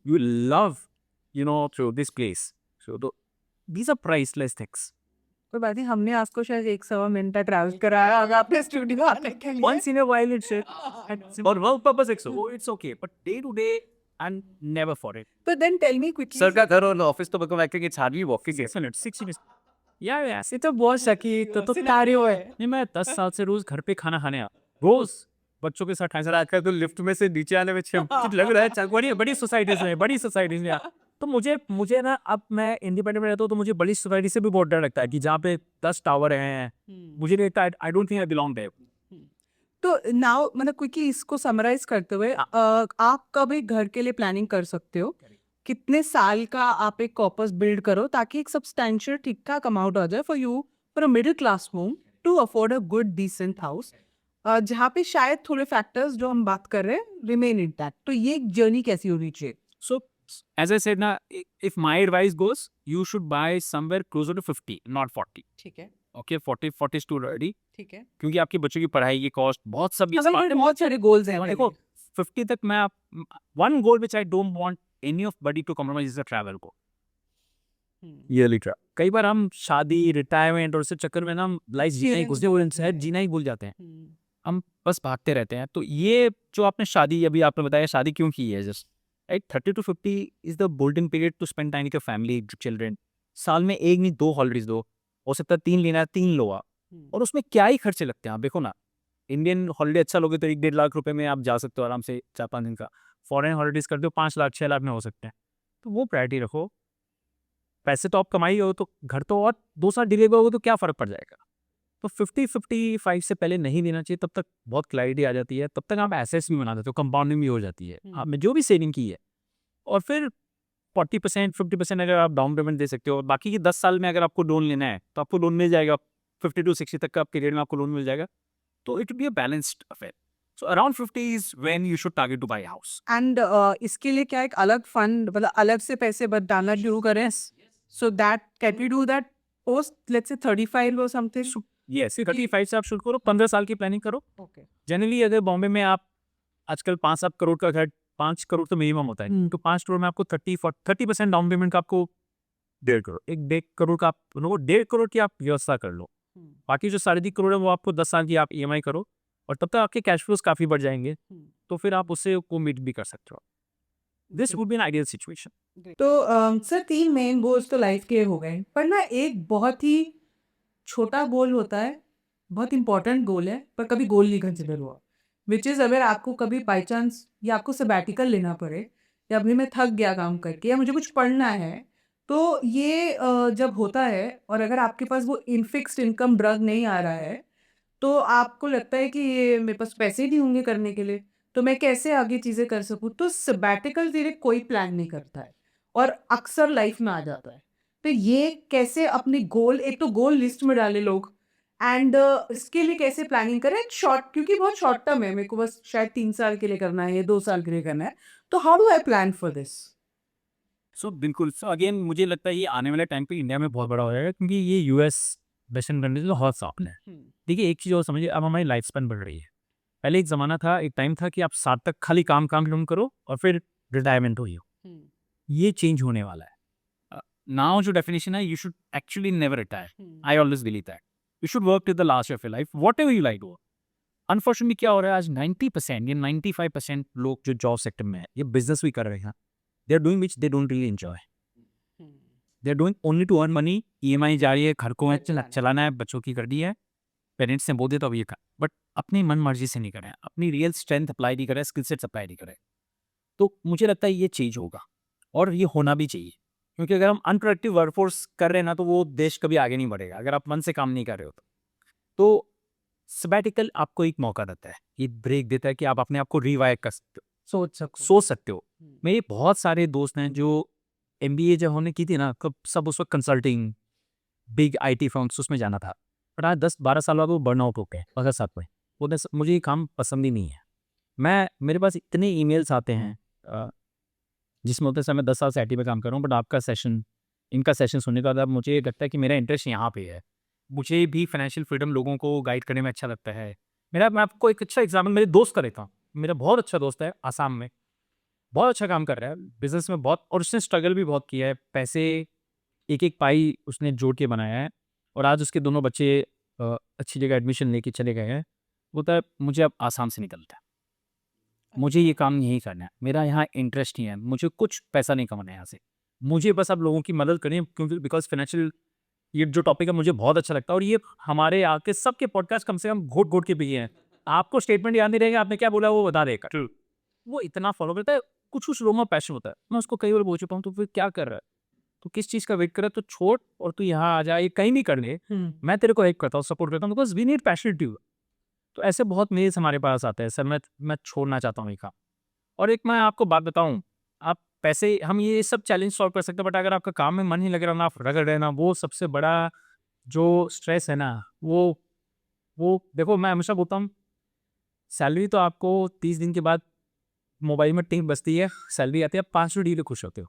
you love through this place. So these are priceless things. कोई बात नहीं, हमने आपको शायद 1-1.25 ट्रैवल कराया अगर आपने स्टूडियो आने के लिए। Once in a while it's for work purpose it's okay, but day to day and never for it. But then tell me quickly, sir का घर और ऑफिस तो बको एक्टिंग it's hardly walking. 6 minutes, 6 minutes. Yeah. ये तो बहुत shaky तो सिनारियो है। नहीं, मैं 10 साल से रोज घर पे खाना खाने रोज बच्चों के साथ खाने। आजकल तो लिफ्ट में से नीचे आने में लग रहा है बड़ी सोसाइटीज में तो मुझे ना, अब मैं इंडिपेंडेंट में रहता हूँ तो मुझे बड़ी सोसाइटी से भी बहुत डर लगता है कि जहाँ पे 10 टावर हैं, मुझे नहीं लगता, I don't think I belong there. तो नाउ मतलब क्विकली इसको समराइज करते हुए आप कब एक घर के लिए प्लानिंग कर सकते हो, कितने साल का आप एक कॉर्पस बिल्ड करो ताकि एक सब्सटैंशियल ठीक ठाक अमाउंट आ जाए for you, for a middle class home to afford a good decent house, जहाँ पे शायद थोड़े फैक्टर्स जो हम बात कर रहे हैं रिमेन इंटैक्ट। तो ये एक जर्नी कैसी होनी चाहिए? So, as I said, na, if my advice goes, you should buy somewhere closer to 50, not 40. ठीक है, Okay, 40 is too early, ठीक है। क्योंकि आपके बच्चों की पढ़ाई की कॉस्ट बहुत सब बहुत सारे गोल्स हैं देखो 50 तक मैं one goal which I don't want any of buddy to compromise is the travel को ईयरली ट्रैवल। कई बार हम शादी रिटायरमेंट और उसके चक्कर में ना हम लाइफ जीना ही भूल जाते हैं, हम बस भागते रहते हैं। तो ये जो आपने शादी, अभी आपने बताया शादी क्यों की है, just right 30 to 50 is the golden period to spend time with your family, children. साल में एक नहीं 2 हॉलीडेज दो, हो सकता है 3 लेना है 3 लो आप, और उसमें क्या ही खर्चे लगते हैं। आप देखो ना, इंडियन हॉलीडे अच्छा लोगे तो 1-1.5 लाख रुपए में आप जा सकते हो आराम से 4-5 दिन का। फॉरेन हॉलीडेज करते हो 5 लाख 6 लाख में हो सकते हैं। तो वो प्रायोरिटी रखो। पैसे तो आप कमाई हो तो घर तो और 2 साल डिले होगा तो क्या फ़र्क पड़ जाएगा। तो 50-55 से पहले नहीं देना चाहिए, तब तक बहुत क्लैरिटी आ जाती है, तब तक आप एसेट्स भी बना देते हो, कंपाउंडिंग भी हो जाती है आपने जो भी सेविंग की है। और फिर 40% 50% अगर आप डाउन पेमेंट दे सकते हो, बाकी के 10 साल में अगर आपको लोन लेना है तो आपको लोन मिल जाएगा, 50 to 60 तक का पीरियड में आपको लोन मिल जाएगा। तो it be a balanced affair. So around 50 is when you should target to buy house. And इसके लिए क्या एक अलग फंड, मतलब अलग से पैसे डालना शुरू करें, so that can we do that post let's say 35 और समथिंग? यस, 35 से आप शुरू करो, 15 साल की प्लानिंग करो। ओके। जनरली अगर बॉम्बे में आप आजकल 5-7 करोड़ का घर, 5 करोड़ तो मिनिमम होता है, तो 5 करोड़ में आपको 30% डाउन पेमेंट का आपको 1.5 करोड़, 1.5 करोड़ का आप 1.5 करोड़ की आप व्यवस्था कर लो। बाकी जो 3.5 करोड़ है वो आपको 10 साल की आप EMI करो, और तब तक आपके कैश फ्लोज काफ़ी बढ़ जाएंगे, तो फिर आप उससे को मीट भी कर सकते हो। This would be an ideal situation. तो सर 3 मेन गोल्स तो लाइफ के हो गए, पर ना एक बहुत ही छोटा गोल होता है, बहुत इंपॉर्टेंट गोल है, पर कभी गोल नहीं कंसिडर हुआ, विच इज़ अगर आपको कभी बाई चांस या आपको सबैटिकल लेना पड़े, या अभी मैं थक गया काम करके, या मुझे कुछ पढ़ना है, तो ये जब होता है और अगर आपके पास वो इनफिक्स्ड इनकम ड्रग नहीं आ रहा है, तो तो आपको लगता है कि ये मेरे पास पैसे ही नहीं होंगे करने के लिए, तो मैं कैसे आगे चीज़ें कर सकूँ? तो सैबैटिकल के लिए कोई प्लान नहीं करता है और अक्सर लाइफ में आ जाता है। तो ये कैसे अपनी गोल, एक तो गोल लिस्ट में डालें लोग, एंड इसके लिए कैसे प्लानिंग करें शॉर्ट, क्योंकि बहुत शॉर्ट टर्म है, मेरे को बस शायद 3 साल के लिए करना है या 2 साल के लिए करना है। तो how do I plan for this? So बिल्कुल, सो अगेन मुझे लगता है ये आने वाले टाइम पे इंडिया में बहुत बड़ा हो जाएगा, क्योंकि ये यूएस वेस्टर्न कंट्रीज में बहुत सामने है। देखिए एक चीज़ और समझिए, अब हमारी लाइफ स्पैन बढ़ रही है। पहले एक ज़माना था, एक टाइम था कि आप 60 तक खाली काम काम काम करो और फिर रिटायरमेंट हुई हो। ये चेंज होने वाला है। नाउ जो डेफिनेशन है, you should actually never retire. I always believe that you should work to the last of your life, whatever you like do. Unfortunately क्या हो रहा है आज, 90% या 95% लोग जो जॉब सेक्टर में है, ये बिजनेस भी कर रहे हैं, they are doing which they don't really enjoy. They are doing only to earn money. EMI जा रही है, घर को चलाना है, बच्चों की कर दी है, पेरेंट्स ने बोल दिया तो अब ये कर, बट अपनी मन मर्जी से नहीं करें, अपनी रियल स्ट्रेंथ अप्लाई नहीं करें, स्किल सेट्स अप्लाई नहीं करें। तो मुझे लगता है ये चीज होगा और ये होना भी चाहिए, क्योंकि अगर हम अनप्रोडक्टिव वर्कफोर्स कर रहे हैं ना, तो वो देश कभी आगे नहीं बढ़ेगा अगर आप मन से काम नहीं कर रहे हो। तो सबैटिकल आपको एक मौका देता है, ये ब्रेक देता है कि आप अपने आप को रिवाइव कर सकते हो, सोच सकते हो। मेरे बहुत सारे दोस्त हैं जो एमबीए जब हमने की थी ना, कब सब उस वक्त कंसल्टिंग बिग आईटी फर्म्स उसमें जाना था, पर आज 10-12 साल बाद वो बर्नआउट हो गए अगर साथ में। बोलते मुझे ये काम पसंद ही नहीं है। मेरे पास इतने ईमेल्स आते हैं जिसमें होते हैं सर मैं 10 साल से आईटी में काम कर रहा हूँ, बट आपका सेशन, इनका सेशन सुनने के बाद अब मुझे लगता है कि मेरा इंटरेस्ट यहाँ पे है। मुझे भी फाइनेंशियल फ्रीडम लोगों को गाइड करने में अच्छा लगता है। मैं आपको एक अच्छा एग्जाम्पल मेरे दोस्त का देता हूँ। मेरा बहुत अच्छा दोस्त है, आसाम में बहुत अच्छा काम कर रहा है बिजनेस में बहुत, और उसने स्ट्रगल भी बहुत किया है, पैसे एक एक पाई उसने जोड़ के बनाया है, और आज उसके दोनों बच्चे अच्छी जगह एडमिशन लेके चले गए हैं। बोलता है मुझे अब आसाम से निकलता है, मुझे ये काम नहीं करना है, मेरा यहाँ इंटरेस्ट नहीं है, मुझे कुछ पैसा नहीं कमाना है यहाँ से, मुझे बस आप लोगों की मदद करें, क्योंकि बिकॉज फाइनेंशियल ये जो टॉपिक है मुझे बहुत अच्छा लगता है, और ये हमारे आके सबके पॉडकास्ट कम से कम घोट घोट के भी हैं। आपको स्टेटमेंट याद नहीं रहेगा, आपने क्या बोला वो बता देगा। वो इतना फॉलो करता है, कुछ कुछ लोगों में पैशन होता है। मैं उसको कई बार बोल चुका हूँ, तो फिर क्या कर रहा है, तो किस चीज़ का वेट कर रहा है, तो छोड़ और तू यहाँ आ जा, ये कहीं नहीं करने, मैं तेरे को हेल्प करता हूँ, सपोर्ट करता हूँ, because we need passionate you. तो ऐसे बहुत मेल्स हमारे पास आते हैं, सर मैं छोड़ना चाहता हूँ ये काम। और एक मैं आपको बात बताऊँ, आप पैसे, हम ये सब चैलेंज सॉल्व कर सकते हैं, बट अगर आपका काम में मन नहीं लग रहा ना, आप रगड़ रहे ना, वो सबसे बड़ा जो स्ट्रेस है ना, वो देखो मैं हमेशा बोलता हूँ, सैलरी तो आपको 30 दिन के बाद मोबाइल में टिंग बजती है, सैलरी आती है, आप 5 मिनट खुश होते हो।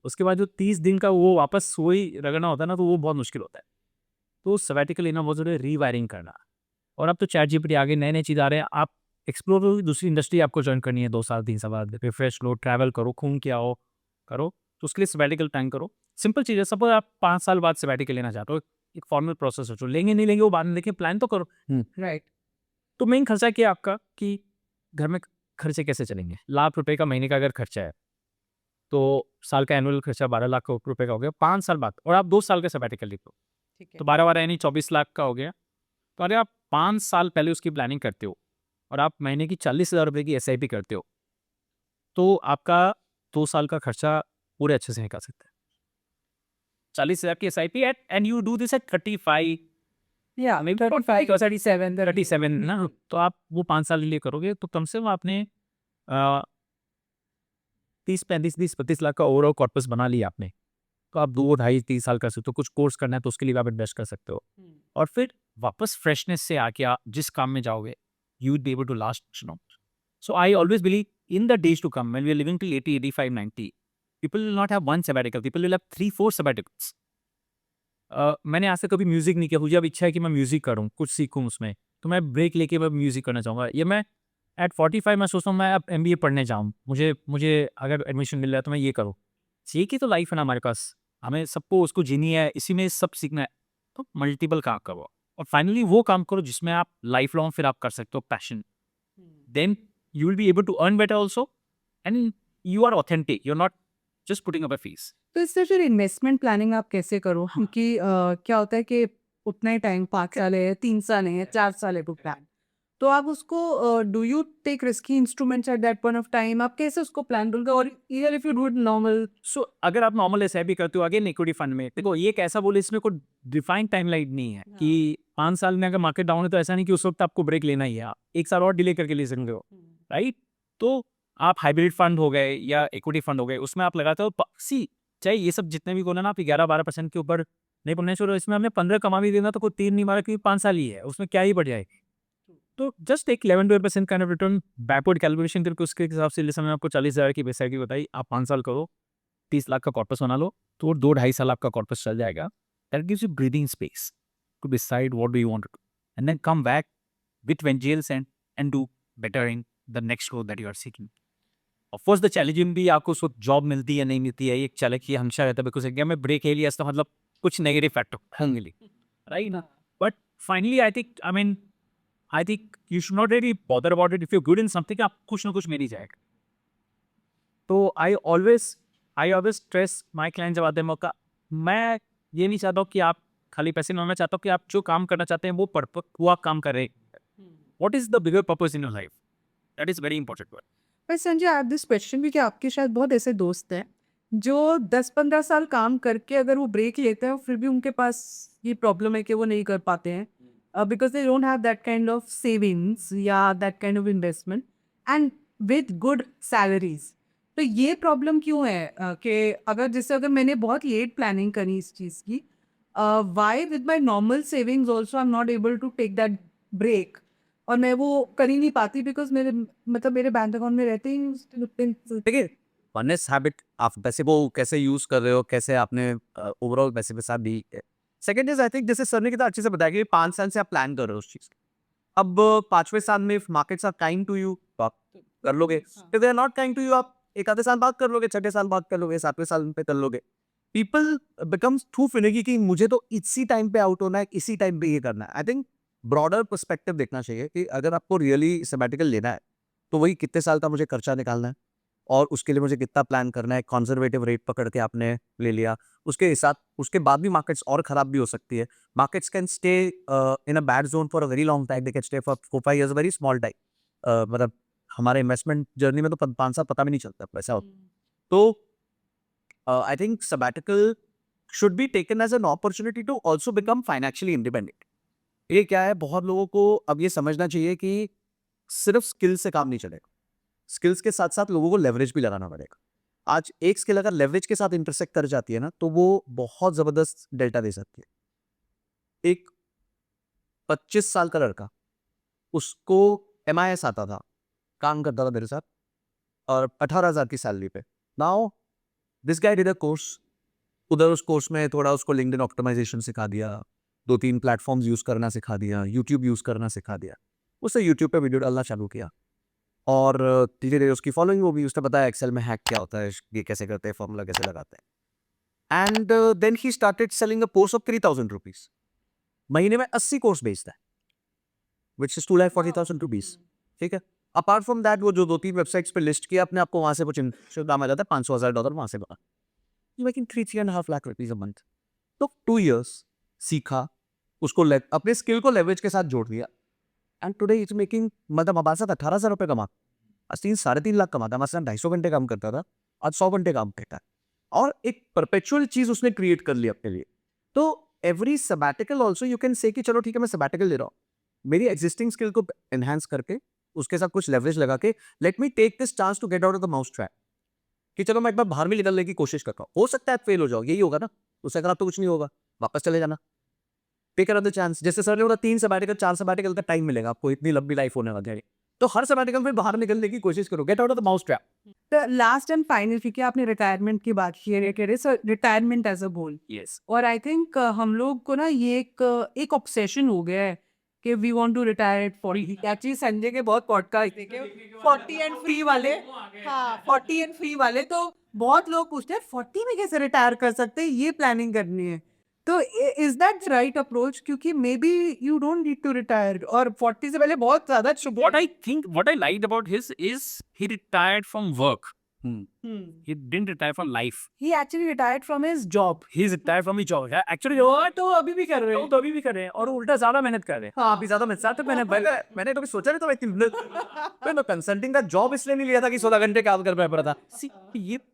उसके बाद जो 30 दिन का वो वापस वही रगड़ना होता है ना, तो वो बहुत मुश्किल होता है। तो सबैटिकल लेना बहुत जरूरी है, रीवायरिंग करना। और अब तो चैट जीपीटी आगे नए नए चीज़ आ रहे हैं, आप एक्सप्लोर करो, दूसरी इंडस्ट्री आपको ज्वाइन करनी है 2 साल 3 साल बाद, रिफ्रेश लो, ट्रैवल करो, घूम के आओ, करो, तो उसके लिए सबैटिकल टाइम करो। सिंपल चीज़ है, सपोज आप 5 साल बाद सबैटिकल लेना चाहते हो, एक फॉर्मल प्रोसेस हो, लेंगे नहीं लेंगे वो बाद में, लेकिन प्लान तो करो। राइट। तो मेन खर्चा क्या है आपका, कि घर में खर्चे कैसे चलेंगे। ₹1,00,000 का महीने का अगर खर्चा है, तो साल का एनुअल खर्चा 12 लाख रुपए का हो गया 5 साल बाद, और आप 2 साल का सबैटिकल लिखो, ठीक है। तो 12 यानी 24 लाख का हो गया। तो अरे आप 5 साल पहले उसकी प्लानिंग करते हो, और आप महीने की 40,000 रुपये की एसआईपी करते हो, तो आपका 2 साल का खर्चा पूरे अच्छे से निकाल सकते हैं। 40,000 की SIP and you do this eight 35 या maybe 35 or 37 37 ना, तो आप वो 5 साल के लिए करोगे, तो कम से कम आपने 30-35 लाख का ओवरऑल कॉर्पस बना लिया आपने। तो आप 2-2.5-3 साल कर सकते हो, कुछ कोर्स करना है तो उसके लिए आप इन्वेस्ट कर सकते हो, और फिर वापस फ्रेशनेस से आके आप जिस काम में जाओगे, you will be able to last no. So I always believe in the days to come, when we are living till 80, 85, 90, people will not have one sabbatical, people will have 3-4 sabbaticals. मैंने आज तक कभी music नहीं किया, मुझे अब इच्छा है कि मैं म्यूजिक करूँ, कुछ सीखूँ उसमें, तो मैं ब्रेक लेके मैं म्यूजिक करना चाहूँगा। ये मैं एट 45 मैं सोचता हूँ मैं अब एमबीए पढ़ने जाऊँ, मुझे अगर एडमिशन मिल रहा है तो मैं ये करूँ। एक ही तो लाइफ है ना हमारे पास, हमें सबको उसको जीनी है, इसी में सब सीखना है, तो मल्टीपल काम करो, और फाइनली वो काम करो जिसमें आप लाइफ लॉन्ग फिर आप कर सकते हो, passion, then you will be able to earn better also, and you are authentic, you are not just putting up a face. तो इससे फिर इन्वेस्टमेंट प्लानिंग आप कैसे करो? क्योंकि क्या होता है कि उतना ही टाइम 5 साल है, 3 साल है, 4 साल है टू प्लान। तो आप उसको do you take risky instruments at that point of time? आप कैसे उसको प्लान करोगे? और even if you do it normal, so अगर आप नॉर्मल एसआईपी करते हो अगेन इक्विटी फंड में, देखो ये एक ऐसा बोले इसमें कोई डिफाइन टाइमलाइन नहीं है कि 5 साल में अगर मार्केट डाउन है तो ऐसा नहीं कि उस वक्त आपको ब्रेक लेना ही है, आप 1 साल और डिले करके ले सकते हो, राइट? तो आप हाइब्रिड फंड हो गए या इक्विटी फंड हो गए, उसमें आप लगाते हो सी, चाहे ये सब जितने भी बोले ना आप 11-12% के ऊपर नहीं पढ़ने छोड़ो, इसमें हमने 15 कमा भी देना तो कोई 3 नहीं मारा क्योंकि 5 साल ही है, उसमें क्या ही बढ़ जाएगी। तो जस्ट एक 11-12% kind of return backward calculation करके उसके हिसाब से, जैसे मैंने आपको 40,000 की बेसिक बताई, आप 5 साल करो, 30 लाख का कॉर्पस बना लो, तो 2-2.5 साल आपका कॉर्पस चल जाएगा। That gives you breathing space to decide what do you want to do and then come back with vengeance and do better in the next role that you are seeking. Of course the challenging भी, आपको उस वक्त job मिलती है नहीं मिलती है, ये एक चैलेंज ये हमेशा रहता है, बिकॉज एग्जाम में ब्रेक ले लिया तो मतलब कुछ नेगेटिव फैक्टर होंगे, right? But finally I think you should not really bother about it. If you good in something, आप कुछ ना कुछ मिल ही जाएगा। तो I always stress my client जब आते हैं मौका, मैं ये नहीं चाहता हूँ कि आप खाली पैसे नहीं, मैं चाहता हूँ कि आप जो काम करना चाहते हैं वो आप काम करें। What is the bigger purpose in your life, that is very important. पर Sanjay, I have this question, क्योंकि आपके शायद बहुत ऐसे दोस्त हैं जो 10-15 साल काम करके अगर वो ब्रेक लेते हैं फिर भी उनके पास ये प्रॉब्लम है कि वो नहीं कर पाते हैं, because they don't have that kind of savings या that kind of investment and with good salaries. तो ये प्रॉब्लम क्यों है कि अगर मैंने बहुत लेट प्लानिंग करी इस चीज़ की, why with my normal savings also I am not able to take that break, और मैं वो कर ही नहीं पाती बिकॉज मेरे बैंक अकाउंट में रहते ही देखिए, फनेस्ट हैबिट, आप पैसे को कैसे यूज कर रहे हो, कैसे आपने ओवरऑल पैसे के साथ दी है। सेकंड इज आई थिंक, जैसे सर ने कितना अच्छे से बताया कि 5 साल से आप प्लान कर रहे हो उस चीज का। अब 5वें साल में markets are kind to you तो आप कर लोगे, if they are not kind to you आप एक आधे साल बाद कर लोगे, 6ठे साल बाद कर लोगे, 7वें साल पे कर लोगे। पीपल बिकम्स टू फिनिकी कि मुझे तो इसी टाइम पे आउट होना है, इसी टाइम पे ये करना है। आई थिंक ब्रॉडर पर्सपेक्टिव देखना चाहिए कि अगर आपको रियली सबैटिकल लेना है तो वही कितने साल का मुझे खर्चा निकालना है और उसके लिए मुझे कितना प्लान करना है। कंजर्वेटिव रेट पकड़ के आपने ले लिया, उसके हिसाब उसके बाद भी मार्केट्स और खराब भी हो सकती है। Markets can stay in a bad zone for a very long time, they can stay for 4-5 years, very small time. मतलब हमारे इन्वेस्टमेंट जर्नी में तो 5 साल पता भी नहीं चलता पैसा होता। तो I think sabbatical should be taken as an opportunity to also become financially independent. ये क्या है, बहुत लोगों को अब ये समझना चाहिए कि सिर्फ स्किल से काम नहीं चलेगा, स्किल्स के साथ साथ लोगों को लेवरेज भी लगाना पड़ेगा। आज एक स्किल अगर लेवरेज के साथ इंटरसेक्ट कर जाती है ना, तो वो बहुत जबरदस्त डेल्टा दे सकती है। एक 25 साल का लड़का, उसको MIS आता था, काम करता था मेरे साथ और 18,000 की सैलरी पे। Now this guy did a course, उधर उस कोर्स में थोड़ा उसको लिंक्डइन ऑप्टिमाइजेशन सिखा दिया, 2-3 प्लेटफॉर्म्स यूज करना सिखा दिया, यूट्यूब यूज करना सिखा दिया। उससे यूट्यूब पे वीडियो डालना चालू किया और धीरे धीरे उसकी फॉलोइंग होगी। उसने बताया एक्सेल में हैक क्या होता है, ये कैसे करते हैं, फॉर्मूला कैसे लगाते हैं। And then he started selling a course of 3,000 rupees. महीने में 80 कोर्स बेचता है, विच इज 2,40,000 रुपीज। ठीक है, अपार्ट फ्रॉम दैट वो जो 2-3 वेबसाइट्स पे लिस्ट किया अपने आपको, वहां से कुछ दाम आ जाता है, $500,000 वहां से बना, making 3.5 lakh rupees a month. तो 2 years सीखा, उसको अपने स्किल को लेवरेज के साथ जोड़ दिया एंड टुडे इज मेकिंग, मतलब हमारे साथ 18,000 रुपये कमा, आज 3-3.5 लाख कमाता, हमारे साथ 250 घंटे काम करता था, आज 100 घंटे काम करता है और एक परपेचुअल चीज उसने क्रिएट कर ली अपने लिए। तो every sabbatical also you can say कि चलो ठीक है मैं सबैटिकल ले रहा हूँ, मेरी एग्जिस्टिंग स्किल को एनहांस करके उसके साथ कुछ लेवरेज लगा के let me take this chance to get out of the mouse trap, कि चलो मैं एक बार बाहर में निकलने की कोशिश करता हूँ, हो सकता है फेल हो जाओ, यही होगा ना, उससे खराब तो कुछ नहीं होगा, वापस चले जाना, टेक अनदर चांस। जैसे सर ने बोला 3 सबैटिकल 4 सबैटिकल का टाइम मिलेगा आपको, इतनी लंबी लाइफ होने वाली है, तो हर सबैटिकल में बाहर निकलने की कोशिश करो, get out of the mouse trap. तो लास्ट एंड फाइनल, क्योंकि आपने रिटायरमेंट की बात की है, retirement as a goal, yes, और आई थिंक हम लोग को ना ये एक ऑब्सेशन हो गया है कि we want to retire at 40। Actually Sanjay के बहुत पॉडकास्ट देखे 40 एंड फ्री वाले, हाँ 40 एंड फ्री वाले, तो बहुत लोग पूछते हैं 40 में कैसे रिटायर कर सकते हैं, ये प्लानिंग करनी है। तो इज दैट राइट अप्रोच? क्योंकि maybe you don't need to retire, और 40 से पहले बहुत ज्यादा what I liked about his is he retired from work. He didn't retire from life. He actually retired from his job. He's retired from his job. Actually, वो तो अभी भी कर रहे हैं, वो तो अभी भी कर रहे हैं और उल्टा ज्यादा मेहनत कर रहे हैं. हाँ, अभी ज्यादा मिलता तो मैंने कभी सोचा नहीं था मैं कंसल्टिंग का जॉब इसलिए नहीं लिया था कि 16 घंटे काम करना पड़ा था. See,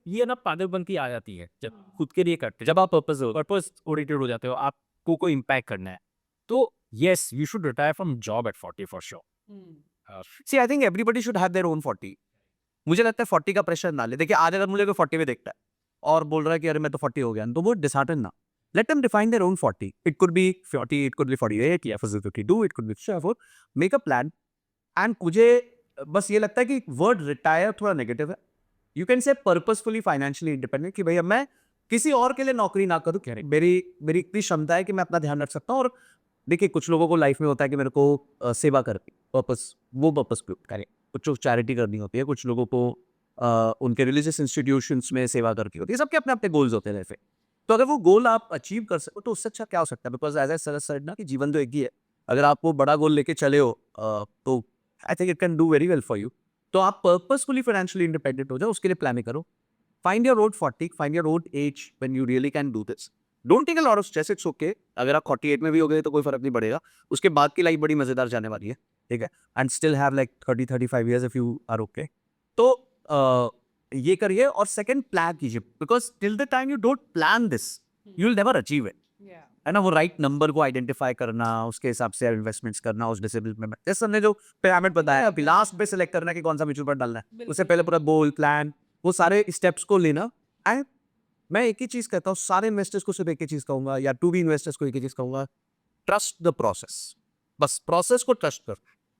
ये ना पागलपंती आ जाती है जब खुद के लिए करते, जब आप पर्पस ओरिएंटेड हो जाते हो, आपको कोई इम्पैक्ट करना है, तो yes, you should retire from job at 40 for sure. See, I think everybody should have their own 40. मुझे लगता है 40 का प्रेशर ना ले. देखिए, आज अगर मुझे कोई 40 में देखता है और बोल रहा है कि अरे मैं तो 40 हो गया, तो वो डिसहार्टन ना. Let them define their own 40. It could be 40, it could be 48, या फिर 52, it could be 54. Make a plan. And मुझे बस ये लगता है कि वर्ड रिटायर थोड़ा नेगेटिव है. You can say purposefully financially independent, कि भाई अब मैं किसी और के लिए नौकरी ना करूँ. मेरी इतनी क्षमता है कि मैं अपना ध्यान रख सकता हूँ. और देखिए, कुछ लोगों को लाइफ में होता है कि मेरे को सेवा करनी, पर्पस करें, कुछ चैरिटी करनी होती है, कुछ लोगों को उनके रिलीजियस इंस्टीट्यूशंस में सेवा करनी होती है. सबके अपने अपने गोल्स होते हैं लाइफ में. तो अगर वो गोल आप अचीव कर सको तो उससे अच्छा क्या हो सकता है. बिकॉज एज आई सेड ना कि जीवन तो एक ही है. अगर आप वो बड़ा गोल लेके चले हो तो I think it can do very well for you. तो आप पर्पसफुली फाइनेंशियली इंडिपेंडेंट हो जाओ, उसके लिए प्लानिंग करो. Find your own 40, find your own age when you really can do this. Don't take a lot of stress. It's okay. अगर आप 48 में भी हो गए तो कोई फर्क नहीं पड़ेगा. उसके बाद की लाइफ बड़ी मजेदार जाने वाली है. ठीक है. And still have like 30-35 years if you are okay. तो ये करिए. और सेकंड, प्लान कीजिए. Because till the time you don't plan this you will never achieve it. है ना. वो राइट नंबर को आइडेंटिफाई करना, उसके हिसाब से इन्वेस्टमेंट्स करना, उस डिसिप्लिन में. जैसे हमने जो पिरामिड बताया, अभी लास्ट पे सिलेक्ट करना कि कौन सा म्यूचुअल फंड डालना है, उससे पहले पूरा गोल प्लान, वो सारे स्टेप्स को लेना. एंड मैं एक ही चीज कहता हूँ, सारे इन्वेस्टर्स को सिर्फ एक ही चीज कहूंगा, या टू बी इन्वेस्टर्स को एक ही चीज कहूंगा, ट्रस्ट द प्रोसेस. बस प्रोसेस को ट्रस्ट कर.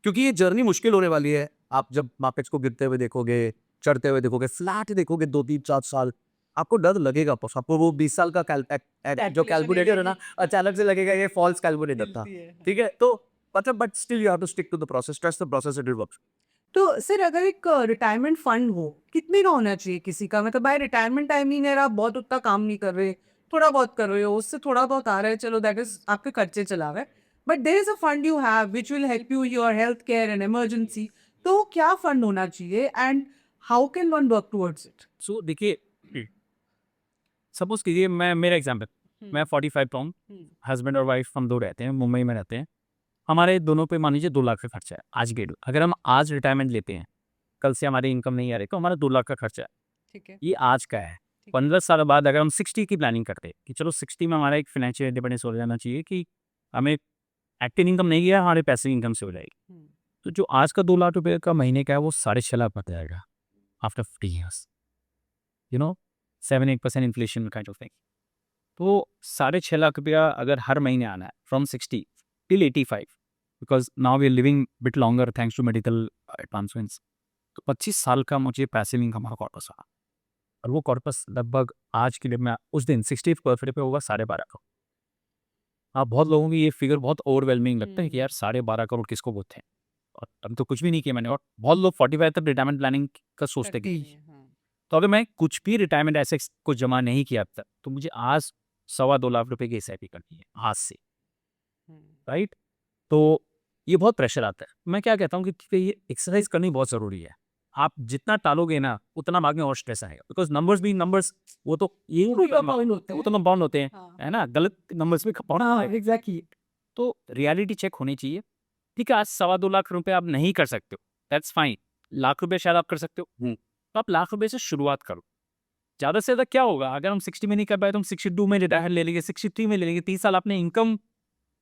क्योंकि ये जर्नी मुश्किल होने वाली है. आप जब मार्केट्स को गिरते हुए देखोगे, चढ़ते हुए देखोगे, फ्लैट देखोगे 2-3-4 साल, आपको डर लगेगा. आपको वो 20 साल का जो कैलकुलेटर है ना, अचानक से लगेगा ये फॉल्स कैलकुलेटर था. ठीक है. तो मतलब but still you have to stick to the process. Trust the process, it will work. तो सर, अगर एक रिटायरमेंट फंड हो, कितने का होना चाहिए किसी का? मतलब बाय रिटायरमेंट टाइम मीन आप बहुत उतना काम नहीं कर रहे, थोड़ा बहुत कर रहे हो, उससे थोड़ा बहुत आ रहा है, चलो दैट इज आपके खर्चे चला रहा है. But there is a fund you have which will help you your health care and emergency. तो क्या फंड होना चाहिए and how can one work towards it? So देखिए, सपोज कीजिए मेरा एग्जाम्पल, मैं 45 का हूँ, हस्बैंड और वाइफ हम दो रहते हैं, मुंबई में रहते हैं. हमारे दोनों पे मान लीजिए 2 लाख का खर्चा है आज के. अगर हम आज रिटायरमेंट लेते हैं, कल से हमारी इनकम नहीं आ रही, तो हमारा 2 लाख का खर्चा है. ठीक है. ये आज का है. 15 साल बाद अगर हम 60 की प्लानिंग करते हैं कि चलो 60 में हमारा एक फाइनेंशियल इंडिपेंडेंस हो जाना चाहिए, कि हमें एक्टिव इनकम नहीं है, हमारे पैसिव इनकम से हो जाएगी. तो जो आज का 2 लाख रुपए का महीने का है, वो 6.5 लाख बन जाएगा after 50 years. 7-8% inflation kind of thing. तो 6.5 लाख रुपया अगर हर महीने आना है from 60 till 85, because now we are living bit longer thanks to medical advancements. तो 25 साल का मुझे पैसिव इनकम का कॉर्पस आना. और वो कॉर्पस लगभग आज के लिए मैं उस दिन 60th बर्थडे पे होगा 12.5 करोड़. आप बहुत लोगों की ये फिगर बहुत ओवरवेलमिंग लगता है कि यार 12.5 करोड़ किसको बोलते हैं, और तब तो कुछ भी नहीं किया मैंने. और बहुत लोग 45 तक रिटायरमेंट प्लानिंग का सोचते कि तो अगर मैं कुछ भी रिटायरमेंट ऐसे को जमा नहीं किया अब तक, तो मुझे आज 2.25 लाख रुपए की SIP करनी है आज से. राइट. तो ये बहुत प्रेशर आता है. मैं क्या कहता हूँ कि ये एक्सरसाइज करनी बहुत ज़रूरी है. आप जितना टालोगे ना, उतना बाद में और स्ट्रेस आएगा. बिकॉज नंबर्स भी नंबर्स, वो तो ये वो तो कंपाउंड होते हैं, है ना. गलत नंबर्स में कंपाउंड. एग्जैक्टली. तो रियलिटी चेक होनी चाहिए. ठीक है, आज 2.25 लाख रुपए आप नहीं कर सकते हो, दैट्स फाइन. लाख रुपए शायद आप कर सकते हो, तो आप लाख रुपए से शुरुआत करो. ज़्यादा से ज़्यादा क्या होगा, अगर हम 60 में नहीं कर पाए तो हम 62 में रिटायर ले लेंगे, 63 में ले लेंगे. 3 साल आपने इनकम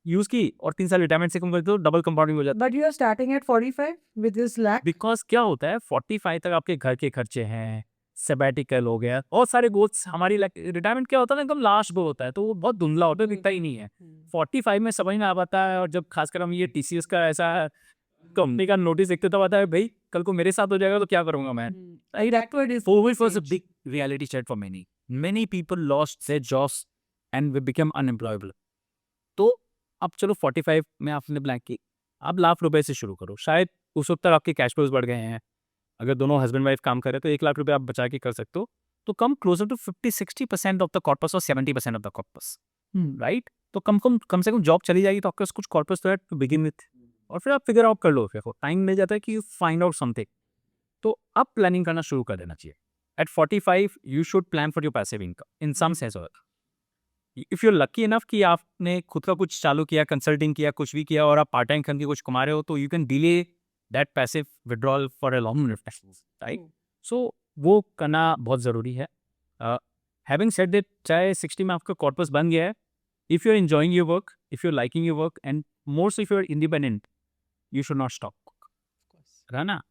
यूज़ की और 3 साल रिटायरमेंट से कम कर दो, डबल कंपाउंडिंग हो जाता है. But you are starting at 45 with this lack. Because क्या होता है, 45 तक आपके घर के खर्चे हैं, सबैटिकल हो गया, और सारे गोल्स. हमारी रिटायरमेंट क्या होता है ना, एकदम लास्ट गोल होता है, तो वो बहुत धुंधला होता है, दिखता ही नहीं है. 45 में समझ में आ पाता है. और जब खासकर हम ये TCS का ऐसा कंपनी का नोटिस देखते तब आता है, भाई कल को मेरे साथ हो जाएगा तो क्या करूंगा मैं. It was a big reality check for many. Many people lost their jobs and became unemployable. तो अब चलो 45 में आपने ब्लैंक की, आप लाख रुपए से शुरू करो. शायद उस वक्त तक आपके कैश फ्लोज बढ़ गए हैं. अगर दोनों हस्बैंड वाइफ काम कर रहे हैं तो 1 लाख रुपए आप बचा के कर सकते हो. तो come closer to 50-60% of the corpus और 70% ऑफ द कॉर्पस. राइट. तो कम से कम जॉब चली जाएगी तो आपके पास कुछ कॉर्पस तो है टू बिगिन विथ, और फिर आप फिगर आउट कर लो. फिर टाइम मिल जाता है कि यू फाइंड आउट समथिंग, तो अब प्लानिंग करना शुरू कर देना चाहिए. at 45 you should plan for your passive income in some sense or other. If you're lucky enough कि आपने खुद का कुछ चालू किया, कंसल्टिंग किया, कुछ भी किया और आप पार्ट टाइम करके कुछ कमा रहे हो, तो you can delay that passive withdrawal for a long period of time, right? So वो करना बहुत ज़रूरी है. Having said that, चाहे 60 में आपका कॉर्पस बन गया है, if you're enjoying your work, if you're liking your work, and more so if you're independent, you should not stop. है ना?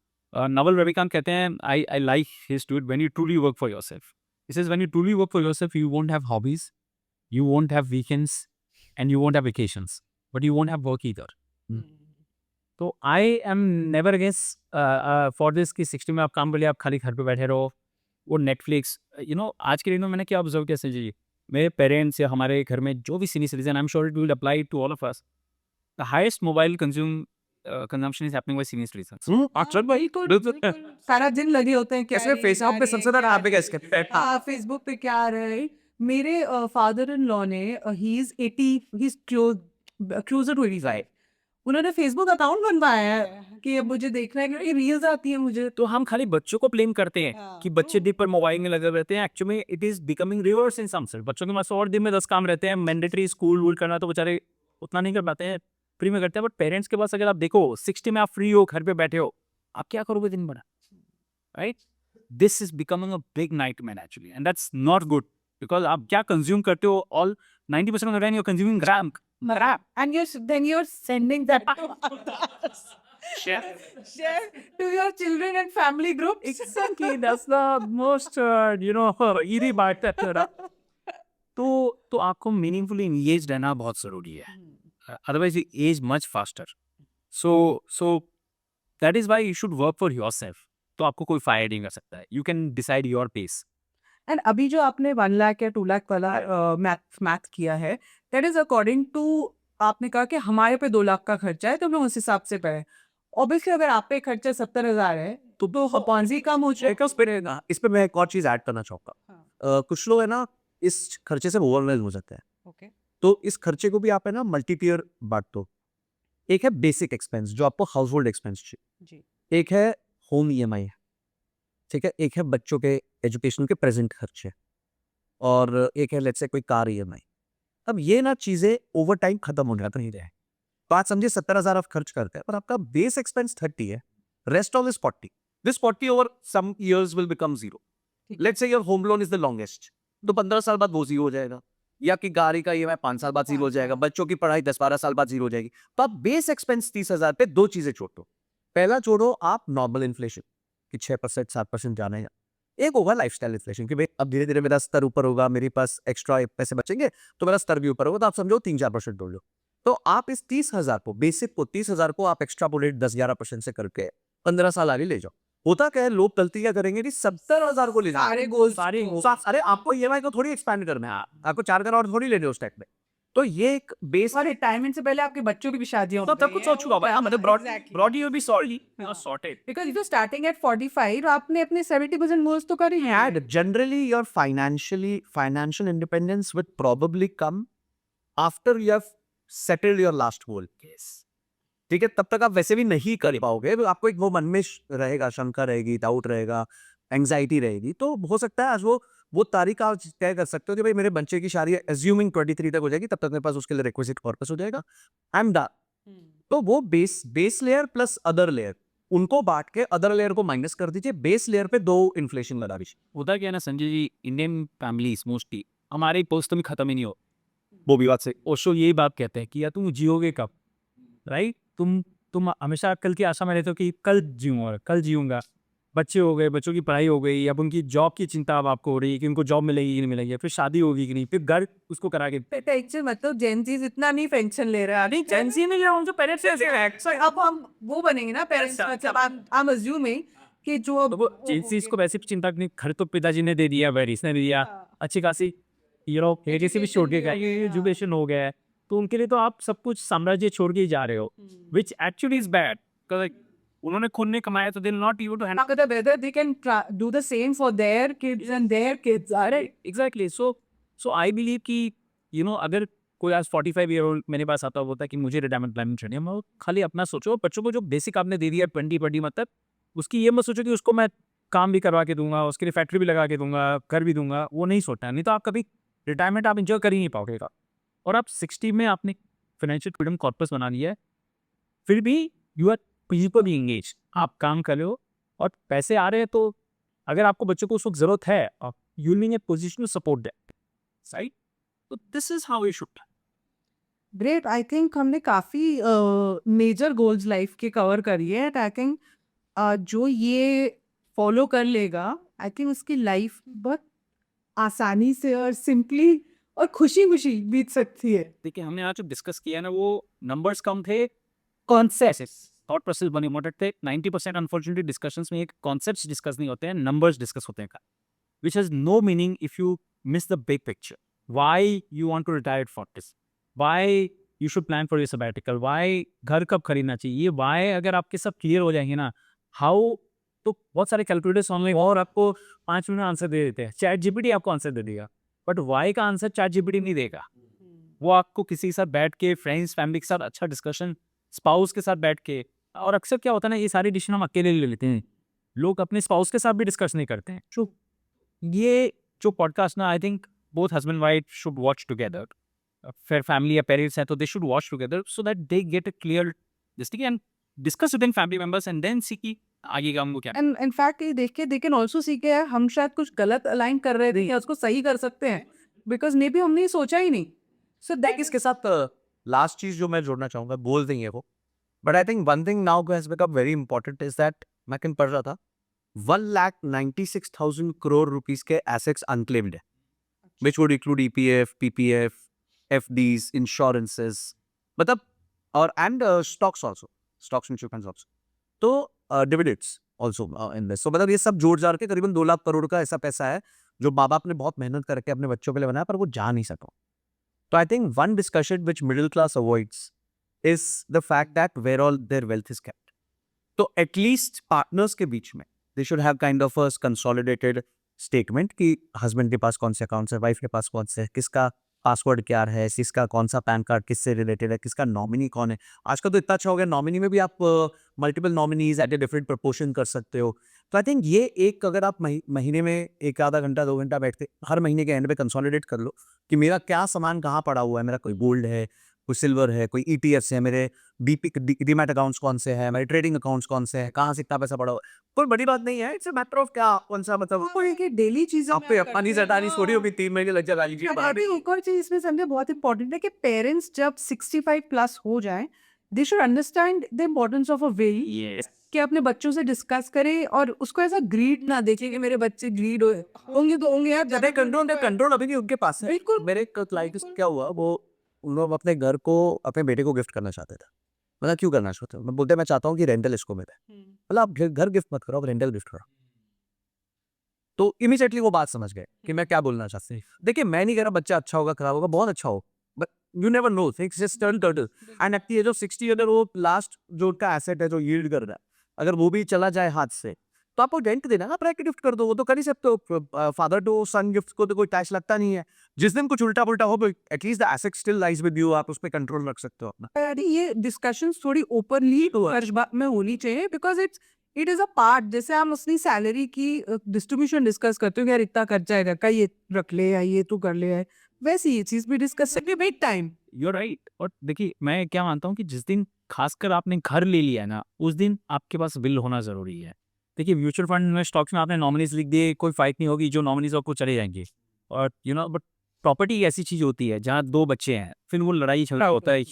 Naval Ravikant कहते हैं, I like his tweet, when you truly work for yourself. He says, when you truly work for yourself, you won't have hobbies, you won't have weekends, and you won't have vacations, but you won't have work either. तो I am never against for this कि 60 में आप काम कर लिया, आप खाली घर पे बैठे रहो, वो नेटफ्लिक्स, आज के दिन में मैंने क्या ऑब्जर्व किया संजय जी, मेरे पेरेंट्स या हमारे घर में जो भी senior citizen, I am sure it will apply to all of us, the highest mobile consumption is happening by senior citizens. अक्षर भाई तो सारा दिन लगे होते हैं कैसे फेसबुक पे सबसे ज्यादा आप पे कैसे हाँ फेसबुक पे क्या आ रहा है. मेरे फादर इन लॉ ने he is 80, he is closer to 85. उन्होंने फेसबुक अकाउंट बनवाया है कि अब मुझे देखना है कि रील्स आती है मुझे. तो हम खाली बच्चों को ब्लेम करते हैं कि बच्चे दिन पर मोबाइल में लगे रहते हैं. Actually it is becoming reverse in some sense. बच्चों के पास और दिन में 10 काम रहते हैं, मैंडेटरी स्कूल वूल करना तो बेचारे उतना नहीं कर पाते हैं, फ्री में करते हैं. बट पेरेंट्स के पास अगर आप देखो 60 में आप फ्री हो, घर पे बैठे हो, आप क्या करोगे दिन भर, right? This is becoming a big nightmare actually, and that's not good, because आप क्या कंज्यूम करते हो, all 90% of the time you are consuming gram. And you're sending that share to your children and family groups. Exactly, that's the most eerie part है. तो आपको meaningfully engage रहना बहुत ज़रूरी है, otherwise you age much faster. So that is why you should work for yourself. तो आपको कोई फायर नहीं कर सकता है, you can decide your pace. And अभी जो आपने 1 लाख या 2 लाख वाला मैथ किया है, दैट इज अकॉर्डिंग टू, आपने कहा कि हमारे पे 2 लाख का खर्चा है तो हमें उस हिसाब से पे. ऑब्वियसली अगर आप पे खर्चा 70,000 है तो पॉन्जी कम हो जाएगा. इस पे मैं एक और चीज ऐड करना चाहूंगा. कुछ लोग है ना इस खर्चे से ओवरवेल्म हो जाते हैं. तो इस खर्चे को भी आप है ना मल्टी टियर बांट दो. एक है बेसिक एक्सपेंस जो आपको हाउस होल्ड एक्सपेंस चाहिए, एक है होम EMI, ठीक है, एक है बच्चों के एजुकेशन के प्रेजेंट खर्चे, और एक है लेट्स से कोई कार EMI. अब ये ना चीजें ओवर टाइम खत्म हो जाता नहीं रहे. बात समझिए 70,000 आप खर्च करते हैं, पर आपका बेस एक्सपेंस 30 है, rest of is 40. This 40 over some years will become 0. Let's say your home loan is the longest, तो 15 साल बाद वो 0 हो जाएगा, या कि गाड़ी का EMI 5 साल बाद 0 हो जाएगा, बच्चों की पढ़ाई 10-12 साल बाद 0 हो जाएगी. तो आप बेस एक्सपेंस 30,000 पे 2 चीजें छोड़ दो. पहला छोड़ो आप नॉर्मल इन्फ्लेशन कि 6% 7% जाना है. एक होगा लाइफस्टाइल इन्फ्लेशन कि भाई अब धीरे धीरे मेरा स्तर ऊपर होगा, मेरे पास एक्स्ट्रा पैसे बचेंगे तो मेरा स्तर भी ऊपर होगा, तो आप समझो 3-4% जोड़ लो. तो आप इस 30,000 को, बेसिक को 30,000 को आप एक्स्ट्रापोलेट 10-11% से करके 15 साल आगे ले जाओ. होता क्या है, लोग गलती क्या करेंगे कि 70,000 को ले जाओ. अरे आपको EMI को थोड़ी एक्सपैंड करना है, आपको 4 घर और थोड़ी लेने उस टाइप में. तो ये एक बेस, और रिटायरमेंट से पहले आपके बच्चों की भी शादियां तब कुछ सोच चुका भाई, मतलब broadly you be sorted, because if you starting at 45 आपने अपने 70% गोल्स तो कर ही हैं. and generally your financial independence would probably come after you have settled your last goal. ठीक है, तब तक आप वैसे भी नहीं कर पाओगे, आपको एक वो मन में रहेगा, शंका रहेगी, डाउट रहेगा, एंग्जाइटी रहेगी. तो हो सकता है आज वो तारीख आप तय कर सकते हो कि भाई मेरे बच्चे की शादी एज्यूमिंग 23 तक हो जाएगी, तब तक मेरे पास उसके लिए रिक्विजिट कॉर्पस हो जाएगा, आई एम डन. तो वो base layer plus other layer, उनको बांट के अदर लेयर को माइनस कर दीजिए, बेस लेयर पे 2 इन्फ्लेशन लगा दीजिए. होता क्या है ना Sanjay ji, Indian families mostly हमारे पोस्ट तो खत्म ही नहीं हो. वो भी बात से ओशो यही बात कहते हैं कि यार तुम जियोगे कब, राइट? तुम हमेशा कल की आशा में रहते हो कि कल जीऊंगा. बच्चे हो गए, बच्चों की पढ़ाई हो गई, अब उनकी जॉब की चिंता अब आपको हो रही है कि उनको जॉब मिलेगी कि नहीं मिलेगी, फिर शादी होगी कि नहीं, फिर घर उसको करा के. टेंशन मतलब जेंजीज इतना नहीं टेंशन ले रहा है. नहीं जेंजी नहीं, उनके पेरेंट्स ऐसे अब हम वो बनेंगे ना पेरेंट्स, मतलब आई एम अज्यूमिंग कि जो तो वो जेंजीज को वैसे भी चिंता नहीं, घर तो पिताजी ने दे दिया, वेरिस ने दे दिया, अच्छी खासी हेरिस भी छोड़ के गए, एजुकेशन हो गया है, तो उनके लिए तो आप सब कुछ साम्राज्य छोड़ के ही जा रहे हो, विच एक्चुअली इज बैड. उन्होंने खुद ने कमाया तो they not able to handle the whether they can do the same for their kids and their kids. Exactly. So I believe कि अगर कोई आज 45 ईयर ओल्ड मेरे पास आता होता कि मुझे रिटायरमेंट प्लान चाहिए, मैं खाली अपना सोचो, बच्चों को जो बेसिक आपने दे दिया 20 मतलब उसकी ये मत सोचो कि उसको मैं काम भी करवा के दूंगा, उसके लिए फैक्ट्री भी लगा के दूंगा, घर भी दूंगा, वो नहीं सोचना है। नहीं तो आप कभी रिटायरमेंट आप इंजॉय कर ही नहीं पाओगेगा। और आप 60 में आपने फाइनेंशियल फ्रीडम कॉर्पस बना लिया है, फिर भी यू आर पीसफुली एंगेज, आप काम कर रहे हो और पैसे आ रहे हैं। तो अगर आपको बच्चों को उस वक्त जरूरत है, you will be in a position to support that, right? तो this is how you should. Great. I think हमने काफ़ी मेजर गोल्स लाइफ के कवर करी है एंड आई थिंक जो ये फॉलो कर लेगा, आई थिंक उसकी लाइफ बहुत आसानी से और सिंपली और खुशी खुशी बीत सकती है। देखिए, हमने आज जो डिस्कस किया है ना, वो नंबर्स कम थे, कॉन्सेप्ट्स, थॉट प्रोसेस बने इम्पोर्टेंट थे। 90% अनफॉर्चुनेटली डिस्कशंस में एक कॉन्सेप्ट्स डिस्कस नहीं होते हैं, नंबर्स डिस्कस होते हैं, which has no meaning if you miss the big picture. Why you want to retire at 40? Why you should plan for your sabbatical? Why घर कब खरीदना चाहिए? Why अगर आपके सब क्लियर हो जाएंगे ना, how, तो बहुत सारे कैलकुलेटर्स ऑनलाइन और आपको 5 मिनट में आंसर दे देते हैं। चैट जीपीटी आपको आंसर दे देगा, बट वाई का आंसर चैट जीपीटी नहीं देगा। वो आपको किसी के साथ बैठ के, फ्रेंड्स फैमिली के साथ अच्छा डिस्कशन, स्पाउस के साथ बैठ के, और अक्सर क्या होता है ना, ये सारी डिसीजन हम अकेले ले लेते हैं, लोग अपने स्पाउस के साथ भी डिस्कस नहीं करते हैं। तो ये जो पॉडकास्ट ना, I think both husband wife should watch together. फिर फैमिली या पेरेंट्स हैं तो they should watch together so that they get a clear this and discuss with in family members and then see कि आगे का हमको क्या। एंड इनफैक्ट ये देख के दे कैन ऑल्सो सीखे है हम शायद कुछ गलत अलाइन कर रहे थे या उसको सही कर सकते हैं, बिकॉज मे बी हमने ये सोचा ही नहीं। सो दैट इसके साथ लास्ट चीज जो मैं जोड़ना चाहूंगा, बोल देंगे वो, but I think one thing now has become very important is that, मैं कहीं पढ़ रहा था 1,96,000 crore रुपीस के एसेट्स अनक्लेम्ड है, which would include EPF, PPF, FDs, insurances, मतलब, और and stocks also, stocks mutual funds also, तो डिविडेंड्स आल्सो इन दिस। सो मतलब ये सब जोड़ जाड़ के करीबन 2 लाख करोड़ का ऐसा पैसा है जो माँ बाप ने बहुत मेहनत करके अपने बच्चों के लिए बनाया, पर वो जा नहीं सका। तो I think one discussion which middle class avoids is the fact that where all their wealth is kept. तो एटलीस्ट पार्टनर्स के बीच में they should have kind of a consolidated statement कि हस्बैंड के पास कौन से अकाउंट्स है, वाइफ के पास कौन से है, किसका पासवर्ड क्या है, किसका कौन सा पैन कार्ड किससे रिलेटेड है, किसका नॉमिनी कौन है। आजकल तो इतना अच्छा हो गया, नॉमिनी में भी आप multiple nominees at a different proportion कर सकते हो। तो आई थिंक ये एक, अगर आप महीने में एक आधा घंटा 2 घंटा बैठ के हर महीने के एंड पे कंसोलिडेट कर लो कि मेरा क्या सामान कहाँ पड़ा हुआ है, मेरा कोई गोल्ड है, कोई सिल्वर है, कोई ईटीएफ है, मेरे डीमैट अकाउंट्स कौन से हैं, मेरे ट्रेडिंग अकाउंट्स कौन से हैं, कहाँ से इतना पैसा पड़ा हुआ है, कोई बड़ी बात नहीं है। इट्स अ मैटर ऑफ क्या कौन सा, मतलब डेली चीजें आप पे अपनी जटानी छोड़ी होगी, 3 महीने लग जाएगा लीजिए बाहर। एक और चीज इसमें समझे बहुत इंपॉर्टेंट है कि पेरेंट्स जब 65 प्लस हो जाएं, they should understand the importance of a will, कि अपने बच्चों से डिस्कस करें और उसको ऐसा ग्रीड ना देखें कि मेरे बच्चे ग्रीड होंगे तो होंगे यार, ज्यादा कंट्रोल अभी भी उनके पास है। बिल्कुल। मेरे क्लाइंट क्या हुआ, वो उन लोग अपने घर को अपने बेटे को गिफ्ट करना चाहते थे। मतलब क्यों करना चाहते हो? मैं बोलते मैं चाहता हूँ कि रेंटल इसको मिले। मतलब आप घर गिफ्ट मत करो, आप रेंटल गिफ्ट करो। तो इमीडिएटली वो बात समझ गए कि मैं क्या बोलना चाहती हूँ। देखिए, मैं नहीं कह रहा बच्चा अच्छा होगा खराब होगा, बहुत अच्छा हो, but you never know, things just turn turtle. And at the age of 60 अगर वो लास्ट जो उनका एसेट है जो यील्ड कर रहा है, अगर वो भी चला जाए हाथ से, तो आपको रेंट देना ना, प्राइवेट गिफ्ट कर दो, वो तो कर ही सकते हो। फादर टू सन गिफ्ट को तो कोई टैक्स लगता नहीं है। जिस दिन कुछ उल्टा पुल्टा हो, at least the asset still lies with you, आप उस पर कंट्रोल रख सकते हो अपना। अरे ये डिस्कशंस थोड़ी ओपनली में होनी चाहिए, because it is a part. जैसे हम अपनी सैलरी की डिस्ट्रीब्यूशन डिस्कस करते हो कि यार इतना खर्चा है का, ये रख ले या ये तू कर ले है, वैसे ये चीज भी डिस्कस करके wait time. You are right. और देखिए, मैं क्या मानता हूँ कि जिस दिन खासकर आपने घर ले लिया है ना, उस दिन आपके पास बिल होना जरूरी है। देखिए, म्यूचुअल फंड में, स्टॉक्स में आपने नॉमिनीज लिख दिए, कोई फाइट नहीं होगी, जो नॉमिनीज आपको चले जाएंगे। और बट प्रॉपर्टी ऐसी चीज होती है जहाँ 2 बच्चे हैं, फिर वो लड़ाई झगड़ा होता है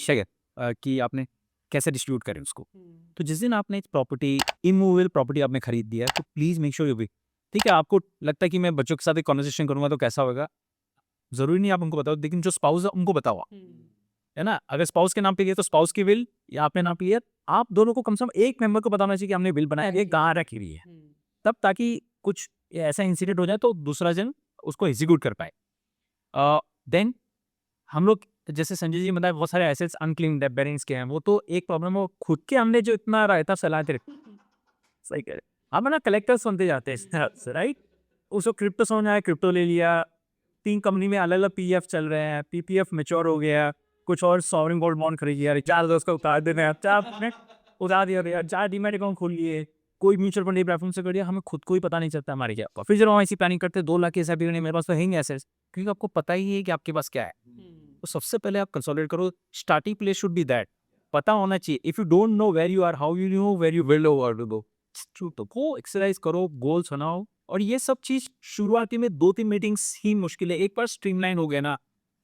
कि आपने कैसे डिस्ट्रीब्यूट करें उसको। तो जिस दिन आपने प्रॉपर्टी, इमूवेबल प्रॉपर्टी आपने खरीद दिया है, तो please make sure you be ठीक है। आपको लगता है कि मैं बच्चों के साथ एक कॉन्वर्सेशन करूंगा तो कैसा होगा, जरूरी नहीं आप उनको बताओ, लेकिन जो स्पाउस है उनको बताओ, है ना। अगर स्पाउस के नाम पे लिया तो स्पाउस की विल, या आपने नाम पे लिया, आप दोनों को कम से कम एक मेंबर को बताना चाहिए कि हमने बिल बनाया, ये कहाँ रखी हुई है, तब ताकि कुछ ऐसा इंसिडेंट हो जाए तो दूसरा जन उसको एग्जीक्यूट कर पाए। देन हम लोग, जैसे संजय जी बताया, बहुत सारे एसेट्स अनक्लेम्ड है, पेरेंट्स के हैं, वो तो एक प्रॉब्लम है। खुद के हमने जो इतना रायता फैलाते सही कह रहे, हम ना कलेक्टर्स बनते जाते हैं इस तरह से, राइट। उसको क्रिप्टो समझ आया, क्रिप्टो ले लिया, 3 कंपनी में अलग अलग पीएफ चल रहे हैं, पीपीएफ मैच्योर हो गया, कुछ और सॉवरिन गोल्ड बॉन्ड खरीद लिया, 4 दोस्त को उतार देना है, 4 उतार दिया, 4 डीमैट अकाउंट खोल लिए, कोई म्यूचुअल फंड प्लेटफॉर्म से कर दिया, हमें खुद को ही पता नहीं चलता हमारे क्या होगा। फिर जब हम ऐसी प्लानिंग करते हैं 2 लाख की एसआईपी करनी, मेरे पास तो है ही नहीं एसेट्स, क्योंकि आपको पता ही है कि आपके पास क्या है। तो सबसे पहले आप कंसोलिडेट करो। Starting place should be that, पता होना चाहिए। If you don't know where you are, how you know where you will go. तो वो एक्सरसाइज करो, गोल्स बनाओ। और ये सब चीज शुरुआती में 2-3 मीटिंग्स ही मुश्किल है, एक बार स्ट्रीमलाइन हो गया ना,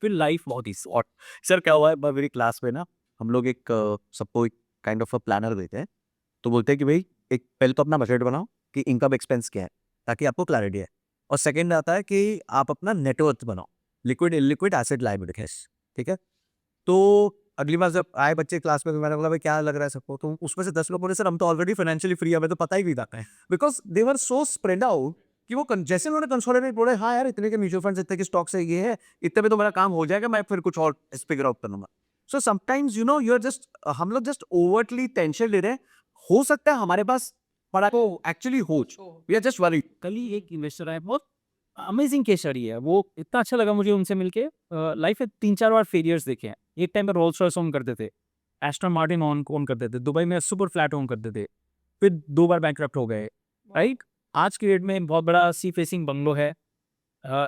फिर लाइफ बहुत ही शॉर्ट। सर क्या हुआ है, मेरी क्लास में ना हम लोग एक सबको एक काइंड ऑफ अ प्लानर देते हैं। तो बोलते हैं कि भाई एक पहले तो अपना बजट बनाओ कि इनकम एक्सपेंस क्या है, ताकि आपको क्लैरिटी है। और सेकंड आता है कि आप अपना नेटवर्थ बनाओ, लिक्विड इलिक्विड एसेट लायबिलिटीज। ठीक है। तो अगली बार जब आए बच्चे क्लास में, तो मैंने बोला भाई क्या लग रहा है सबको, तो उसमें से 10 लोग बोले सर हम तो ऑलरेडी फाइनेंशियली फ्री, हमें तो पता ही नहीं था। Because they were so spread out कि वो जैसे उन्होंने कंसोलिडेट बोले, हाँ यार इतने के म्यूचुअल फंड्स, इतने के स्टॉक्स है, ये है, इतने में तो मेरा काम हो जाएगा, मैं फिर कुछ और फिगर आउट कर लूंगा। So sometimes you are just, हम लोग जस्ट ओवरटली टेंशन ले रहे हैं। हो सकता है हमारे पास बड़ा को एक्चुअली हो, वी आर जस्ट वरीड। कल ही एक इन्वेस्टर आया, बहुत अमेजिंग केस स्टडी है वो, इतना अच्छा लगा मुझे उनसे मिलके। लाइफ में 3-4 बार फेलियर्स देखे हैं। एक टाइम पर रोल्स रॉयस ओन करते थे, एस्टन मार्टिन ओन करते थे, दुबई में सुपर फ्लैट ओन करते थे, फिर 2 बार बैंकरप्ट हो गए, राइट। आज के डेट में बहुत बड़ा सी फेसिंग बंगलो है,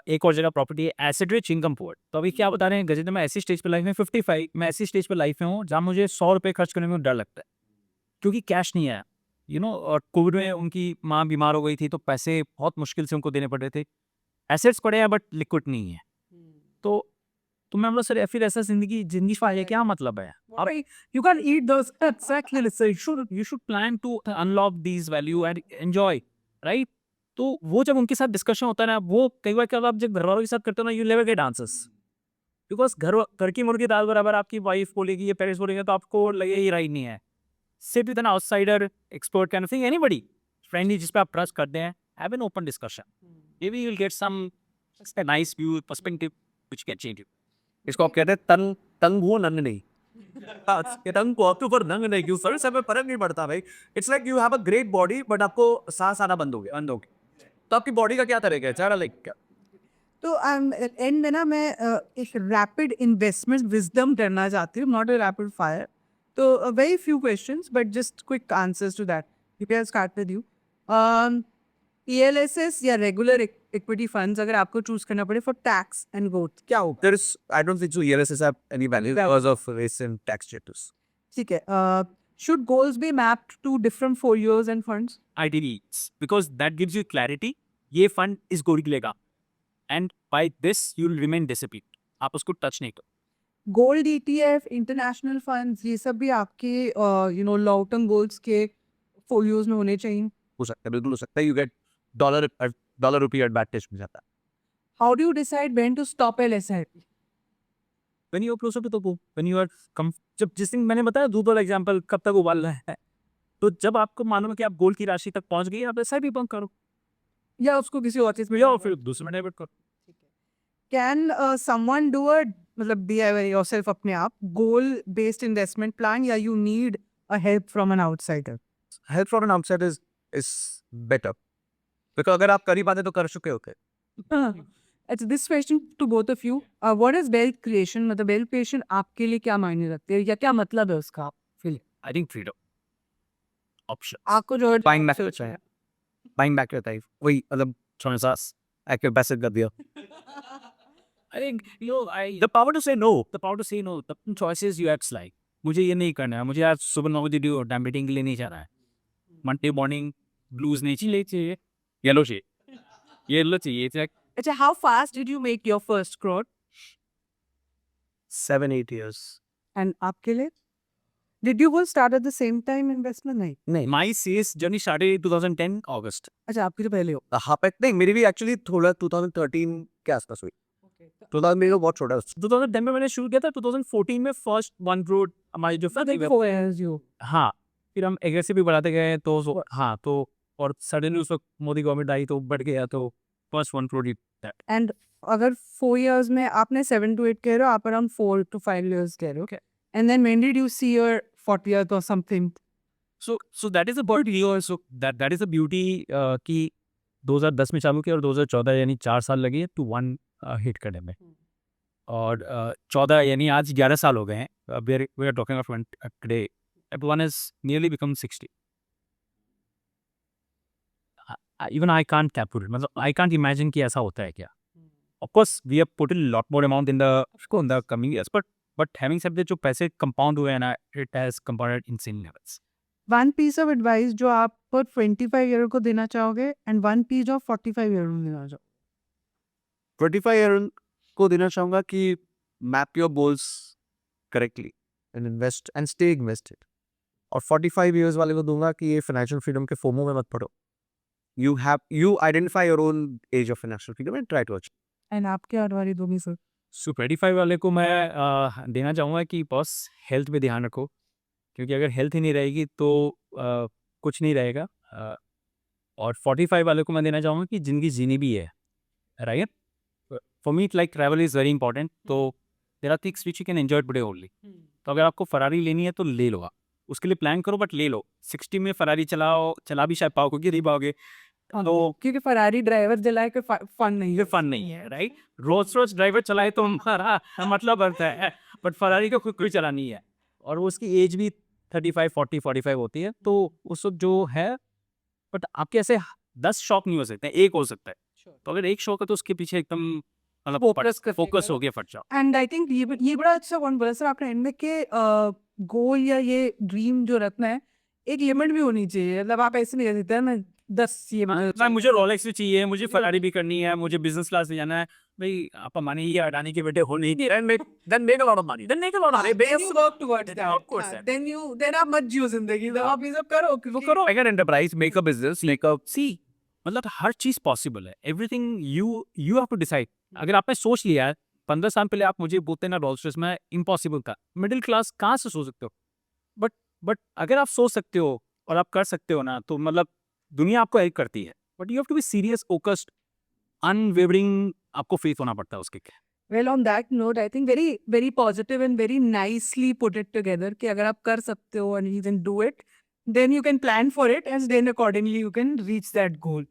एक और जगह प्रॉपर्टी है, एसेट रिच इनकम पुअर। तो अभी क्या बता रहे हैं गजेंद्र, मैं ऐसी स्टेज पे लाइफ में 55, मैं ऐसी स्टेज पे लाइफ में हूँ जहाँ मुझे 100 रुपये खर्च करने में डर लगता है, क्योंकि कैश नहीं आया, और कोविड में उनकी माँ बीमार हो गई थी, तो पैसे बहुत मुश्किल से उनको देने पड़ रहे थे। एसेट्स पड़े हैं बट लिक्विड नहीं है। तो मैं बोला सर फिर ऐसा जिंदगी पाए क्या मतलब है? You can't eat those. Exactly. So you should plan to unlock these value and enjoy, right? तो वो जब उनके साथ डिस्कशन होता है ना, वो कई बार क्या होता है, आप जब घर वालों के साथ करते हो ना, you never get answers, because घर की मुर्गी दाल बराबर। आपकी वाइफ बोलेगी, ये पेरेंट्स बोलेंगे, तो आपको लगे ही राइट नहीं है। Sit with an outsider expert kind of thing, anybody friendly जिस पे आप ट्रस्ट करते हैं, have an open discussion, maybe you will get some nice view perspective which can change you. इसको आप कहते हैं तंग, तंग हुआ नंग नहीं। ये तंग को आपके ऊपर नंग नहीं, क्यों सर, समय फर्क नहीं पड़ता भाई। It's like you have a great body, but आपको सांस आना बंद हो गया, तो आपकी बॉडी का क्या तरीका है, चारा लाइक क्या? तो एंड में ना मैं एक रैपिड इन्वेस्टमेंट विजडम करना चाहती हूँ, नॉट अ रैपिड फायर। तो very few questions but just quick answers to that. You can start with you. ELSS या रेगुलर इक्विटी फंड्स अगर आपको चूज करना पड़े फॉर टैक्स एंड ग्रोथ, क्या होगा? There is, I don't think so ELSS have any value because of recent tax status. ठीक है। Should goals be mapped to different folios and funds? Ideally, because that gives you clarity, ये fund इस गोरी के लेगा, and by this you will remain discipline, आप उसको touch नहीं करो। गोल्ड ETF, इंटरनेशनल फंड्स, ये सब भी आपके लॉन्ग टर्म गोल्स के फोलियोज में होने चाहिए। हो सकता है, बिल्कुल हो सकता है। You get dollar rupee advantage मिल जाता है। How do you decide when to stop LSIP? When you are closer to the goal, when you are जब जिस दिन मैंने बताया दूध वाला एग्जांपल, कब तक उबालना है, तो जब आपको मालूम है कि आप गोल की राशि तक पहुंच गई, आप SIP बंद करो, या उसको किसी और चीज में या फिर दूसरे में डेबिट करो। कैन समवन डू अ मतलब DIY योरसेल्फ अपने आप गोल बेस्ड इन्वेस्टमेंट प्लान, या you need a help from an outsider? Help from an outside is better, because अगर आप कर ही पाते तो कर चुके होते। It's this question to both of you. What is wealth creation? मतलब wealth creation आपके लिए क्या मायने रखती है, या क्या मतलब है उसका? I think freedom, option, आपको जो Buying back your time, buying back your time, वही मतलब choices. एक्टिव पैसिव कर दिया। I think the power to say no, the choices you act like, मुझे ये नहीं करना है, मुझे आज सुबह 9 बजे डैम मीटिंग के लिए नहीं जाना है, मंडे मॉर्निंग ब्लूज नहीं चाहिए, येलो चाहिए। अच्छा, how fast did you make your first crore? 7-8 years। And आपके लिए? Did you both start at the same time investment? नहीं। My CS journey started in 2010 August. अच्छा, आपकी तो पहले हो। हाँ पे नहीं, मेरी भी एक्चुअली थोड़ा 2013 के आसपास हुई। 2000 में तो बहुत छोटा था। 2010 में मैंने शुरू किया था, 2014 में फर्स्ट 1 crore हमारी जो Four years you. हाँ, फिर हम एग्रेसिव भी बढ़ाते गए, तो हाँ, तो और सडनली उस वक्त मोदी गवर्नमेंट आई तो बढ़ गया, तो फर्स्ट 1 crore And अगर 4 years में आपने 7 to 8 कह रहे हो, आप around 4 to 5 years कह रहे हो। Okay. And then when did you see your 40th or something? So that is the beauty, so that is the beauty कि 2010 में चालू किया और 2014 यानी 4 साल लगे टू 1 हिट करने में, और 14 यानी आज 11 साल हो गए हैं। we are talking of today, one is nearly become 60, even I can't calculate, मतलब आई कांट इमेजिन कि ऐसा होता है क्या. Of course we have put in lot more amount in the coming years, but having said that जो पैसे compound हुए हैं ना, it has compounded insane levels. One piece of advice जो आप पर 25 ईयर को देना चाहोगे and one piece of 45 year को देना चाहोगे. 25 ईयर को देना चाहूंगा कि map your goals correctly and invest and stay invested. और 45 ईयर्स वाले को दूंगा कि ये फाइनेंशियल फ्रीडम के फोमो में मत पड़ो. You identify your own age of financial freedom and try to achieve. And आप क्या एडवाइस दोगे सर? सो 25 वाले को मैं देना चाहूँगा कि बस हेल्थ पे ध्यान रखो, क्योंकि अगर हेल्थ ही नहीं रहेगी तो कुछ नहीं रहेगा. और 45 वाले को मैं देना चाहूँगा कि ज़िंदगी जीनी भी है, right. For me like travel is very important. तो there are things which you can enjoy today only. तो अगर आपको फरारी लेनी है तो ले लो, आप उसके लिए प्लान करो, बट ले लो. 60 में फरारी चला भी शायद पाओगे कि नहीं पाओगे, तो क्योंकि फरारी ड्राइवर दिलाए के फन नहीं ये फन नहीं है, राइट. रोज रोज ड्राइवर चलाए तो हमारा मतलब बनता है, बट फरारी को खुद कोई चलानी है. और उसकी एज भी 35, 40, 45 होती है. तो उस वक्त जो है, बट आपके ऐसे 10 शौक नहीं हो सकते, एक हो सकता है. तो अगर एक शौक है तो उसके पीछे एकदम मतलब फोकस हो गया, फट जाओ. एंड आई थिंक ये बड़ा अच्छा पॉइंट बोला सर आपने एंड में कि गोल या ये ड्रीम जो रखना है एक लिमिट भी होनी चाहिए. मतलब आप ऐसे नहीं कर सकते ना 10 ये ना मुझे रोलेक्स भी चाहिए, मुझे फरारी भी करनी है, मुझे बिजनेस क्लास में जाना है. भाई आप मानिए ये अडानी के बेटे हो नहीं, then make a lot of money. Then make a lot of money. then you work towards that. Of course, हाँ, then आप मत जियो जिंदगी. तो आप ये सब करो वो करो. Make an enterprise, make a business, make a sea. मतलब हर चीज पॉसिबल है. Everything you have to decide. अगर आपने सोच लिया है 15 साल पहले, आप मुझे बोलते ना रोल्स रॉयस में इम्पॉसिबल था, मिडिल क्लास कहाँ से सोच सकते हो. बट अगर आप सोच सकते हो और आप कर सकते हो ना, तो मतलब दुनिया आपको हेल्प करती है. But you have to be serious, focused, unwavering. आपको फेथ होना पड़ता है उसके. Well, on that note, I think very positive and very nicely put it together कि अगर आप कर सकते हो and you can do it, then you can plan for it and then accordingly you can reach that goal.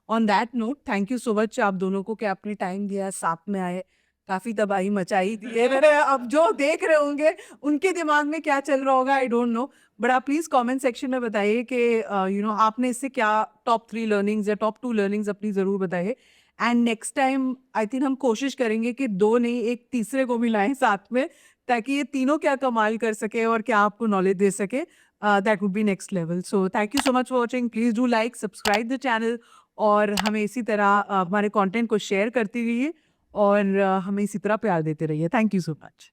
On that note, thank you so much आप दोनों को कि आपने टाइम दिया, साथ में आए, काफी तबाही मचाई दी है. मेरे अब जो देख रहे होंगे उनके दिमाग में क्या चल रहा होगा, आई डोंट नो. बट आप प्लीज कमेंट सेक्शन में बताइए कि यू नो आपने इससे क्या टॉप 3 लर्निंग्स या टॉप 2 लर्निंग्स अपनी जरूर बताइए. And next time I think हम कोशिश करेंगे कि 2 नहीं, एक तीसरे को भी लाएं साथ में, ताकि ये तीनों क्या कमाल कर सके और क्या आपको नॉलेज दे सके. That would be next level. So thank you so much for watching. Please do like, subscribe the channel और हमें इसी तरह हमारे कंटेंट को शेयर करती रहिए और हमें इसी तरह प्यार देते रहिए. Thank you so much.